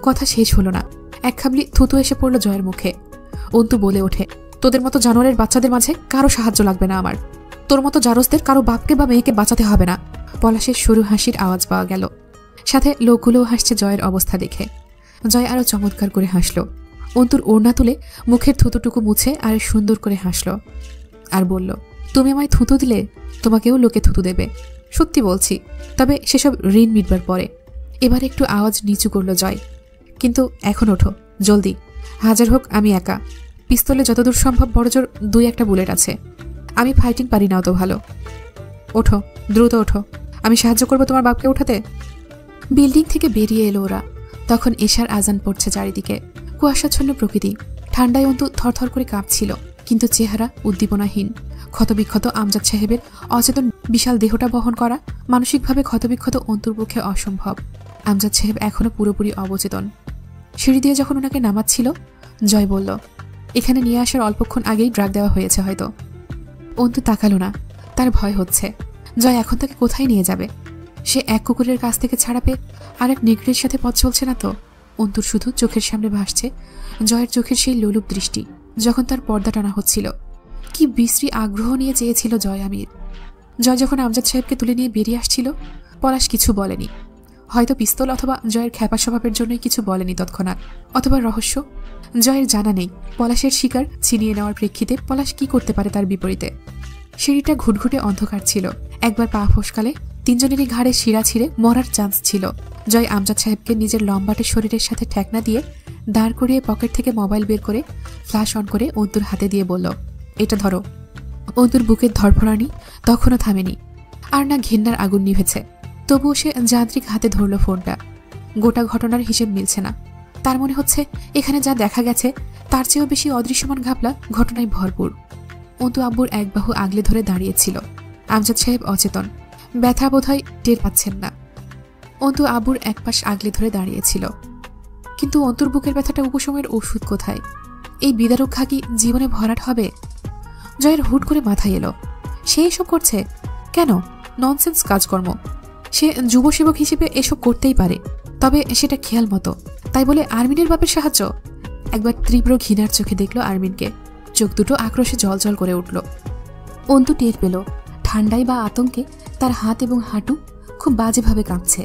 কথা শেষ হলো না, এক খাবলি থুতু এসে পড়ল জয়ের মুখে। অন্তু বলে ওঠে, তোদের মতো জানোয়ারের বাচ্চাদের মাঝে কারো সাহায্য লাগবে না আমার। তোর মতো জারজদের কারো বাপকে বা মেয়েকে বাঁচাতে হবে না। পলাশের সরু হাসির আওয়াজ পাওয়া গেল, সাথে লোকগুলোও হাসছে জয়ের অবস্থা দেখে। জয় আরো চমৎকার করে হাসল। অন্তুর ওড়না তুলে মুখের থুতুটুকু মুছে আর সুন্দর করে হাসল আর বলল, তুমি আমায় থুতু দিলে তোমাকেও লোকে থুতু দেবে, সত্যি বলছি। তবে সেসব ঋণ মিটবার পরে। এবার একটু আওয়াজ নিচু করল জয়, কিন্তু এখন ওঠো জলদি, হাজার হোক আমি একা। পিস্তলে যতদূর সম্ভব বড়জোর 2-1টা বুলেট আছে। আমি ফাইটিং পারি না অত ভালো। ওঠো, দ্রুত ওঠো, আমি সাহায্য করবো তোমার বাপকে উঠাতে। বিল্ডিং থেকে বেরিয়ে এলো ওরা। তখন এশার আজান পড়ছে চারিদিকে। কুয়াশাচ্ছন্ন প্রকৃতি, ঠান্ডায় অন্তু থরথর করে কাঁপছিল, কিন্তু চেহারা উদ্দীপনাহীন। ক্ষতবিক্ষত আমজাদ সাহেবের অচেতন বিশাল দেহটা বহন করা মানসিকভাবে ক্ষতবিক্ষত অন্তুর পক্ষে অসম্ভব। আমজাদ সাহেব এখনো পুরোপুরি অবচেতন। সিঁড়ি দিয়ে যখন ওনাকে নামাচ্ছিল, জয় বলল, এখানে নিয়ে আসার অল্পক্ষণ আগেই ড্রাগ দেওয়া হয়েছে হয়তো। অন্তু তাকালো না, তার ভয় হচ্ছে জয় এখন তাকে কোথায় নিয়ে যাবে। সে এক কুকুরের কাছ থেকে ছাড়া পেয়ে আরেক নেকড়ের সাথে পথ চলছে না তো। অন্তুর শুধু চোখের সামনে ভাসছে জয়ের চোখের সেই লোলুপ দৃষ্টি, যখন তার পর্দা টানা হচ্ছিল। কি বিশ্রী আগ্রহ নিয়ে চেয়েছিল জয় আমির। জয় যখন আমজাদ সাহেবকে তুলে নিয়ে বেরিয়ে আসছিল, পলাশ কিছু বলেনি। হয়তো পিস্তল অথবা জয়ের খ্যাপা স্বভাবের জন্যই কিছু বলেনি তৎক্ষণাৎ, অথবা রহস্য জয়ের জানা নেই। পলাশের শিকার ছিনিয়ে নেওয়ার প্রেক্ষিতে পলাশ কি করতে পারে তার বিপরীতে। সিঁড়িটা ঘুটঘুটে অন্ধকার ছিল। একবার পা ফসকালে 3জনেরই ঘাড়ে শিরা ছিঁড়ে মরার চান্স ছিল। জয় আমজাদ সাহেবকে নিজের লম্বাটে শরীরের সাথে ঠেকনা দিয়ে দাঁড় করিয়ে পকেট থেকে মোবাইল বের করে ফ্ল্যাশ অন করে অন্তুর হাতে দিয়ে বলল, এটা ধরো। অন্তুর বুকের ধরফরানি তখনও থামেনি, আর না ঘেন্নার আগুন নিভেছে। তবুও সে যান্ত্রিক হাতে ধরল ফোনটা। গোটা ঘটনার হিসেব মিলছে না। তার মনে হচ্ছে এখানে যা দেখা গেছে তার চেয়েও বেশি অদৃশ্যমান ঘাপলা ঘটনায় ভরপুর। অন্তু আব্বুর এক বাহু আগলে ধরে দাঁড়িয়েছিল। আমজাদ সাহেব অচেতন, ব্যথা বোধহয় টের পাচ্ছেন না। অন্তু আব্বুর এক পাশ আগলে ধরে দাঁড়িয়েছিল, কিন্তু অন্তুর বুকের ব্যথাটা উপশমের ওষুধ কোথায়? এই বিদারক ঘা কি জীবনে ভরাট হবে? জয়ের হুট করে মাথায় এলো, সে এসব করছে কেন? ননসেন্স কাজকর্ম। সে যুব সেবক হিসেবে এসব করতেই পারে, তবে সেটা খেয়াল মতো। তাই বলে আর্মিনের বাপের সাহায্য? একবার তীব্র ঘৃণার চোখে দেখল আরমিনকে। চোখ দুটো আক্রোশে জলজল করে উঠল। অন্তু টের পেল ঠান্ডায় বা আতঙ্কে তার হাত এবং হাঁটু খুব বাজেভাবে কাঁপছে।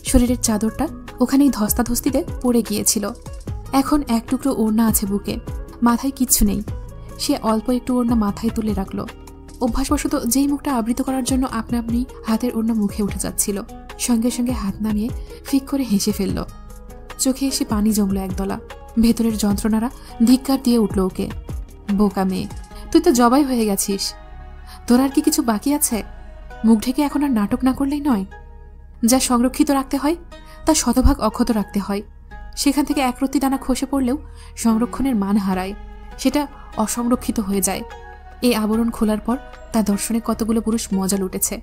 শরীরের চাদরটা ওখানেই ধস্তাধস্তিতে পড়ে গিয়েছিল। এখন এক টুকরো ওড়না আছে বুকে, মাথায় কিচ্ছু নেই। সে অল্প একটু ওড়না মাথায় তুলে রাখল। অভ্যাসবশত যেই মুখটা আবৃত করার জন্য আপনা আপনি হাতের ওড়না মুখে উঠে যাচ্ছিল, সঙ্গে সঙ্গে হাত নামিয়ে ফিক করে হেসে ফেলল। চোখে এসে পানি জমল একদলা। ভেতরের যন্ত্রণারা ধিক্কার দিয়ে উঠল ওকে। বোকা মেয়ে, তুই তো জবাই হয়ে গেছিস। তোর আর কি কিছু বাকি আছে? মুখ ঢেকে এখন আর নাটক না করলেই নয়। যা সংরক্ষিত রাখতে হয় তা শতভাগ অক্ষত রাখতে হয়। সেখান থেকে একরত্তি দানা খসে পড়লেও সংরক্ষণের মান হারায়, সেটা অসংরক্ষিত হয়ে যায়। এই আবরণ খোলার পর তার দর্শনে কতগুলো পুরুষ মজা লুটেছে।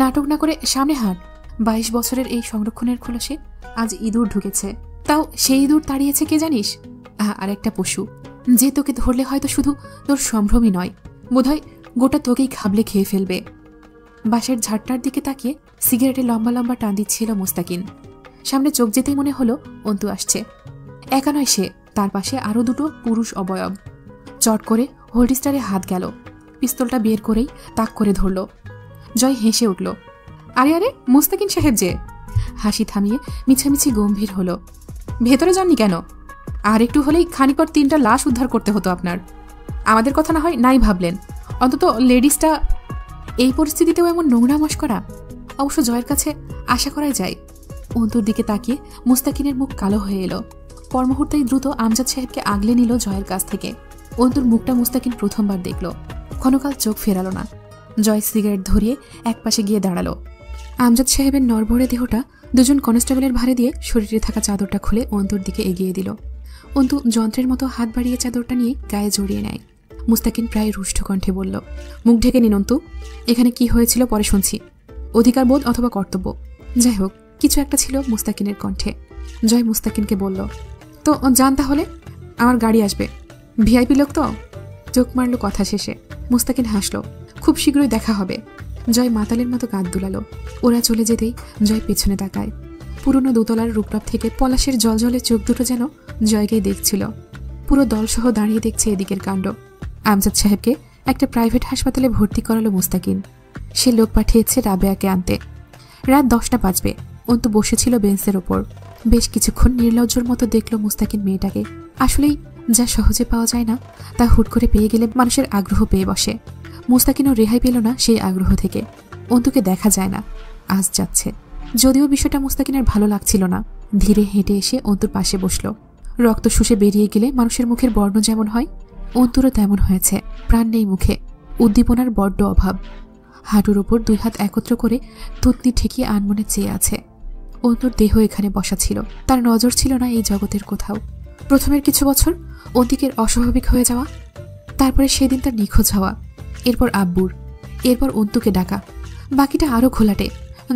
নাটক না করে সামনে হাঁট। 22 বছরের এই সংরক্ষণের খোলসে আজ ইঁদুর ঢুকেছে। তাও সেই ইঁদুর তাড়িয়েছে কে জানিস? আরেকটা পশু, যে তোকে ধরলে হয়তো শুধু তোর সম্ভ্রমই নয়, বোধহয় গোটা তোকেই খাবলে খেয়ে ফেলবে। বাঁশের ঝাড়টার দিকে তাকিয়ে সিগারেটে লম্বা লম্বা টান দিচ্ছিল মুস্তাকিন। সামনে চোখ যেতেই মনে হলো অন্তু আসছে। একা নয় সে, তার পাশে আরও দুটো পুরুষ অবয়ব। চট করে হোল্ডিস্টারে হাত গেল। পিস্তলটা বের করেই তাক করে ধরল। জয় হেসে উঠল। আরে আরে, মুস্তাকিন সাহেব যে। হাসি থামিয়ে মিছামিছি গম্ভীর হলো। ভেতরে যাননি কেন? আর একটু হলেই খানিকর 3টা লাশ উদ্ধার করতে হতো আপনার। আমাদের কথা না হয় নাই ভাবলেন, অন্তত লেডিসটা। এই পরিস্থিতিতেও এমন নোংরা মস্করা। অবশ্য জয়ের কাছে আশা করাই যায়। অন্তুর দিকে তাকিয়ে মুস্তাকিনের মুখ কালো হয়ে এলো। পর মুহূর্তেই দ্রুত আমজাদ সাহেবকে আগলে নিল জয়ের কাছ থেকে। অন্তুর মুখটা মুস্তাকিন প্রথমবার দেখল। ক্ষণকাল চোখ ফেরালো না। জয় সিগারেট ধরিয়ে একপাশে গিয়ে দাঁড়ালো। আমজাদ সাহেবের নরভরে দেহটা দুজন কনস্টেবলের ভারে দিয়ে শরীরে থাকা চাদরটা খুলে অন্তুর দিকে এগিয়ে দিল। অন্তু যন্ত্রের মতো হাত বাড়িয়ে চাদরটা নিয়ে গায়ে জড়িয়ে নেয়। মুস্তাকিন প্রায় রুষ্ট কণ্ঠে বলল, মুখ ঢেকে নিন অন্তু। এখানে কি হয়েছিল পরে শুনছি। অধিকার বোধ অথবা কর্তব্য, যাই হোক কিছু একটা ছিল মুস্তাকিনের কণ্ঠে। জয় মুস্তাকিনকে বলল, তো যান তাহলে, আমার গাড়ি আসবে। ভিআইপি লোক তো। চোখ মারল কথা শেষে। মুস্তাকিন হাসল। খুব শীঘ্রই দেখা হবে। জয় মাতালের মতো কাঁধ দুলালো। ওরা চলে যেতেই জয় পেছনে তাকায়। পুরনো দোতলার রূপটপ থেকে পলাশের জলজলে চোখ দুটো যেন জয়কেই দেখছিল। পুরো দলসহ দাঁড়িয়ে দেখছে এদিকের কাণ্ড। আমজাদ সাহেবকে একটা প্রাইভেট হাসপাতালে ভর্তি করালো মুস্তাকিন। সে লোক পাঠিয়েছে রাবেয়াকে আনতে। রাত 10টা বাজবে। অন্তু বসেছিল বেঞ্চের ওপর। বেশ কিছুক্ষণ নির্লজ্জর মতো দেখল মুস্তাকিন মেয়েটাকে। আসলেই যা সহজে পাওয়া যায় না, তা হুট করে পেয়ে গেলে মানুষের আগ্রহ পেয়ে বসে। মুস্তাকিনও রেহাই পেল না সেই আগ্রহ থেকে। অন্তুকে দেখা যায় না, আজ যাচ্ছে। যদিও বিষয়টা মুস্তাকিনের ভালো লাগছিল না। ধীরে হেঁটে এসে অন্তুর পাশে বসল। রক্ত শুষে বেরিয়ে গেলে মানুষের মুখের বর্ণ যেমন হয়, অন্তুরও তেমন হয়েছে। প্রাণ নেই মুখে, উদ্দীপনার বড্ড অভাব। হাঁটুর ওপর 2 হাত একত্র করে থুতনি ঠেকিয়ে আনমনে চেয়ে আছে। অন্তুর দেহ এখানে বসা ছিল, তার নজর ছিল না এই জগতের কোথাও। প্রথমের কিছু বছর অন্তিকের অস্বাভাবিক হয়ে যাওয়া, তারপরে সেদিন তার নিখোঁজ হওয়া, এরপর আব্বুর, এরপর অন্তুকে ডাকা। বাকিটা আরও ঘোলাটে।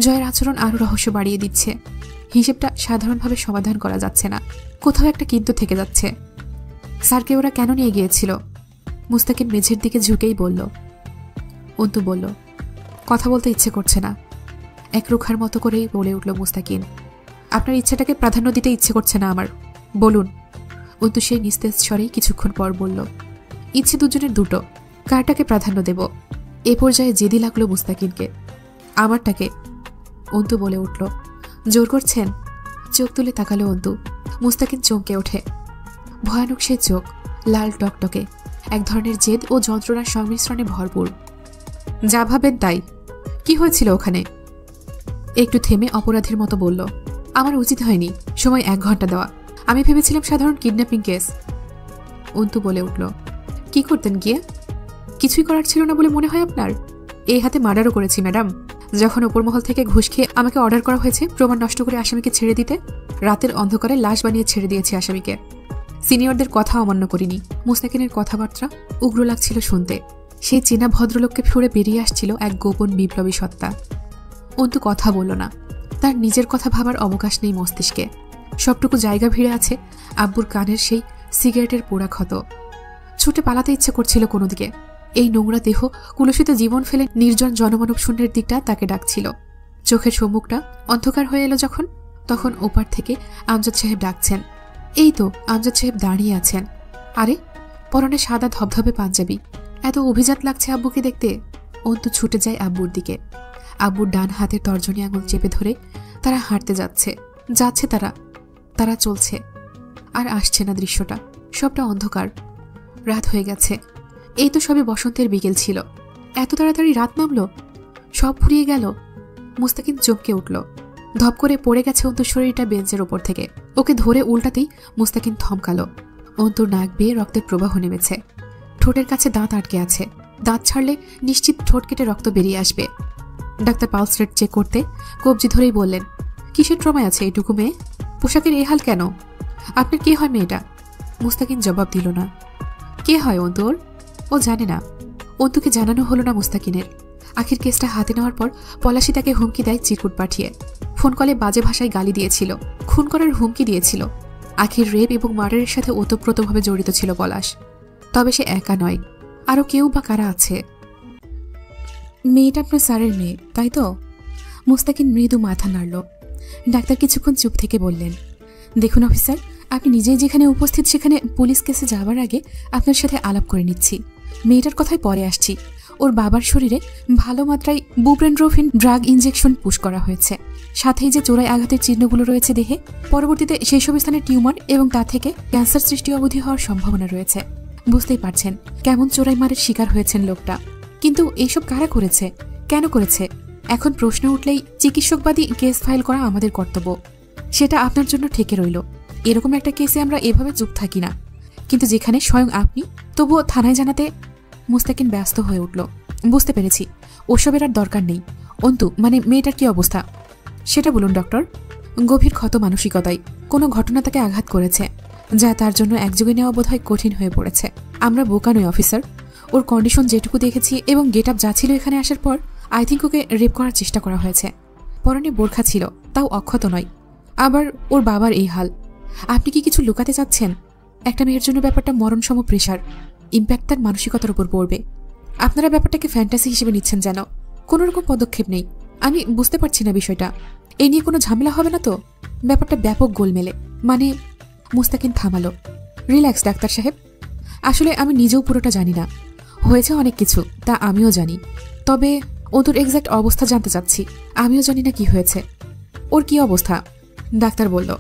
জয়ের আচরণ আরও রহস্য বাড়িয়ে দিচ্ছে। হিসেবটা সাধারণভাবে সমাধান করা যাচ্ছে না। কোথাও একটা কিন্তু থেকে যাচ্ছে। স্যারকে ওরা কেন নিয়ে গিয়েছিল? মুস্তাকিন মেঝের দিকে ঝুঁকেই বলল। অন্তু বলল, কথা বলতে ইচ্ছে করছে না। এক রুখার মতো করেই বলে উঠল মুস্তাকিন, আপনার ইচ্ছাটাকে প্রাধান্য দিতে ইচ্ছে করছে না আমার, বলুন। অন্তু সেই নিস্তেজ স্বরেই কিছুক্ষণ পর বলল, ইচ্ছে দুজনের দুটো, কারটাকে প্রাধান্য দেব? এ পর্যায়ে জেদি লাগলো মুস্তাকিনকে। আমারটাকে। অন্তু বলে উঠল, জোর করছেন? চোখ তুলে তাকালো অন্তু। মুস্তাকিন চমকে ওঠে। ভয়ানক সে চোখ, লাল টকটকে, এক ধরনের জেদ ও যন্ত্রণার সংমিশ্রণে ভরপুর। যা ভাবেন তাই। কি হয়েছিল ওখানে? একটু থেমে অপরাধীর মতো বলল, আমার উচিত হয়নি সময় 1 ঘন্টা দেওয়া। আমি ভেবেছিলাম সাধারণ কিডন্যাপিং কেস। অন্তু বলে উঠল, কি করতেন গিয়ে? কিছুই করার ছিল না বলে মনে হয় আপনার? এই হাতে মার্ডারও করেছি ম্যাডাম। যখন ওপরমহল থেকে ঘুষ খেয়ে আমাকে অর্ডার করা হয়েছে প্রমাণ নষ্ট করে আসামিকে ছেড়ে দিতে, রাতের অন্ধকারে লাশ বানিয়ে ছেড়ে দিয়েছি আসামিকে। সিনিয়রদের কথা অমান্য করিনি। মুস্তাকিনের কথাবার্তা উগ্র লাগছিল শুনতে। সেই চেনা ভদ্রলোককে ফুঁড়ে বেরিয়ে আসছিল এক গোপন বিপ্লবী সত্তা। অন্তু কথা বলল না। তার নিজের কথা ভাবার অবকাশ নেই মস্তিষ্কে। সবটুকু জায়গা ভিড়ে আছে আব্বুর কানের সেই সিগারেটের পোড়া ক্ষত। ছুটে পালাতে ইচ্ছে করছিল কোনো দিকে। এই নোংরা দেহ কুলসিত জীবন ফেলে নির্জন জনমানব শূন্যের দিকটা তাকে ডাকছিল। চোখের সম্মুখটা অন্ধকার হয়ে এলো যখন, তখন ওপার থেকে আমজাদ সাহেব ডাকছেন, এই তো আমজাদ সাহেব দাঁড়িয়ে আছেন। আরে, পরনে সাদা ধবধবে পাঞ্জাবি, এত অভিজাত লাগছে আব্বুকে দেখতে। অন্তু ছুটে যায় আব্বুর দিকে। আব্বুর ডান হাতের তর্জনী আঙুল চেপে ধরে তারা হাঁটতে যাচ্ছে। তারা চলছে, আর আসছে না দৃশ্যটা। সবটা অন্ধকার, রাত হয়ে গেছে। এই তো সবে বসন্তের বিকেল ছিল, এত তাড়াতাড়ি রাত নামলো, সব ফুরিয়ে গেল। মুস্তাকিন চমকে উঠল। ধপ করে পড়ে গেছে অন্তুর শরীরটা বেঞ্চের ওপর থেকে। ওকে ধরে উল্টাতেই মুস্তাকিন থমকালো। অন্তুর নাক বেয়ে রক্তের প্রবাহ নেমেছে। ঠোঁটের কাছে দাঁত আটকে আছে। দাঁত ছাড়লে নিশ্চিত ঠোঁট কেটে রক্ত বেরিয়ে আসবে। ডাক্তার পালস রেট চেক করতে কবজি ধরেই বললেন, কিসের ট্রমায় আছে এইটুকু মেয়ে? পোশাকের এই হাল কেন? আপনার কে হয় মেয়েটা? মুস্তাকিন জবাব দিল না। কে হয় অন্তুর? ও জানে না। অন্তুকে জানানো হলো না মুস্তাকিনের। আখির কেসটা হাতে নেওয়ার পর পলাশি তাকে হুমকি দেয় চিরকুট পাঠিয়ে। ফোন কলে বাজে ভাষায় গালি দিয়েছিল, খুন করার হুমকি দিয়েছিল। আখির রেপ এবং মার্ডারের সাথে ওতপ্রোতভাবে জড়িত ছিল পলাশ। তবে সে একা নয়, আরও কেউ বা কারা আছে। মেয়েটা আপনার স্যারের মেয়ে, তাই তো? মুস্তাকিন মৃদু মাথা নাড়ল। ডাক্তার কিছুক্ষণ চুপ থেকে বললেন, দেখুন অফিসার, আপনি নিজেই যেখানে উপস্থিত সেখানে পুলিশ কেসে যাওয়ার আগে আপনার সাথে আলাপ করে নিচ্ছি। মেয়েটার কথায় পরে আসছি। ওর বাবার শরীরে ভালো মাত্রায় বুপ্রেনড্রোফিন ড্রাগ ইনজেকশন পুশ করা হয়েছে। সাথেই যে চোরাই আঘাতের চিহ্নগুলো রয়েছে দেহে, পরবর্তীতে সেই সব স্থানে টিউমার এবং তা থেকে ক্যান্সার সৃষ্টি অবধি হওয়ার সম্ভাবনা রয়েছে। বুঝতেই পারছেন কেমন চোরাই মারের শিকার হয়েছেন লোকটা। কিন্তু এইসব কারা করেছে, কেন করেছে? এখন প্রশ্ন উঠলেই চিকিৎসকবাদী কেস ফাইল করা আমাদের কর্তব্য। সেটা আপনার জন্য ঠেকে রইল। এরকম একটা কেসে আমরা এভাবে চুপ থাকি না, কিন্তু যেখানে স্বয়ং আপনি, তবুও থানায় জানাতে। মুস্তাকিন ব্যস্ত হয়ে উঠল। বুঝতে পেরেছি, ওসবের আর দরকার নেই। অন্তু, মানে মেয়েটার কি অবস্থা সেটা বলুন ডক্টর। গভীর ক্ষত মানসিকতায় কোনো ঘটনা তাকে আঘাত করেছে, যা তার জন্য একযোগে নেওয়া বোধহয় কঠিন হয়ে পড়েছে। আমরা বোকা নই অফিসার। ওর কন্ডিশন যেটুকু দেখেছি এবং গেট আপ যা ছিল এখানে আসার পর, আই থিঙ্ক ওকে রেপ করার চেষ্টা করা হয়েছে। পরনে বোরখা ছিল, তাও অক্ষত নয়। আবার ওর বাবার এই হাল। আপনি কি কিছু লুকাতে চাচ্ছেন? একটা মেয়ের জন্য ব্যাপারটা মরণসম প্রেশার, ইম্প্যাক্ট তার মানসিকতার উপর পড়বে। আপনারা ব্যাপারটাকে ফ্যান্টাসি হিসেবে নিচ্ছেন যেন। কোনো রকম পদক্ষেপ নেই। আমি বুঝতে পারছি না বিষয়টা। এই নিয়ে কোনো ঝামেলা হবে না তো? ব্যাপারটা ব্যাপক গোলমেলে। মানে, মুস্তাকিন থামালো। রিল্যাক্স ডাক্তার সাহেব, আসলে আমি নিজেও পুরোটা জানি না। হয়েছে অনেক কিছু, তা আমিও জানি। তবে ওদের এক্স্যাক্ট অবস্থা জানতে চাচ্ছি। আমিও জানি না কি হয়েছে। ওর কি অবস্থা? ডাক্তার বলল,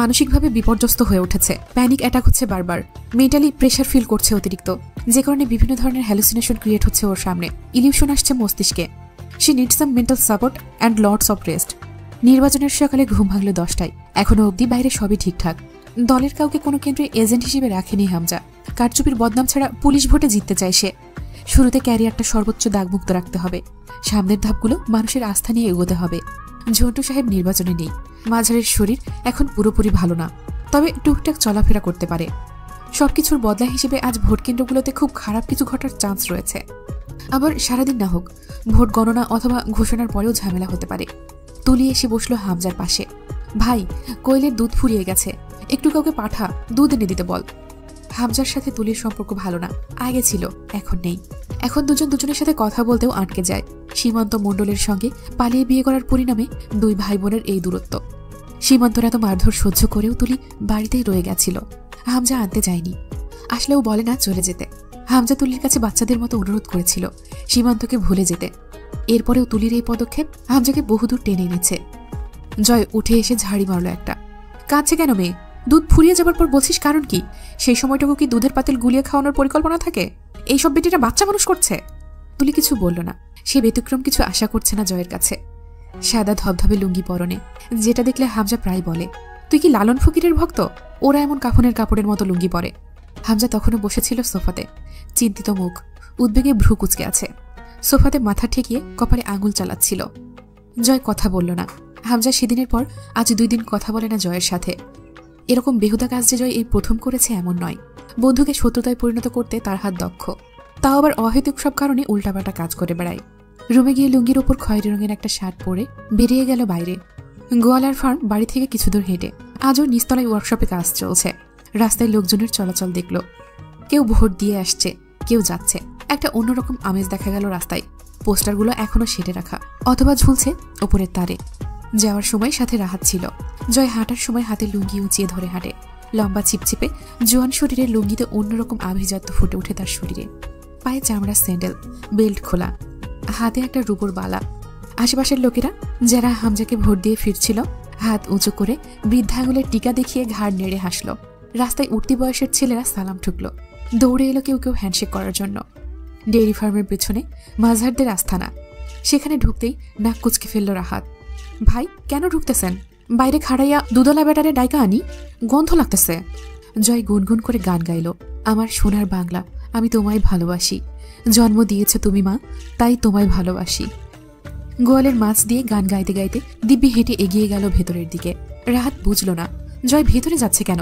মানসিকভাবে বিপর্যস্ত হয়ে উঠেছে। প্যানিক অ্যাটাক হচ্ছে বারবার। মেন্টালি প্রেশার ফিল করছে অতিরিক্ত, যে কারণে বিভিন্ন ধরনের হ্যালুসিনেশন ক্রিয়েট হচ্ছে ওর সামনে। ইলিউশন আসছে মস্তিষ্কে। She needs some mental support and lots of rest. নির্বাচনের সকালে ঘুম ভাঙল 10টায়। এখনো অবধি বাইরে সবই ঠিকঠাক। দলের কাউকে কোনো কেন্দ্রে এজেন্ট হিসেবে রাখেনি হামজা। কারচুপির বদনাম ছাড়া পুলিশ ভোটে জিততে চায় সে। শুরুতে ক্যারিয়ারটা সর্বোচ্চ দাগমুক্ত রাখতে হবে। সামনের ধাপগুলো মানুষের আস্থা নিয়ে এগোতে হবে। ঝন্টু সাহেব নির্বাচনে নেই। মাঝারের শরীর এখন পুরোপুরি ভালো না, তবে টুকটাক চলাফেরা করতে পারে। সবকিছুর বদলা হিসেবে আজ ভোট কেন্দ্রগুলোতে খুব খারাপ কিছু ঘটার চান্স রয়েছে। আবার সারাদিন না হোক, ভোট গণনা অথবা ঘোষণার পরেও ঝামেলা হতে পারে। তুলি এসে বসলো হামজার পাশে। ভাই, কোয়েলের দুধ ফুরিয়ে গেছে, একটু কাউকে পাঠা, দুধ এনে দিতে বল। হামজার সাথে তুলির সম্পর্ক ভালো না, আগে ছিল, এখন নেই। এখন দুজন দুজনের সাথে কথা বলতেও আটকে যায়। সীমান্ত মণ্ডলের সঙ্গে পালিয়ে বিয়ে করার পরিণামে দুই ভাই বোনের এই দূরত্ব। সীমান্তর এত মারধর সহ্য করেও তুলি বাড়িতেই রয়ে গেছিল। হামজা আনতে যায়নি, আসলেও বলে না চলে যেতে। হামজা তুলির কাছে বাচ্চাদের মতো অনুরোধ করেছিল সীমান্তকে ভুলে যেতে। এরপরেও তুলির এই পদক্ষেপ হামজাকে বহুদূর টেনে এনেছে। জয় উঠে এসে ঝাড়ি মারল একটা। কাঁদছে কেন মেয়ে? দুধ ফুরিয়ে যাবার পর বলছিস কারণ কি? সেই সময়টুকু কি দুধের পাতিল গুলিয়ে খাওয়ানোর পরিকল্পনা থাকে? এইসব বেটিরা বাচ্চা মানুষ করছে। তুলি কিছু বলল না। সে ব্যতিক্রম কিছু আশা করছে না জয়ের কাছে। সাদা ধবধবে লুঙ্গি পরনে, যেটা দেখলে হামজা প্রায় বলে, তুই কি লালন ফকিরের ভক্ত? ওরা এমন কাফনের কাপড়ের মতো লুঙ্গি পরে। হামজা তখনও বসেছিল সোফাতে, চিন্তিত মুখ, উদ্বেগে ভ্রু কুচকে আছে। সোফাতে মাথা ঠেকিয়ে কপালে আঙুল চালাচ্ছিল। জয় কথা বলল না। হামজা সেদিনের পর আজ 2 দিন কথা বলে না জয়ের সাথে। এরকম বেহুদা কাজ যে জয় এই প্রথম করেছে এমন নয়। বন্ধুকে শত্রুতায় পরিণত করতে তার হাত দক্ষ, তাও আবার অহেতুক সব কারণে উল্টাপাল্টা কাজ করে বেড়ায়। রুমে গিয়ে লুঙ্গির ওপর খয়েরি রঙের একটা শার্ট পরে বেরিয়ে গেল বাইরে। গোয়ালার ফার্ম বাড়ি থেকে কিছু দূর হেঁটে। আজও নিচতলায় ওয়ার্কশপে কাজ চলছে। রাস্তায় লোকজনের চলাচল দেখল। কেউ ভোট দিয়ে আসছে, কেউ যাচ্ছে। একটা অন্যরকম আমেজ দেখা গেল রাস্তায়। পোস্টারগুলো এখনো সেটে রাখা অথবা ঝুলছে ওপরের তারে। যাওয়ার সময় সাথে রাহাত ছিল। জয় হাঁটার সময় হাতে লুঙ্গি উঁচিয়ে ধরে হাঁটে। লম্বা চিপচিপে জোয়ান শরীরে লুঙ্গিতে অন্যরকম আভিজাত্য ফুটে ওঠে তার শরীরে। পায়ে চামড়ার স্যান্ডেল, বেল্ট খোলা, হাতে একটা রূপোর বালা। আশেপাশের লোকেরা যারা হামজাকে ভোট দিয়ে ফিরছিল হাত উঁচু করে বৃদ্ধা আঙুলের টিকা দেখিয়ে ঘাড় নেড়ে হাসল। রাস্তায় উঠতি বয়সের ছেলেরা সালাম ঠুকল। দৌড়ে এলো কেউ কেউ হ্যান্ডশেক করার জন্য। ডেইরি ফার্মের পেছনে মাঝহারদের আস্থানা। সেখানে ঢুকতেই নাক কুচকে ফেলল রাহাত। ভাই, কেন ঢুকতেছেন? বাইরে খাড়াইয়া দুদলা ব্যাটারে ডাইকা আনি, গন্ধ লাগতেছে। জয় গুনগুন করে গান গাইল। আমার সোনার বাংলা, আমি তোমায় ভালোবাসি। জন্ম দিয়েছ তুমি মা, তাই তোমায় ভালোবাসি। গোয়ালের মাছ দিয়ে গান গাইতে গাইতে দিব্যি হেঁটে এগিয়ে গেল ভেতরের দিকে। রাহাত বুঝল না জয় ভেতরে যাচ্ছে কেন।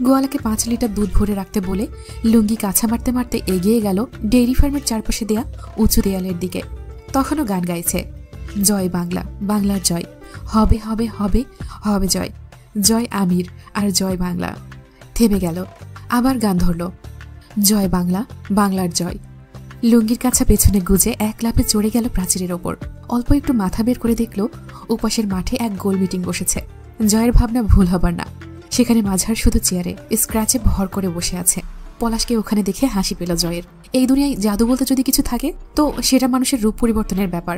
গোয়ালাকে 5 লিটার দুধ ভরে রাখতে বলে লুঙ্গি কাছা মারতে মারতে এগিয়ে গেল ডেইরি ফার্মের চারপাশে দেয়া উঁচু দেয়ালের দিকে। তখনও গান গাইছে, জয় বাংলা, বাংলার জয়, হবে হবে হবে হবে জয়, জয় আমির আর জয় বাংলা। থেমে গেল, আবার গান ধরল, জয় বাংলা, বাংলার জয়। লুঙ্গির কাছা পেছনে গুজে এক লাফে চড়ে গেল প্রাচীরের ওপর। অল্প একটু মাথা বের করে দেখল উপাসের মাঠে এক গোল মিটিং বসেছে। জয়ের ভাবনা ভুল হবার না। সেখানে মাঝার শুধু চেয়ারে স্ক্র্যাচে ভর করে বসে আছে। পলাশকে ওখানে দেখে হাসি পেল জয়ের। এই দুনিয়ায় জাদু বলতে যদি কিছু থাকে তো সেটা মানুষের রূপ পরিবর্তনের ব্যাপার।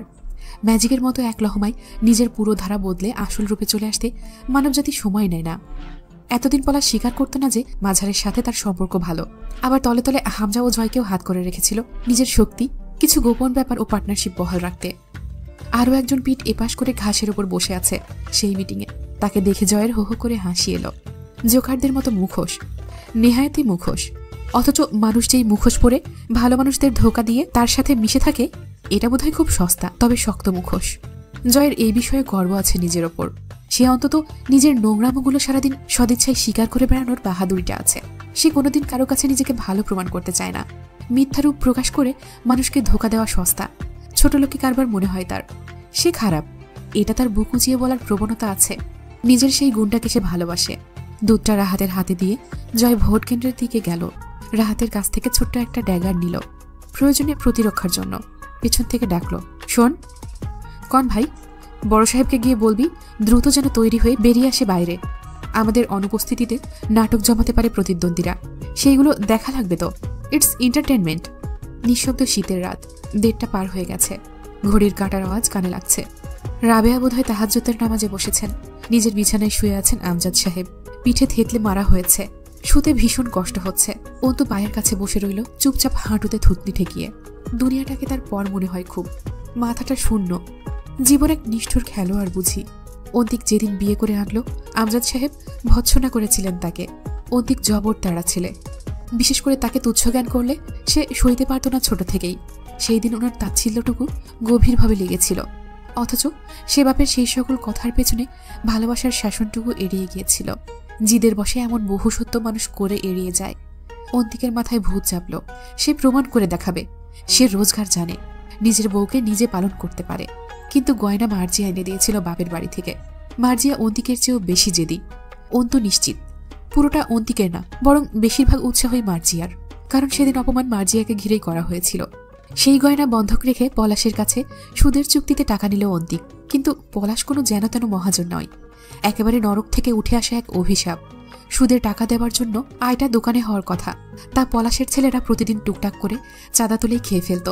ম্যাজিকের মতো এক লহমায় নিজের পুরো ধারা বদলে আসল রূপে চলে আসতে মানবজাতি সময় নেয় না। এতদিন পলাশ স্বীকার করত না যে মাঝারের সাথে তার সম্পর্ক ভালো। আবার তলে তলে হামজা ও জয়কেও হাত করে রেখেছিল নিজের শক্তি, কিছু গোপন ব্যাপার ও পার্টনারশিপ বহাল রাখতে। আরও একজন পিঠ এপাশ করে ঘাসের উপর বসে আছে সেই মিটিংয়ে। তাকে দেখে জয়ের হো হো করে হাসি এলো। জোকারদের মতো মুখোশ, নেহায়েতই মুখোশ। অথচ মানুষ যেই মুখোশ পরে ভালো মানুষদের ধোঁকা দিয়ে তার সাথে মিশে থাকে, এটা বোধহয় খুব সস্তা তবে শক্ত মুখোশ। জয়ের এই বিষয়ে গর্ব আছে নিজের ওপর। সে অন্তত নিজের নোংরামোগুলো সারাদিন সদিচ্ছায় স্বীকার করে বেড়ানোর বাহাদুরিটা আছে। সে কোনোদিন কারো কাছে নিজেকে ভালো প্রমাণ করতে চায় না। মিথ্যারূপ প্রকাশ করে মানুষকে ধোঁকা দেওয়া সস্তা, ছোট লোকে কারবার মনে হয় তার। সে খারাপ, এটা তার বুক উঁচিয়ে বলার প্রবণতা আছে। নিজের সেই গুণটাকে সে ভালোবাসে। দুধটা রাহাতের হাতে দিয়ে জয় ভোট কেন্দ্রের দিকে গেল। রাহাতের কাছ থেকে ছোট্ট একটা ড্যাগার নিল, প্রয়োজনে প্রতিরক্ষার জন্য। পেছন থেকে ডাকল, শোন। কন ভাই? বড় সাহেবকে গিয়ে বলবি দ্রুত যেন তৈরি হয়ে বেরিয়ে আসে বাইরে। আমাদের অনুপস্থিতিতে নাটক জমাতে পারে প্রতিদ্বন্দ্বীরা, সেইগুলো দেখা লাগবে তো। It's entertainment. নিঃশব্দ শীতের রাত, 1:30টা পার হয়ে গেছে। ঘড়ির কাঁটার আওয়াজ কানে লাগছে। রাবেয়া বোধহয় তাহাজ্জুদের নামাজে বসেছেন। নিজের বিছানায় শুয়ে আছেন আমজাদ সাহেব। পিঠে থেতলে মারা হয়েছে, শুতে ভীষণ কষ্ট হচ্ছে। অন্তু পায়ের কাছে বসে রইল চুপচাপ, হাঁটুতে থুতনি ঠেকিয়ে। দুনিয়াটাকে তার পর মনে হয় খুব। মাথাটা শূন্য। জীবন এক নিষ্ঠুর খেলোয়াড় বুঝি। অন্তিক যেদিন বিয়ে করে আনলো আমজাদ সাহেব ভৎসনা করেছিলেন তাকে। অন্তিক জবর তাড়া ছেলে, বিশেষ করে তাকে তুচ্ছ জ্ঞান করলে সে সইতে পারত না ছোট থেকেই। সেই দিন ওনার তাচ্ছিল্যটুকু গভীরভাবে লেগেছিল। অথচ সে বাপের সেই সকল কথার পেছনে ভালোবাসার শাসনটুকু এড়িয়ে গিয়েছিল। জিদের বসে এমন বহু সত্য মানুষ করে এড়িয়ে যায়। অন্তিকের মাথায় ভূত চাপল। সে প্রমাণ করে দেখাবে সে রোজগার জানে, নিজের বউকে নিজে পালন করতে পারে। কিন্তু গয়না মার্জিয়া এনে দিয়েছিল বাপের বাড়ি থেকে। মার্জিয়া অন্তিকের চেয়েও বেশি জেদি। অন্তু নিশ্চিত পুরোটা অন্তিকের না, বরং বেশিরভাগ উৎসাহই মার্জিয়ার। কারণ সেদিন অপমান মার্জিয়াকে ঘিরেই করা হয়েছিল। সেই গয়না বন্ধক রেখে পলাশের কাছে সুদের চুক্তিতে টাকা নিল অন্তিক। কিন্তু পলাশ কোনো যেন তেন মহাজন নয়, একেবারে নরক থেকে উঠে আসা এক অভিশাপ। সুদের টাকা দেওয়ার জন্য আয়টা দোকানে হওয়ার কথা, তা পলাশের ছেলেরা প্রতিদিন টুকটাক করে চাঁদা তুলেই খেয়ে ফেলত।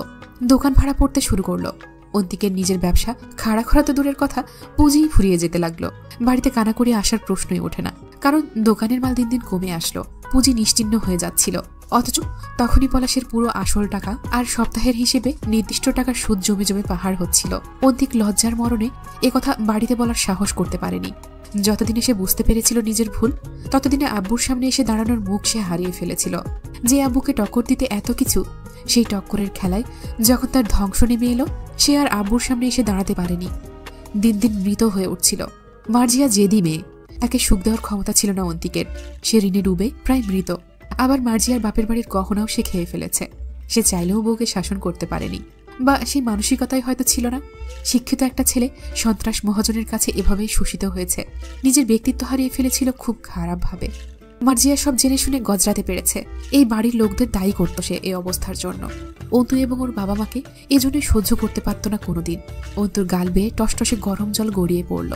দোকান ভাড়া পড়তে শুরু করলো। অন্তিকের নিজের ব্যবসা খাড়া খড়া তো দূরের কথা, পুঁজিই ফুরিয়ে যেতে লাগলো। বাড়িতে কানাকড়ি আসার প্রশ্নই ওঠে না, কারণ দোকানের মাল দিন দিন কমে আসলো। পুঁজি নিশ্চিহ্ন হয়ে যাচ্ছিল। অথচ তখনই পলাশের পুরো আসল টাকা আর সপ্তাহের হিসেবে নির্দিষ্ট টাকার সুদ জমে জমে পাহাড় হচ্ছিল। অন্তিক লজ্জার মরণে একথা বাড়িতে বলার সাহস করতে পারেনি। যতদিনে সে বুঝতে পেরেছিল নিজের ভুল, ততদিনে আব্বুর সামনে এসে দাঁড়ানোর মুখ সে হারিয়ে ফেলেছিল। যে আব্বুকে টক্কর দিতে এত কিছু, সেই টক্করের খেলায় যখন তার ধ্বংস নেমে এলো, সে আর আব্বুর সামনে এসে দাঁড়াতে পারেনি। দিন দিন মৃত হয়ে উঠছিল। মার্জিয়া জেদি মেয়ে, একে সুখ দেওয়ার ক্ষমতা ছিল না অন্তিকের। সে ঋণে ডুবে প্রায় মৃত। আবার মার্জিয়ার বাপের বাড়ির গহনাও সে খেয়ে ফেলেছে। সে চাইলেও বউকে শাসন করতে পারেনি, বা সেই মানসিকতাই হয়তো ছিল না। শিক্ষিত একটা ছেলে সন্ত্রাস মহাজনের কাছে এভাবেই শোষিত হয়েছে। নিজের ব্যক্তিত্ব হারিয়ে ফেলেছিল খুব খারাপভাবে। মার্জিয়া সব জেনে শুনে গজরাতে পেরেছে। এই বাড়ির লোকদের দায়ী করত সে এই অবস্থার জন্য। অন্তু এবং ওর বাবা মাকে এজন্যই সহ্য করতে পারত না কোনোদিন। অন্তুর গাল বেয়ে টসটসে গরম জল গড়িয়ে পড়ল।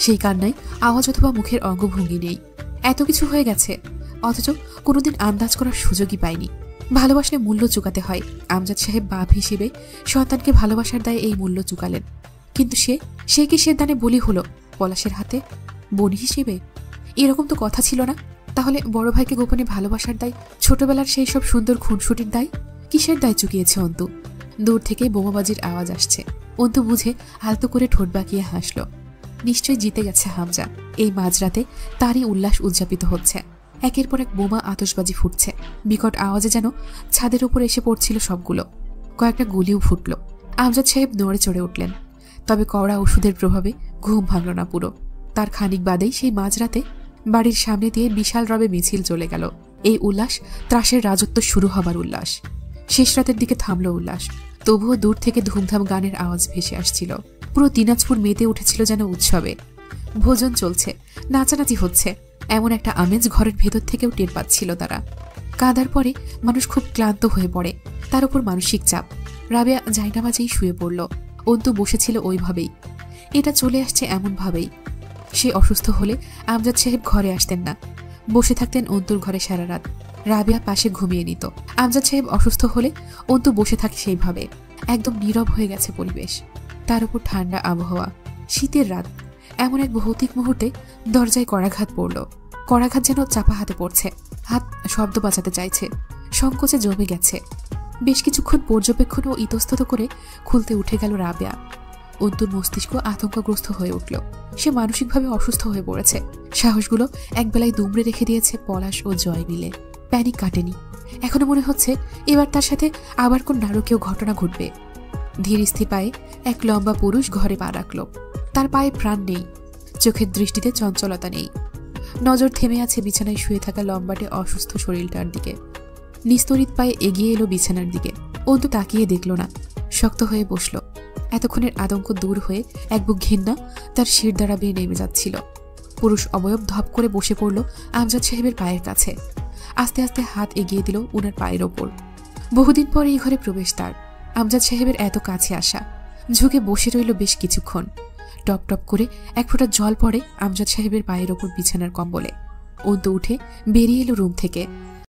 সেই কান্নায় আওয়াজ অথবা মুখের অঙ্গভঙ্গি নেই। এত কিছু হয়ে গেছে, অথচ কোনোদিন আন্দাজ করার সুযোগই পায়নি। ভালোবাসলে মূল্য চুকাতে হয়। আমজাদ সাহেব বাপ হিসেবে সন্তানকে ভালোবাসার দায়ে এই মূল্য চুকালেন। কিন্তু সে কি সে দানে বলি হলো পলাশের হাতে, বোন হিসেবে? এরকম তো কথা ছিল না। তাহলে বড় ভাইকে গোপনে ভালোবাসার দায়, ছোটবেলার সেই সব সুন্দর খুনসুটির দায়, কিসের দায় চুকিয়েছে অন্তু? দূর থেকে বোমাবাজির আওয়াজ আসছে। অন্তু বুঝে আলতো করে ঠোঁট বাঁকিয়ে হাসল। নিশ্চয়ই জিতে গেছে হামজা। এই মাঝরাতে তারই উল্লাস উদযাপিত হচ্ছে। একের পর এক বোমা আতশবাজি ফুটছে। বিকট আওয়াজে যেন ছাদের উপর এসে পড়ছিল সবগুলো। কয়েকটা গুলিও ফুটল। আমজাদ সাহেব নড়ে চড়ে উঠলেন। তবে কড়া ওষুধের প্রভাবে ঘুম ভাঙল না পুরো। তার খানিক বাদেই সেই মাঝরাতে বাড়ির সামনে দিয়ে বিশাল রবে মিছিল চলে গেল। এই উল্লাস ত্রাসের রাজত্ব শুরু হবার উল্লাস। শেষ রাতের দিকে থামল উল্লাস। তবুও দূর থেকে ধুমধাম গানের আওয়াজ ভেসে আসছিল। পুরো দিনাজপুর মেতে উঠেছিল যেন উৎসবে। ভোজন চলছে, নাচানাচি হচ্ছে, এমন একটা আমেজ ঘরের ভেতর থেকেও টের পাচ্ছিল তারা। কাঁদার পরে মানুষ খুব ক্লান্ত হয়ে পড়ে, তার উপর মানসিক চাপ। রাবেয়া জায়নামাজেই শুয়ে পড়ল। অন্তু বসেছিল ওইভাবেই। এটা চলে আসছে এমনভাবেই। সে অসুস্থ হলে আমজাদ সাহেব ঘরে আসতেন না, বসে থাকতেন অন্তুর ঘরে সারা রাত। রাবেয়া পাশে ঘুমিয়ে নিত। আমজাদ সাহেব অসুস্থ হলে অন্তু বসে থাকে সেইভাবে। একদম নীরব হয়ে গেছে পরিবেশ। তার উপর ঠান্ডা আবহাওয়া, শীতের রাত। এমন এক ভৌতিক মুহূর্তে দরজায় করাঘাত পড়ল। করাঘাত যেন চাপা হাতে পড়ছে। হাত শব্দ বাঁচাতে চাইছে, সংকোচে জমে গেছে। বেশ কিছুক্ষণ পর্যবেক্ষণ ও ইতস্তত করে খুলতে উঠে গেল রাবেয়া। অন্তুর মস্তিষ্ক আতঙ্কগ্রস্ত হয়ে উঠল। সে মানসিকভাবে অসুস্থ হয়ে পড়েছে। সাহসগুলো একবেলায় দুমড়ে রেখে দিয়েছে পলাশ ও জয় মিলে। প্যানিক কাটেনি। এখনো মনে হচ্ছে এবার তার সাথে আবার কোন নারকীয় ঘটনা ঘটবে। ধীর স্থির পায়ে এক লম্বা পুরুষ ঘরে পা রাখল। তার পায়ে প্রাণ নেই, চোখের দৃষ্টিতে চঞ্চলতা নেই। নজর থেমে আছে বিছানায় শুয়ে থাকা লম্বাটে অসুস্থ শরীরটার দিকে। নিস্তরিত পায়ে এগিয়ে এলো বিছানার দিকে। অন্তু তাকিয়ে দেখল না, শক্ত হয়ে বসল। এতক্ষণের আতঙ্ক দূর হয়ে এক বুক ঘেন্না তার শির দ্বারা বেয়ে নেমে যাচ্ছিল। পুরুষ অবয়ব ধপ করে বসে পড়ল আমজাদ সাহেবের পায়ের কাছে। আস্তে আস্তে হাত এগিয়ে দিল উনার পায়ের ওপর। বহুদিন পর এই ঘরে প্রবেশ তার। আমজাদ সাহেবের এত কাছে আসা। ঝুঁকে বসে রইল বেশ কিছুক্ষণ। টপ টপ করে এক ফোঁটা জল পড়ে আমজাদ সাহেবের পায়ের ওপর বিছানার কম্বলে। অন্তু উঠে বেরিয়ে এলো রুম থেকে।